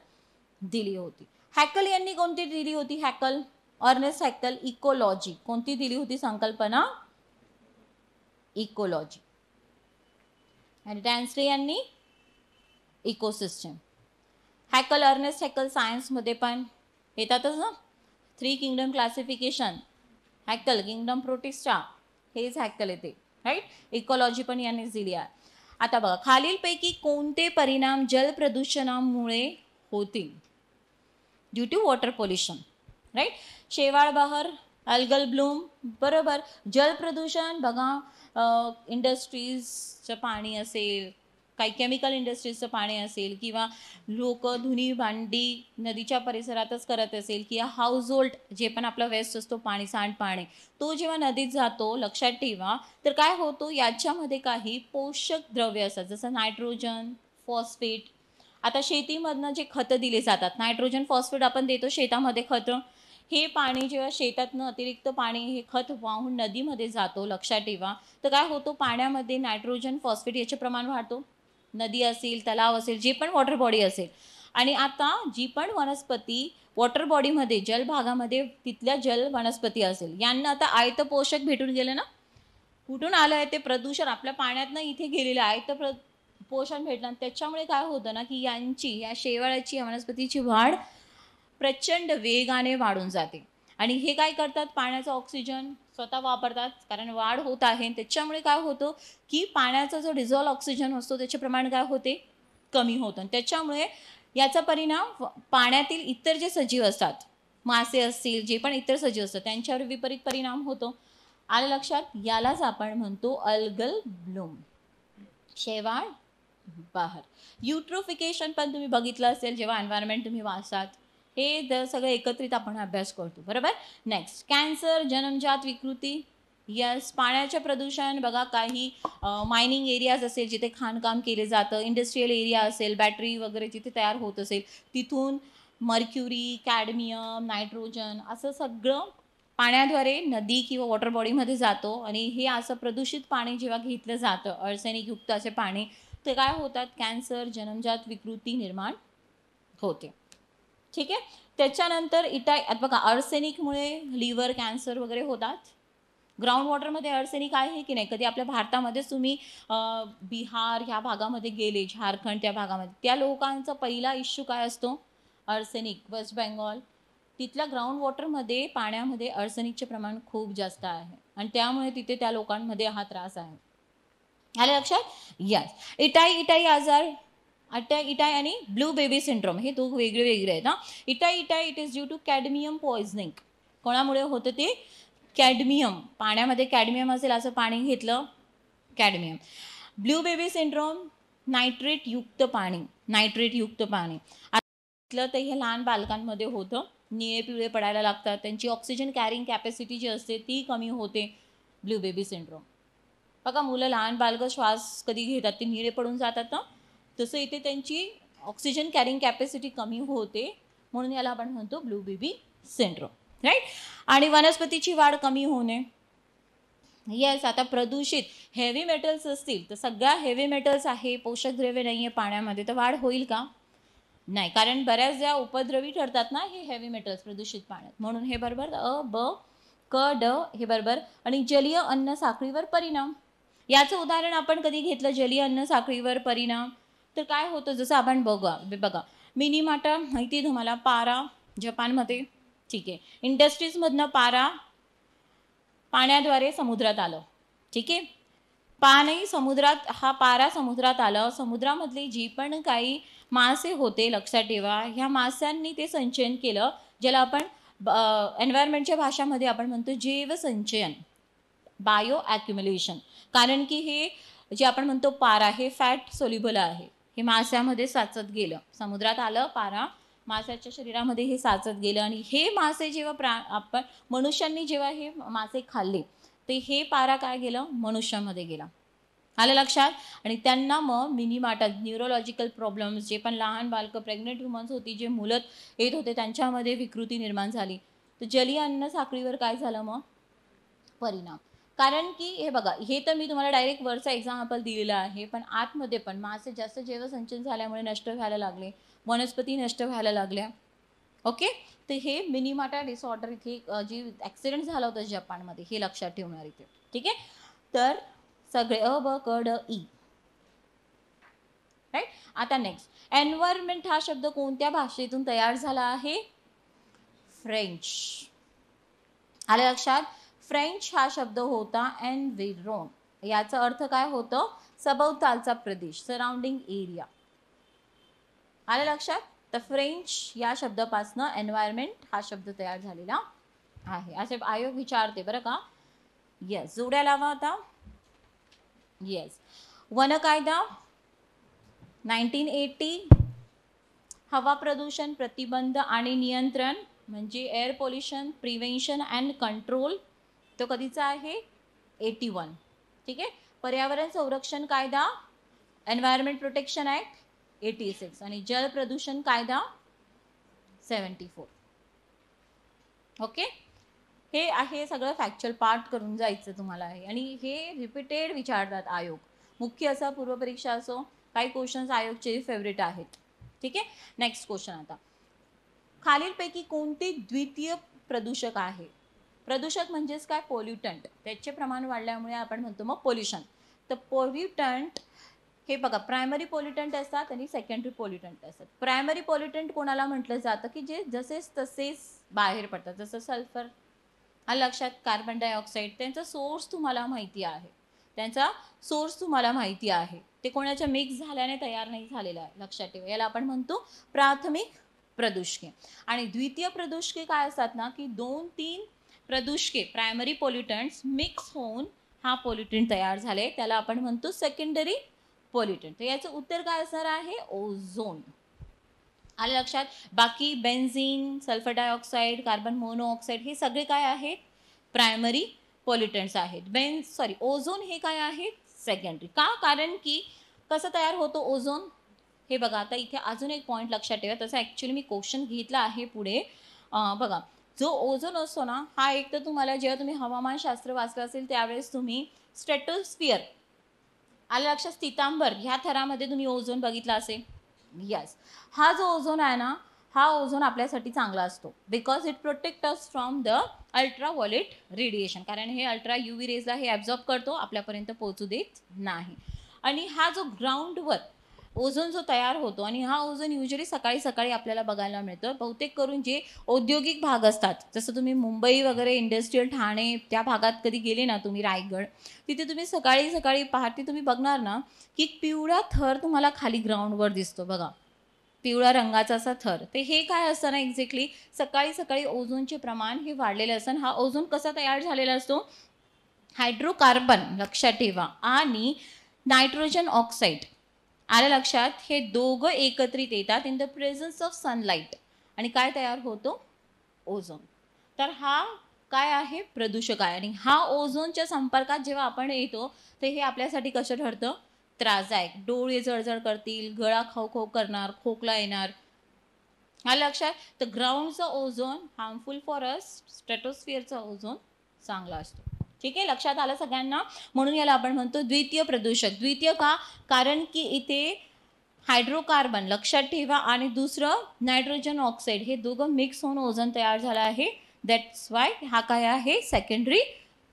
दिली होती. हॅकल यांनी कोणती दिली होती? हॅकल, अर्नेस्ट हॅकल. इकोलॉजी. कोणती दिली होती संकल्पना? इकोलॉजी. आणि टॅन्सले यांनी इकोसिस्टीम. हॅकल, अर्नेस्ट हॅकल सायन्समध्ये पण येतातच ना. 3 किंगडम क्लासिफिकेशन, हॅकल, किंगडम प्रोटिस्टा, हेच हॅकल येते, राईट. इकोलॉजी पण यांनीच दिली आहे. आता बघा, खालीलपैकी कोणते परिणाम जलप्रदूषणामुळे होतील? Due to water pollution, right. शेवाळ बहर, अल्गल ब्लूम. बरोबर. जलप्रदूषण बघा, इंडस्ट्रीजचं पाणी असेल, काही केमिकल इंडस्ट्रीजचं पाणी असेल, किंवा लोक धुणी भांडी नदीच्या परिसरातच करत असेल, किंवा हाऊस होल्ड जे पण आपला वेस्ट असतो पाणी, सांडपाणी, तो जेव्हा नदीत जातो, लक्षात ठेवा, तर काय होतो? याच्यामध्ये काही पोषक द्रव्य असतात, जसं नायट्रोजन, फॉस्फेट. आता शेतीमधनं जे खतं दिले जातात, नायट्रोजन, फॉस्फेट आपण देतो शेतामध्ये खतं, हे पाणी जेव्हा शेतातनं अतिरिक्त पाणी हे खत वाहून नदीमध्ये जातो, लक्षात ठेवा, तर काय होतो? पाण्यामध्ये नायट्रोजन, फॉस्फेट याचे प्रमाण वाढतो. नदी असेल, तलाव असेल, जे पण वॉटर बॉडी असेल. आणि आता जी पण वनस्पती वॉटर बॉडीमध्ये, जलभागामध्ये, तिथल्या जल वनस्पती असेल, यांना आता आयत पोषक भेटून गेलं ना. कुठून आलं आहे ते? प्रदूषण आपल्या पाण्यातनं इथे गेलेलं आहे, तर पोषण भेटलं. त्याच्यामुळे काय होतं ना की या शेवाळाची, वनस्पतीची वाढ प्रचंड वेगाने वाढून जाते. आणि हे काय करतात? पाण्याचा ऑक्सिजन स्वतः वापरतात, कारण वाढ होत आहे. त्याच्यामुळे काय होतं की पाण्याचा जो डिझॉल्व ऑक्सिजन असतो त्याचे प्रमाण काय होते? कमी होतं. त्याच्यामुळे याचा परिणाम पाण्यातील इतर जे सजीव असतात, मासे असतील, जे पण इतर सजीव असतात, त्यांच्यावर विपरीत परिणाम होतो. आलं लक्षात? यालाच आपण म्हणतो अल्गल ब्लूम, शेवाळ बहर. युट्रोफिकेशन पण तुम्ही बघितलं असेल जेव्हा एन्व्हायरमेंट तुम्ही वाचतात, हे सगळं एकत्रित आपण अभ्यास करतो. बरोबर. नेक्स्ट. कॅन्सर, जन्मजात विकृती. यस. पाण्याचे प्रदूषण बघा, काही मायनिंग एरियाज असेल जिथे खाणकाम केले जातं, इंडस्ट्रियल एरिया असेल, बॅटरी वगैरे जिथे तयार होत असेल, तिथून मर्क्युरी, कॅडमियम, नायट्रोजन असं सगळं पाण्याद्वारे नदी किंवा वॉटर बॉडीमध्ये जातो. आणि हे असं प्रदूषित पाणी जेव्हा घेतलं जातं, अर्सेनिक युक्त असे पाणी, ते काय होतात? कॅन्सर, जन्मजात विकृती निर्माण होते. ठीक आहे. त्याच्यानंतर बघा, अर्सेनिकमुळे लिव्हर कॅन्सर वगैरे होतात. ग्राउंड वॉटरमध्ये अर्सेनिक आहे की नाही? कधी आपल्या भारतामध्येच तुम्ही बिहार ह्या भागामध्ये गेले, झारखंड त्या भागामध्ये, त्या लोकांचा पहिला इश्यू काय असतो? अर्सेनिक. वेस्ट बेंगॉल तिथल्या ग्राउंड वॉटरमध्ये पाण्यामध्ये अर्सेनिकचे प्रमाण खूप जास्त आहे आणि त्यामुळे तिथे त्या लोकांमध्ये हा त्रास आहे. आलं लक्षात? यस. इटाई आजार, इटाई आणि ब्लू बेबी सिंड्रोम हे दोन वेगळे वेगळे आहेत. Itai it is due to cadmium poisoning. कोणामुळे होतं ते? कॅडमियम. पाण्यामध्ये कॅडमियम असेल असं पाणी घेतलं, cadmium. Blue baby syndrome nitrate युक्त पाणी. तर हे लहान बालकांमध्ये होतं, निळे पिवळे पडायला लागतात, त्यांची ऑक्सिजन कॅरिंग कॅपॅसिटी जी असते ती कमी होते. Blue baby syndrome. बघा मुलं लहान बालकं श्वास कधी घेतात ते निळे पडून जातात ना, तसं इथे त्यांची ऑक्सिजन कॅरिंग कॅपॅसिटी कमी होते, म्हणून याला आपण म्हणतो ब्लू बेबी सिंड्रोम. राईट. आणि वनस्पतीची वाढ कमी होणे. येस. आता प्रदूषित हेवी मेटल्स असतील तर सगळ्या हेवी मेटल्स आहे, पोषक द्रव्य नाही आहे पाण्यामध्ये, तर वाढ होईल का? नाही, कारण बऱ्याचदा उपद्रवी ठरतात ना हे हेवी मेटल्स प्रदूषित पाण्यात, म्हणून हे बरोबर. अ ब क ड हे बरोबर. आणि जलीय अन्न साखळीवर परिणाम. याचं उदाहरण आपण कधी घेतलं जलीय अन्न साखळीवर परिणाम, तर काय होतं? जसं आपण बघा मिनीमाटा माहिती आहे तुम्हाला, पारा जपानमध्ये, ठीक आहे, इंडस्ट्रीजमधनं पारा पाण्याद्वारे समुद्रात आलं, ठीक आहे, पाणी समुद्रात, हा पारा समुद्रात आलं, समुद्रामधली जी पण काही मासे होते लक्षात ठेवा, ह्या माशांनी ते संचयन केलं, ज्याला आपण एन्व्हायरमेंटच्या भाषामध्ये आपण म्हणतो जैवसंचयन, बायो ॲक्युम्युलेशन. कारण की हे जे आपण म्हणतो पारा हे फॅट सोल्युबल आहे, हे माशामध्ये साचत गेलं, समुद्रात आलं पारा, माशाच्या शरीरामध्ये हे साचत गेलं आणि हे मासे जेव्हा आपण मनुष्यांनी जेव्हा हे मासे खाल्ले ते हे पारा काय गेलं? मनुष्यामध्ये गेला. आलं लक्षात? आणि त्यांना मग मिनीमाटा, न्यूरोलॉजिकल प्रॉब्लेम्स, जे पण लहान बालकं, प्रेग्नेंट वुमन्स होती, जे मुलं येत होते त्यांच्यामध्ये विकृती निर्माण झाली. तर जलीय अन्न साखळीवर काय झालं मग? परिणाम. कारण की हे बघा, हे तर मी तुम्हाला डायरेक्ट वरचा एक्झाम्पल दिलेलं आहे, पण आतमध्ये पण मासे जास्त जैवसंचयन झाल्यामुळे नष्ट व्हायला लागले, वनस्पती नष्ट व्हायला लागल्या. ओके. तर हे मिनीमाटा डिसऑर्डर इथे जी ॲक्सिडेंट झाला होता जपानमध्ये, हे लक्षात ठेवणार इथे, ठीक आहे. तर सगळे अ ब क ड ई. राईट. आता नेक्स्ट, एन्व्हायरमेंट हा शब्द कोणत्या भाषेतून तयार झाला आहे? फ्रेंच. आलं लक्षात? फ्रेंच हा शब्द होता एनविरोन. याचा अर्थ काय होतं? सभोवतालचा प्रदेश, सराउंडिंग एरिया. आलं लक्षात? तर फ्रेंच या शब्दापासनं एन्व्हायरमेंट हा शब्द तयार झालेला आहे, असे आयोग विचारते बरं का. येस. जोड्या लावा आता. येस. वन कायदा 1980. हवा प्रदूषण प्रतिबंध आणि नियंत्रण म्हणजे air pollution prevention and control, तो कधीचा आहे? 81. ठीक आहे. पर्यावरण संरक्षण कायदा एन्व्हायरमेंट प्रोटेक्शन ॲक्ट 86 आणि जल प्रदूषण कायदा 74. ओके. हे आहे सगळं फॅक्च्युअल पार्ट करून जायचं तुम्हाला आहे, आणि हे रिपीटेड विचारतात आयोग, मुख्य असो पूर्वपरीक्षा असो, काही क्वेश्चन्स आयोगचे फेवरेट आहेत. ठीक आहे. नेक्स्ट क्वेश्चन आता, खालीलपैकी कोणते द्वितीय प्रदूषक आहे? प्रदूषक म्हणजेच काय? पोल्युटंट. त्याचे प्रमाण वाढल्यामुळे आपण म्हणतो मग पोल्युशन. तर पोल्युटंट हे बघा, प्रायमरी पोल्युटंट असतात आणि सेकंडरी पोल्युटंट असतात. प्रायमरी पोल्युटंट कोणाला म्हटलं जातं? की जे जसेच तसेच बाहेर पडतात, जसं सल्फर, लक्षात, कार्बन डायऑक्साईड, त्यांचा सोर्स तुम्हाला माहिती आहे, ते कोणाच्या मिक्स झाल्याने तयार नाही झालेलं आहे, लक्षात ठेवा. याला आपण म्हणतो प्राथमिक प्रदूषके. आणि द्वितीय प्रदूषके काय असतात ना, की 2-3 प्रदूषके प्रायमरी पोल्युटंट्स मिक्स होऊन हा पोल्युटंट तयार झाले, त्याला आपण म्हणतो सेकंडरी पोल्युटंट. तर याचं उत्तर काय असणार आहे? ओझोन. आलं लक्षात? बाकी benzene, sulphur dioxide, carbon monoxide हे सगळे काय आहेत? प्रायमरी पोल्युटंट्स आहेत. ओझोन हे काय आहे? सेकंडरी. का? कारण की कसं तयार होतो ओझोन हे बघा. आता इथे अजून एक पॉईंट लक्षात ठेवा, तसं ॲक्च्युली मी क्वेश्चन घेतला आहे पुढे. बघा, जो ओझोन असतो ना, हा एक तर तुम्हाला जेव्हा तुम्ही हवामानशास्त्र वाचलं असेल त्यावेळेस तुम्ही स्ट्रॅटोस्फिअर, आलं लक्षात, स्थितांबर ह्या थरामध्ये तुम्ही ओझोन बघितला असेल. यस. हा जो ओझोन आहे ना, हा ओझोन आपल्यासाठी चांगला असतो because it protect us from the ultraviolet radiation, कारण हे अल्ट्रा UV रेजला हे ॲब्झॉर्ब करतो, आपल्यापर्यंत पोहोचू देत नाही. आणि हा जो ग्राउंडवर ओझोन जो तयार होतो, आणि हा ओझोन युजली सकाळी सकाळी आपल्याला बघायला मिळतं. बहुतेक करून जे औद्योगिक भाग असतात, जसं तुम्ही मुंबई वगैरे इंडस्ट्रियल ठाणे त्या भागात कधी गेले ना तुम्ही, रायगड, तिथे तुम्ही सकाळी सकाळी पहाटे तुम्ही बघणार ना की पिवळा थर तुम्हाला खाली ग्राउंडवर दिसतो बघा, पिवळ्या रंगाचा असा थर. ते हे काय असतं ना, एक्झॅक्टली सकाळी सकाळी ओझोनचे प्रमाण हे वाढलेलं असतं. हा ओझोन कसा तयार झालेला असतो, हायड्रोकार्बन लक्षात ठेवा आणि नायट्रोजन ऑक्साईड, आलं लक्षात, हे दोघं एकत्रित येतात in the presence of sunlight आणि काय तयार होतो, ओझोन. तर हा काय आहे, प्रदूषक आहे. आणि हा ओझोनच्या संपर्कात जेव्हा आपण येतो तर हे आपल्यासाठी कसं ठरतं, त्रासदायक. डोळे जळजळ करतील, गळा खवखव करणार, खोकला येणार, आलं लक्षात. तर ग्राउंडचा ओझोन हार्मफुल फॉर अस, स्ट्रॅटोस्फिअरचा ओझोन चांगला असतो. ठीक आहे, लक्षात आलं सगळ्यांना. म्हणून याला आपण म्हणतो द्वितीय प्रदूषक. द्वितीय का, कारण की इथे हायड्रोकार्बन लक्षात ठेवा आणि दुसरं नायट्रोजन ऑक्साईड, हे दोघं मिक्स होऊन ओझोन तयार झाला आहे. दॅट्स वाय हा काय आहे, secondary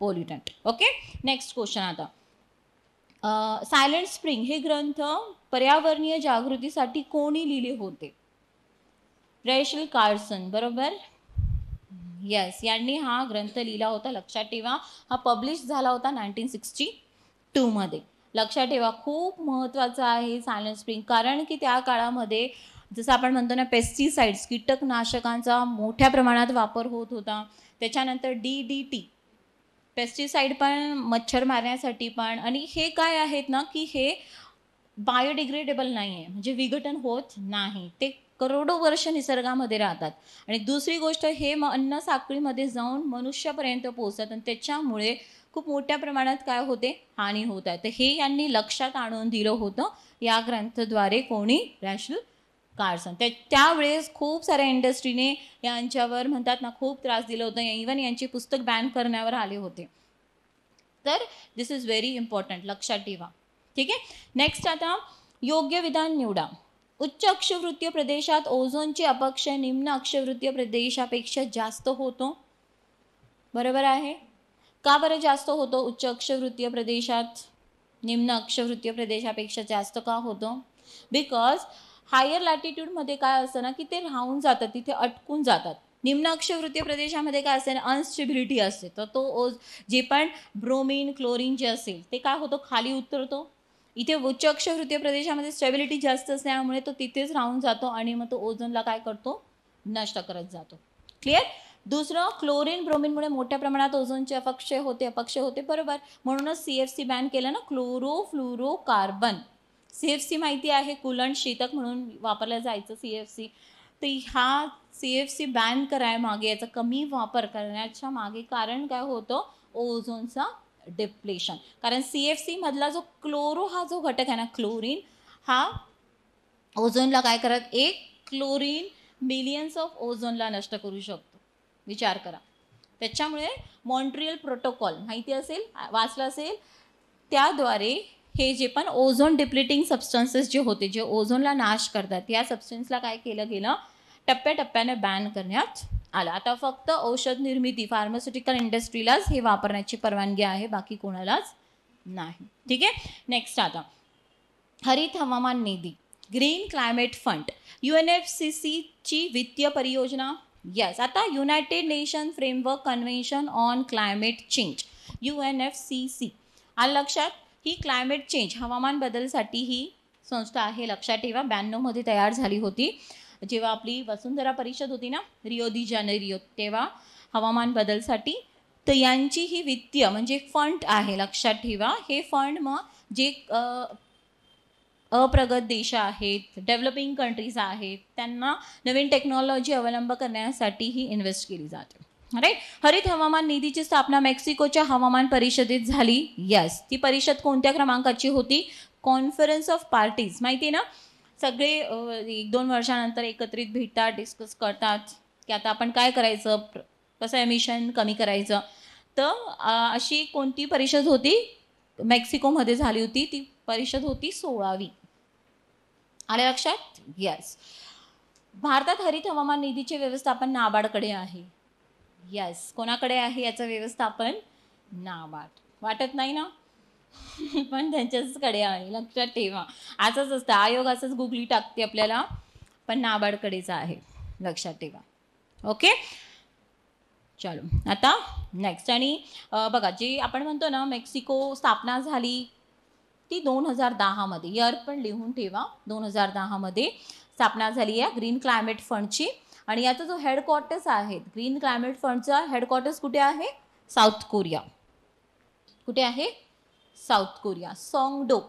pollutant. Okay, next question आता. सायलेंट स्प्रिंग हे ग्रंथ पर्यावरणीय जागृतीसाठी कोणी लिहिले होते, रॅशल कार्सन, बरोबर. यस, यांनी हा ग्रंथ लिहिला होता, लक्षात ठेवा. हा पब्लिश झाला होता 1962 मध्ये. लक्षात ठेवा, खूप महत्त्वाचं आहे सायलेंट स्प्रिंग, कारण की त्या काळामध्ये जसं आपण म्हणतो ना पेस्टिसाइड्स, कीटकनाशकांचा मोठ्या प्रमाणात वापर होत होता. त्याच्यानंतर DDT पेस्टिसाइड पण मच्छर मारण्यासाठी पण, आणि हे काय आहेत ना की हे बायोडिग्रेडेबल नाही आहे, म्हणजे विघटन होत नाही, ते करोडो वर्ष निसर्गामध्ये राहतात. आणि दुसरी गोष्ट, हे अन्न साखळीमध्ये जाऊन मनुष्यापर्यंत पोहोचतात आणि त्याच्यामुळे खूप मोठ्या प्रमाणात काय होते, हानी होत आहे. तर हे यांनी लक्षात आणून दिलं होतं या ग्रंथाद्वारे. कोणी, रॅशल कार्सन. त्यावेळेस खूप साऱ्या इंडस्ट्रीने यांच्यावर म्हणतात ना खूप त्रास दिला होता, इवन यांचे पुस्तक बॅन करण्यावर आले होते. तर दिस इज व्हेरी इम्पॉर्टंट, लक्षात ठेवा. ठीक आहे, नेक्स्ट आता योग्य विधान निवडा. उच्च अक्षवृत्तीय प्रदेशात ओझोनचे अपक्षय निम्न अक्षवृत्तीय प्रदेशापेक्षा जास्त होतो, बरोबर आहे. का बरं जास्त होतो उच्च अक्षवृत्तीय प्रदेशात, निम्न अक्षवृत्तीय प्रदेशापेक्षा जास्त का होतो, बिकॉज हायर लॅटिट्यूडमध्ये काय असतं ना की ते राहून जातात, तिथे अटकून जातात. निम्न अक्षवृत्तीय प्रदेशामध्ये काय असते ना, अनस्टेबिलिटी असते. तर तो जे पण ब्रोमीन क्लोरीन जे असेल ते काय होतं, खाली उतरतो. इथे उच्च अक्षवृत्तीय प्रदेशामध्ये स्टेबिलिटी जास्त असल्यामुळे तो तिथेच राहून जातो आणि मग तो ओझोनला काय करतो, नष्ट करत जातो. क्लिअर. दुसरं, क्लोरीन ब्रोमीनमुळे मोठ्या प्रमाणात ओझोनचे अपक्षय होते, बरोबर. म्हणूनच CFC बॅन केलं ना, क्लोरोफ्लोरोकार्बन. CFC माहिती आहे, कुलंट शीतक म्हणून वापरलं जायचं CFC. तर हा CFC बॅन कराय मागे, याचा कमी वापर करण्याच्या मागे कारण काय होतं, ओझोनचा डिप्लेशन. कारण CFC मधला जो क्लोरो हा जो घटक आहे ना, क्लोरीन, हा ओझोनला काय करत, एक क्लोरीन मिलियन्स ऑफ ओझोनला नष्ट करू शकतो. विचार करा. त्याच्यामुळे मॉन्ट्रियल प्रोटोकॉल माहिती असेल, वाचलं असेल, त्याद्वारे हे जे पण ओझोन डिप्लिटिंग सबस्टन्सेस जे होते, जे ओझोनला नाश करतात, या सबस्टन्सला काय केलं गेलं, टप्प्याटप्प्याने बॅन करण्यात आलं. आता फक्त औषध निर्मिती फार्मास्युटिकल इंडस्ट्रीलाच हे वापरण्याची परवानगी आहे, बाकी कोणालाच नाही. ठीक आहे, नेक्स्ट आता हरित हवामान निधी, ग्रीन क्लायमेट फंड, UNFCCC ची वित्तीय परियोजना. यस, आता United nation framework convention on climate change, UNFCCC, आलं लक्षात. ही क्लायमेट चेंज, हवामान बदलसाठी ही संस्था आहे, लक्षात ठेवा. 92 मध्ये तयार झाली होती, जेव्हा आपली वसुंधरा परिषद होती ना, रिओ दी जानेरिओ, तेव्हा हवामान बदलसाठी. तर यांची ही वित्तीय म्हणजे फंड आहे, लक्षात ठेवा. हे फंड मग जे अप्रगत देश आहेत, डेव्हलपिंग कंट्रीज आहेत, त्यांना नवीन टेक्नॉलॉजी अवलंब करण्यासाठी ही इन्व्हेस्ट केली जाते. राईट. हरित हवामान निधीची स्थापना मेक्सिकोच्या हवामान परिषदेत झाली. यस, ती परिषद कोणत्या क्रमांकाची होती, कॉन्फरन्स ऑफ पार्टीज, माहिती आहे ना. सगळे 1-2 वर्षानंतर एकत्रित भेटतात, डिस्कस करतात की आता आपण काय करायचं, कसं एमिशन कमी करायचं. तर अशी कोणती परिषद होती, मेक्सिकोमध्ये झाली होती, ती परिषद होती 16वी. आले लक्षात. यस. भारतात हरित हवामान निधीचे व्यवस्थापन नाबार्डकडे आहे. यस, कोणाकडे आहे याचं व्यवस्थापन? नाबार्ड. वाटत नाही ना? पण त्यांच्याचकडे आहे, लक्षात ठेवा. असंच असतं, आयोग असंच गुगली टाकते आपल्याला, पण नाबार्डकडेच आहे, लक्षात ठेवा. ओके, चलो आता नेक्स्ट. आणि बघा, जे आपण म्हणतो ना मेक्सिको स्थापना झाली ती 2010 इयर पण लिहून ठेवा. 2010 स्थापना झाली आहे ग्रीन क्लायमेट फंडची. आणि याचा जो हेडक्वार्टर्स आहे ग्रीन क्लायमेट फंडचा हेडक्वार्टर्स कुठे आहे? South Korea. कुठे आहे? South Korea, Songdo.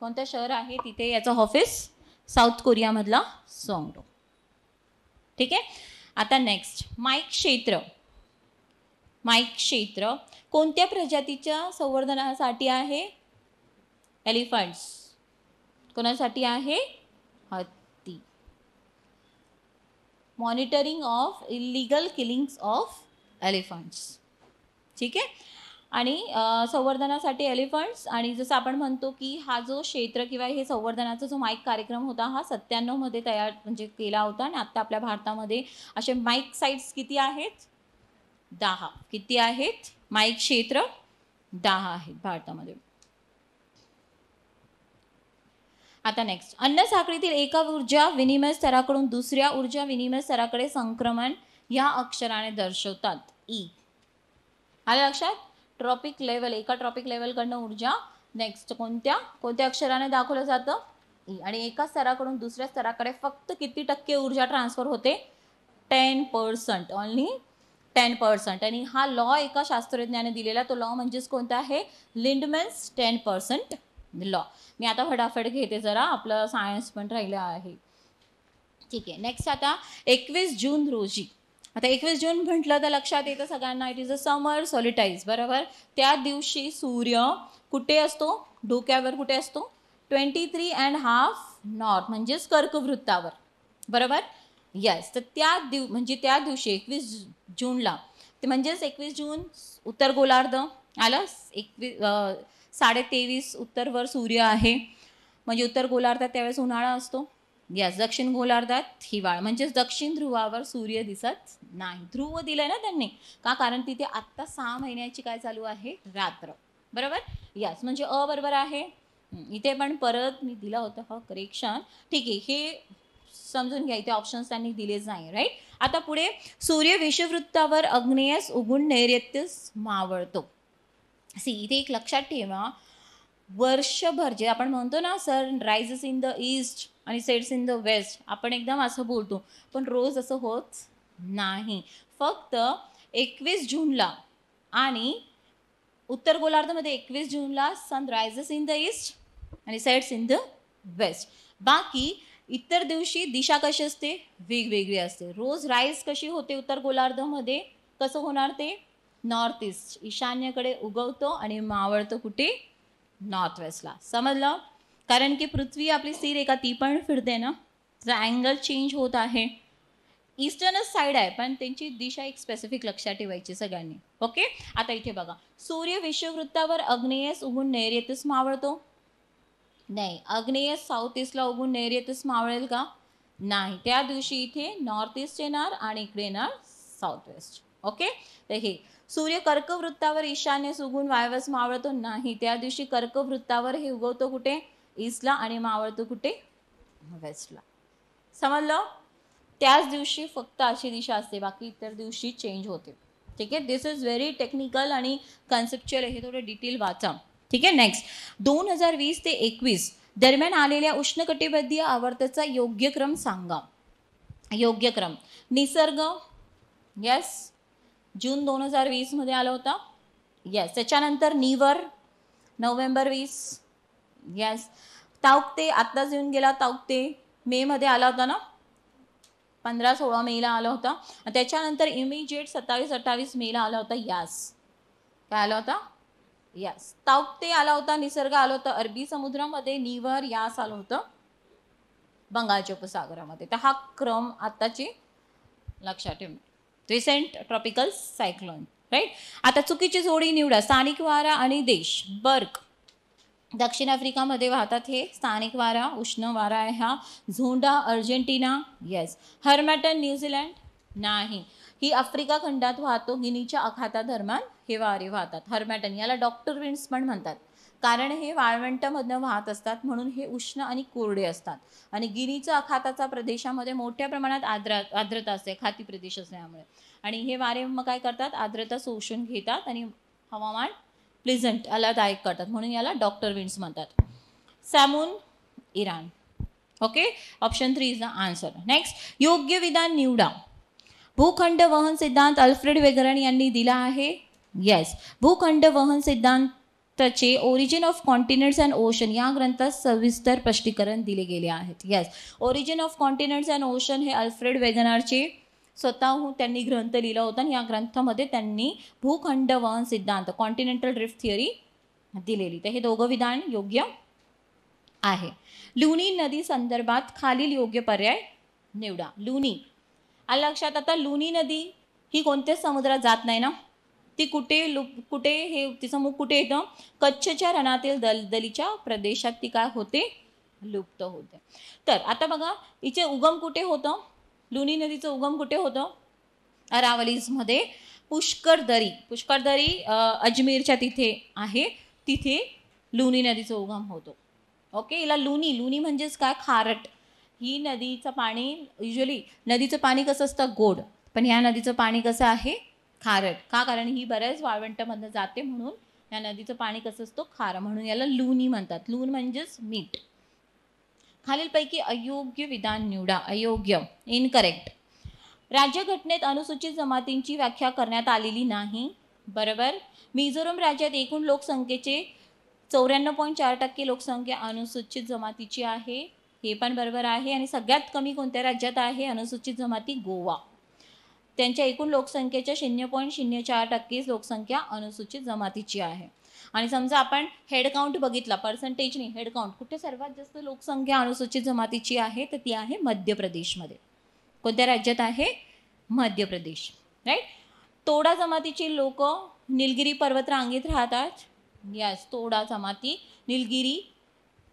कोणतं शहर आहे तिथे याचं ऑफिस? साऊथ कोरियामधला सॉंगडो. ठीक आहे. आता नेक्स्ट, माईक क्षेत्र. माईक क्षेत्र कोणत्या प्रजातीच्या संवर्धनासाठी आहे? एलिफंट्स. कोणासाठी आहे? हत्ती. Monitoring of illegal killings of elephants. ठीक आहे. आणि संवर्धनासाठी एलिफंट्स. आणि जसं आपण म्हणतो की हा जो क्षेत्र किंवा हे संवर्धनाचा जो माईक कार्यक्रम होता हा 97 तयार म्हणजे केला होता. आणि आता आपल्या भारतामध्ये असे माईक साईट्स किती आहेत? 10. किती आहेत? माईक क्षेत्र 10 आहेत भारतामध्ये. आता नेक्स्ट, अन्न साखळीतील एका ऊर्जा विनिमय स्तराकडून दुसऱ्या ऊर्जा विनिमय स्तराकडे संक्रमण या अक्षराने दर्शवतात. ई. आलं लक्षात? ट्रॉपिक लेवल, एका ट्रॉपिक लेवलकडनं ऊर्जा नेक्स्ट कोणत्या अक्षराने दाखवलं जातं? ई. आणि एका स्तराकडून दुसऱ्या स्तराकडे फक्त किती टक्के ऊर्जा ट्रान्सफर होते? 10%. ओन्ली 10%. आणि हा लॉ एका शास्त्रज्ञाने दिलेला, तो लॉ म्हणजेच कोणता आहे? लिंडमन्स 10% लॉ. मी आता फटाफट घेते, जरा आपलं सायन्स पण राहिलं आहे. ठीक आहे. नेक्स्ट आता 21 जून रोजी. आता 21 जून म्हटलं तर लक्षात येतं सगळ्यांना, इट इज अ समर सॉलिटाईज. बरोबर. त्या दिवशी सूर्य कुठे असतो? डोक्यावर कुठे असतो? 23.5 नॉर्थ म्हणजेच कर्कवृत्तावर. बरोबर. यस. तर त्या दिवशी 21 जूनला, ते म्हणजेच 21 जून उत्तर गोलार्ध आलं. 23.5 उत्तरवर सूर्य आहे, म्हणजे उत्तर गोलार्धात त्यावेळेस उन्हाळा असतो. यस. दक्षिण गोलार्धात हिवाळा, म्हणजेच दक्षिण ध्रुवावर सूर्य दिसत नाही. ध्रुव दिलंय ना त्यांनी, का? कारण तिथे आत्ता 6 महिन्याची काय चालू आहे? रात्र. बरोबर. यस. म्हणजे अ बरोबर आहे. इथे पण परत मी दिला होता हा करेक्शन. ठीक आहे, हे समजून घ्या, इथे ऑप्शन्स त्यांनी दिलेच नाही. राईट. आता पुढे, सूर्य विषुववृत्तावर आग्नेयस उगून नैऋत्यस मावळतो. इथे एक लक्षात ठेवा, वर्षभर जे आपण म्हणतो ना sun rises in the east आणि सेट्स इन द वेस्ट, आपण एकदम असं बोलतो, पण रोज असं होत नाही. फक्त 21 जूनला आणि उत्तर गोलार्धामध्ये 21 जूनला sun rises in the east आणि सेट्स इन द वेस्ट. बाकी इतर दिवशी दिशा कशी असते? वेगवेगळी असते. रोज राईज कशी होते उत्तर गोलार्धामध्ये? कसं होणार ते? नॉर्थ ईस्ट, ईशान्येकडे उगवतो आणि मावळतो कुठे? नॉर्थ वेस्टला. समजलं? कारण की पृथ्वी आपली स्थिर आहे का? ती पण फिरते ना, अँगल चेंज होत आहे. ईस्टर्नच साईड आहे, पण त्यांची दिशा एक स्पेसिफिक लक्षात ठेवायची सगळ्यांनी. ओके. आता इथे बघा, सूर्य विषुववृत्तावर आग्नेयस उगून नैऋत्यस मावळतो. नाही. आग्नेयस साऊथ ईस्टला उगून नैऋत्यस मावळेल का? नाही. त्या दिवशी इथे नॉर्थ ईस्ट येणार आणि इकडे येणार साऊथ वेस्ट. ओके. तर हे सूर्य कर्कवृत्तावर ईशान्येस उगून वायव्येस मावळतो. नाही. त्या दिवशी कर्कवृत्तावर हे उगवतो कुठे? ईस्टला आणि मावळतो कुठे? वेस्टला. समजलं? त्याच दिवशी फक्त अशी दिशा असते, बाकी इतर दिवशी चेंज होते. ठीक आहे. दिस इज व्हेरी टेक्निकल आणि कन्सेप्च्युअल, हे थोडं डिटेल वाचा. ठीक आहे. नेक्स्ट, 2020 ते 21 दरम्यान आलेल्या उष्णकटिबंधीय आवर्ताचा योग्य क्रम सांगा. योग्य क्रम. निसर्ग. यस. जून 2020 मध्ये आला होता. यस. त्याच्यानंतर निवर नोव्हेंबर 20. यस. ताऊकते आत्ताच येऊन गेला. ताऊकते मे मध्ये आला होता ना, 15-16 मेला आला होता. त्याच्यानंतर इमिजिएट 27-28 मेला आला होता. यास. काय आला होता? यास. ताऊकते आला होता. निसर्ग आला होता अरबी समुद्रामध्ये. निवर यास आलं होतं बंगालच्या उपसागरामध्ये. तर हा क्रम आत्ताची लक्षात ठेवा. Recent tropical cyclone. राईट. आता चुकीची जोडी निवडा. स्थानिक वारा आणि देश. बर्क. दक्षिण आफ्रिकामध्ये वाहतात हे स्थानिक वारा, उष्ण वारा आहे हा. झोंडा अर्जेंटिना, येस. हर्मॅटन न्यूझीलंड, नाही. ही आफ्रिका खंडात वाहतो. गिनीच्या आखातादरम्यान हे वारे वाहतात. हर्मॅटन याला डॉक्टर विंड्स पण म्हणतात, कारण हे वाळवंटामधनं वाहत असतात, म्हणून हे उष्ण आणि कोरडे असतात. आणि गिनीच्या आखाताचा प्रदेशामध्ये मोठ्या प्रमाणात आर्द्रता असते, खाती प्रदेश असल्यामुळे. आणि हे वारे मग काय करतात, आर्द्रता शोषून घेतात आणि हवामान प्लेझंट आल्हाददायक करतात, म्हणून याला डॉक्टर विंड्स म्हणतात. Samun, Iran. Okay, option 3 is the answer. Next, योग्य विधान निवडा. भूखंड वहन सिद्धांत अल्फ्रेड वेगरन यांनी दिला आहे. येस, भूखंड वहन सिद्धांताचे origin of continents and ocean या ग्रंथात सविस्तर स्पष्टीकरण दिले गेले आहेत. Yes, origin of continents and ocean हे अल्फ्रेड वेगनरचे स्वतःहून त्यांनी ग्रंथ लिहिला होता आणि या ग्रंथामध्ये त्यांनी भूखंड वहन सिद्धांत, कॉन्टिनेंटल ड्रिफ्ट थिअरी दिलेली. तर हे दोघं विधान योग्य आहे. लुनी नदी संदर्भात खालील योग्य पर्याय निवडा. लुनी आलं लक्षात. आता लुनी नदी ही कोणत्याच समुद्रात जात नाही ना, ती कुठे हे तिचं मुख कुठे येतं, कच्छच्या रणातील दलदलीच्या प्रदेशात ती काय होते, लुप्त होते. तर आता बघा हिचे उगम कुठे होतं, लुनी नदीचं उगम कुठे होतं, अरावलीजमध्ये. पुष्कर दरी अजमेरच्या तिथे आहे, तिथे लुनी नदीचं उगम होतो. ओके, हिला लुनी म्हणजेच काय, खारट. ही नदीचं पाणी युजली, नदीचं पाणी कसं असतं, गोड, पण ह्या नदीचं पाणी कसं आहे, खारट. का, कारण ही बऱ्याच वाळवंटामधनं जाते, म्हणून या नदीचं पाणी कसं असतं, खारं, म्हणून याला लुनी म्हणतात. लून म्हणजेच मीठ. खालीलपैकी अयोग्य विधान निवडा. अयोग्य, इनकरेक्ट. राज्यघटनेत अनुसूचित जमातींची व्याख्या करण्यात आलेली नाही. बरोबर. मिझोरम राज्यात एकूण लोकसंख्येचे 94.4% लोकसंख्या अनुसूचित जमातीची आहे, हे पण बरोबर आहे. आणि सगळ्यात कमी कोणत्या राज्यात आहे अनुसूचित जमाती, गोवा. त्यांच्या एकूण लोकसंख्येच्या 0.04% लोकसंख्या अनुसूचित जमातीची आहे. आणि समजा आपण हेड काउंट बघितला, पर्सेंटेजने हेड काउंट, कुठे सर्वात जास्त लोकसंख्या अनुसूचित जमातीची आहे, तर ती आहे मध्य प्रदेशमध्ये. कोणत्या राज्यात आहे, मध्य प्रदेश. राईट. तोडा जमातीची लोक निलगिरी पर्वतरांगेत राहतात. यस, तोडा जमाती निलगिरी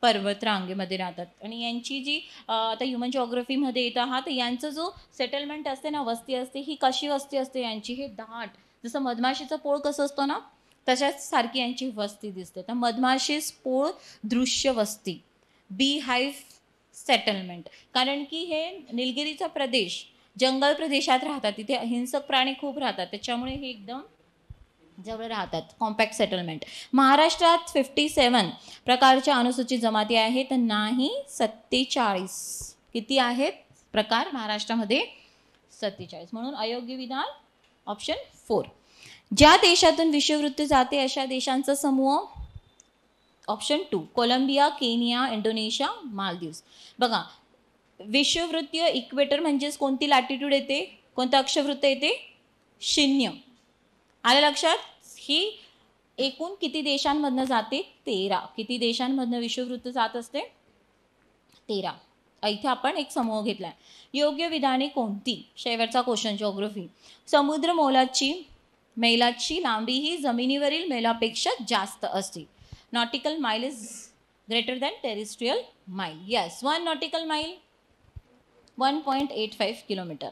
पर्वतरांगेमध्ये राहतात. आणि यांची जी आता ह्युमन जिओग्राफीमध्ये येत आहात, तर यांचं जो सेटलमेंट असते ना, वस्ती असते, ही कशी वस्ती असते यांची, हे दाट, जसं मधमाशीचं पोळ कसं असतो ना, तशाच सारखी यांची वस्ती दिसते. तर मधमाशीस पोळ दृश्य वस्ती, बी हाईव्ह सेटलमेंट. कारण की हे निलगिरीचा प्रदेश जंगल प्रदेशात राहतात, तिथे हिंसक प्राणी खूप राहतात, त्याच्यामुळे हे एकदम जवळ राहतात. Compact settlement. महाराष्ट्रात 57 प्रकारच्या अनुसूचित जमाती आहेत, तर नाही 47. किती आहेत प्रकार महाराष्ट्रामध्ये, 47. म्हणून अयोग्य विधान ऑप्शन 4. ज्या देशातून विषुववृत्त जाते अशा देशांचा समूह, option 2 Colombia, Kenya, Indonesia, Maldives. बघा, विषुववृत्तीय इक्वेटर म्हणजेच कोणती लॅटिट्यूड येते, कोणतं अक्षवृत्त येते, 0. आलं लक्षात. ही एकूण किती देशांमधनं जाते, 13. किती देशांमधनं विषुववृत्त जात असते, 13. इथे आपण एक समूह घेतलाय. योग्य विधाने कोणती, शेवटचा क्वेश्चन जिओग्राफी. समुद्र मैलाची लांबी ही जमिनीवरील मैलापेक्षा जास्त असते. नॉटिकल माइल इज ग्रेटर दॅन टेरिस्ट्रियल माइल. यस, 1 नॉटिकल माइल 1.85 किलोमीटर.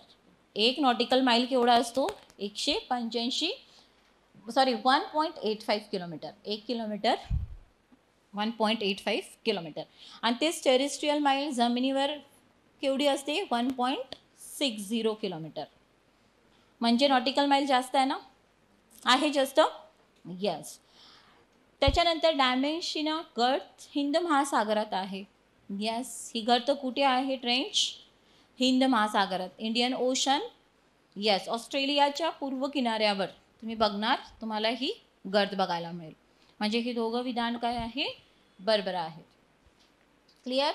1 नॉटिकल माइल केवढा असतो, 1.85 किलोमीटर. 1 kilometre 1.85 kilometre. आणि तेच टेरिस्ट्रियल माइल जमिनीवर केवढी असते, 1.60 किलोमीटर. म्हणजे नॉटिकल माइल जास्त आहे ना, आहे जास्त. यस. त्याच्यानंतर डायमेन्शिना गर्थ हिंद महासागरात आहे. यस, ही गर्थ कुठे आहे, ट्रेंच हिंद महासागरात, इंडियन ओशन. यस, ऑस्ट्रेलियाच्या पूर्व किनाऱ्यावर तुम्ही बघणार, तुम्हाला ही गर्थ बघायला मिळेल. म्हणजे हे दोघं विधान काय आहे, बरोबर आहेत. क्लिअर.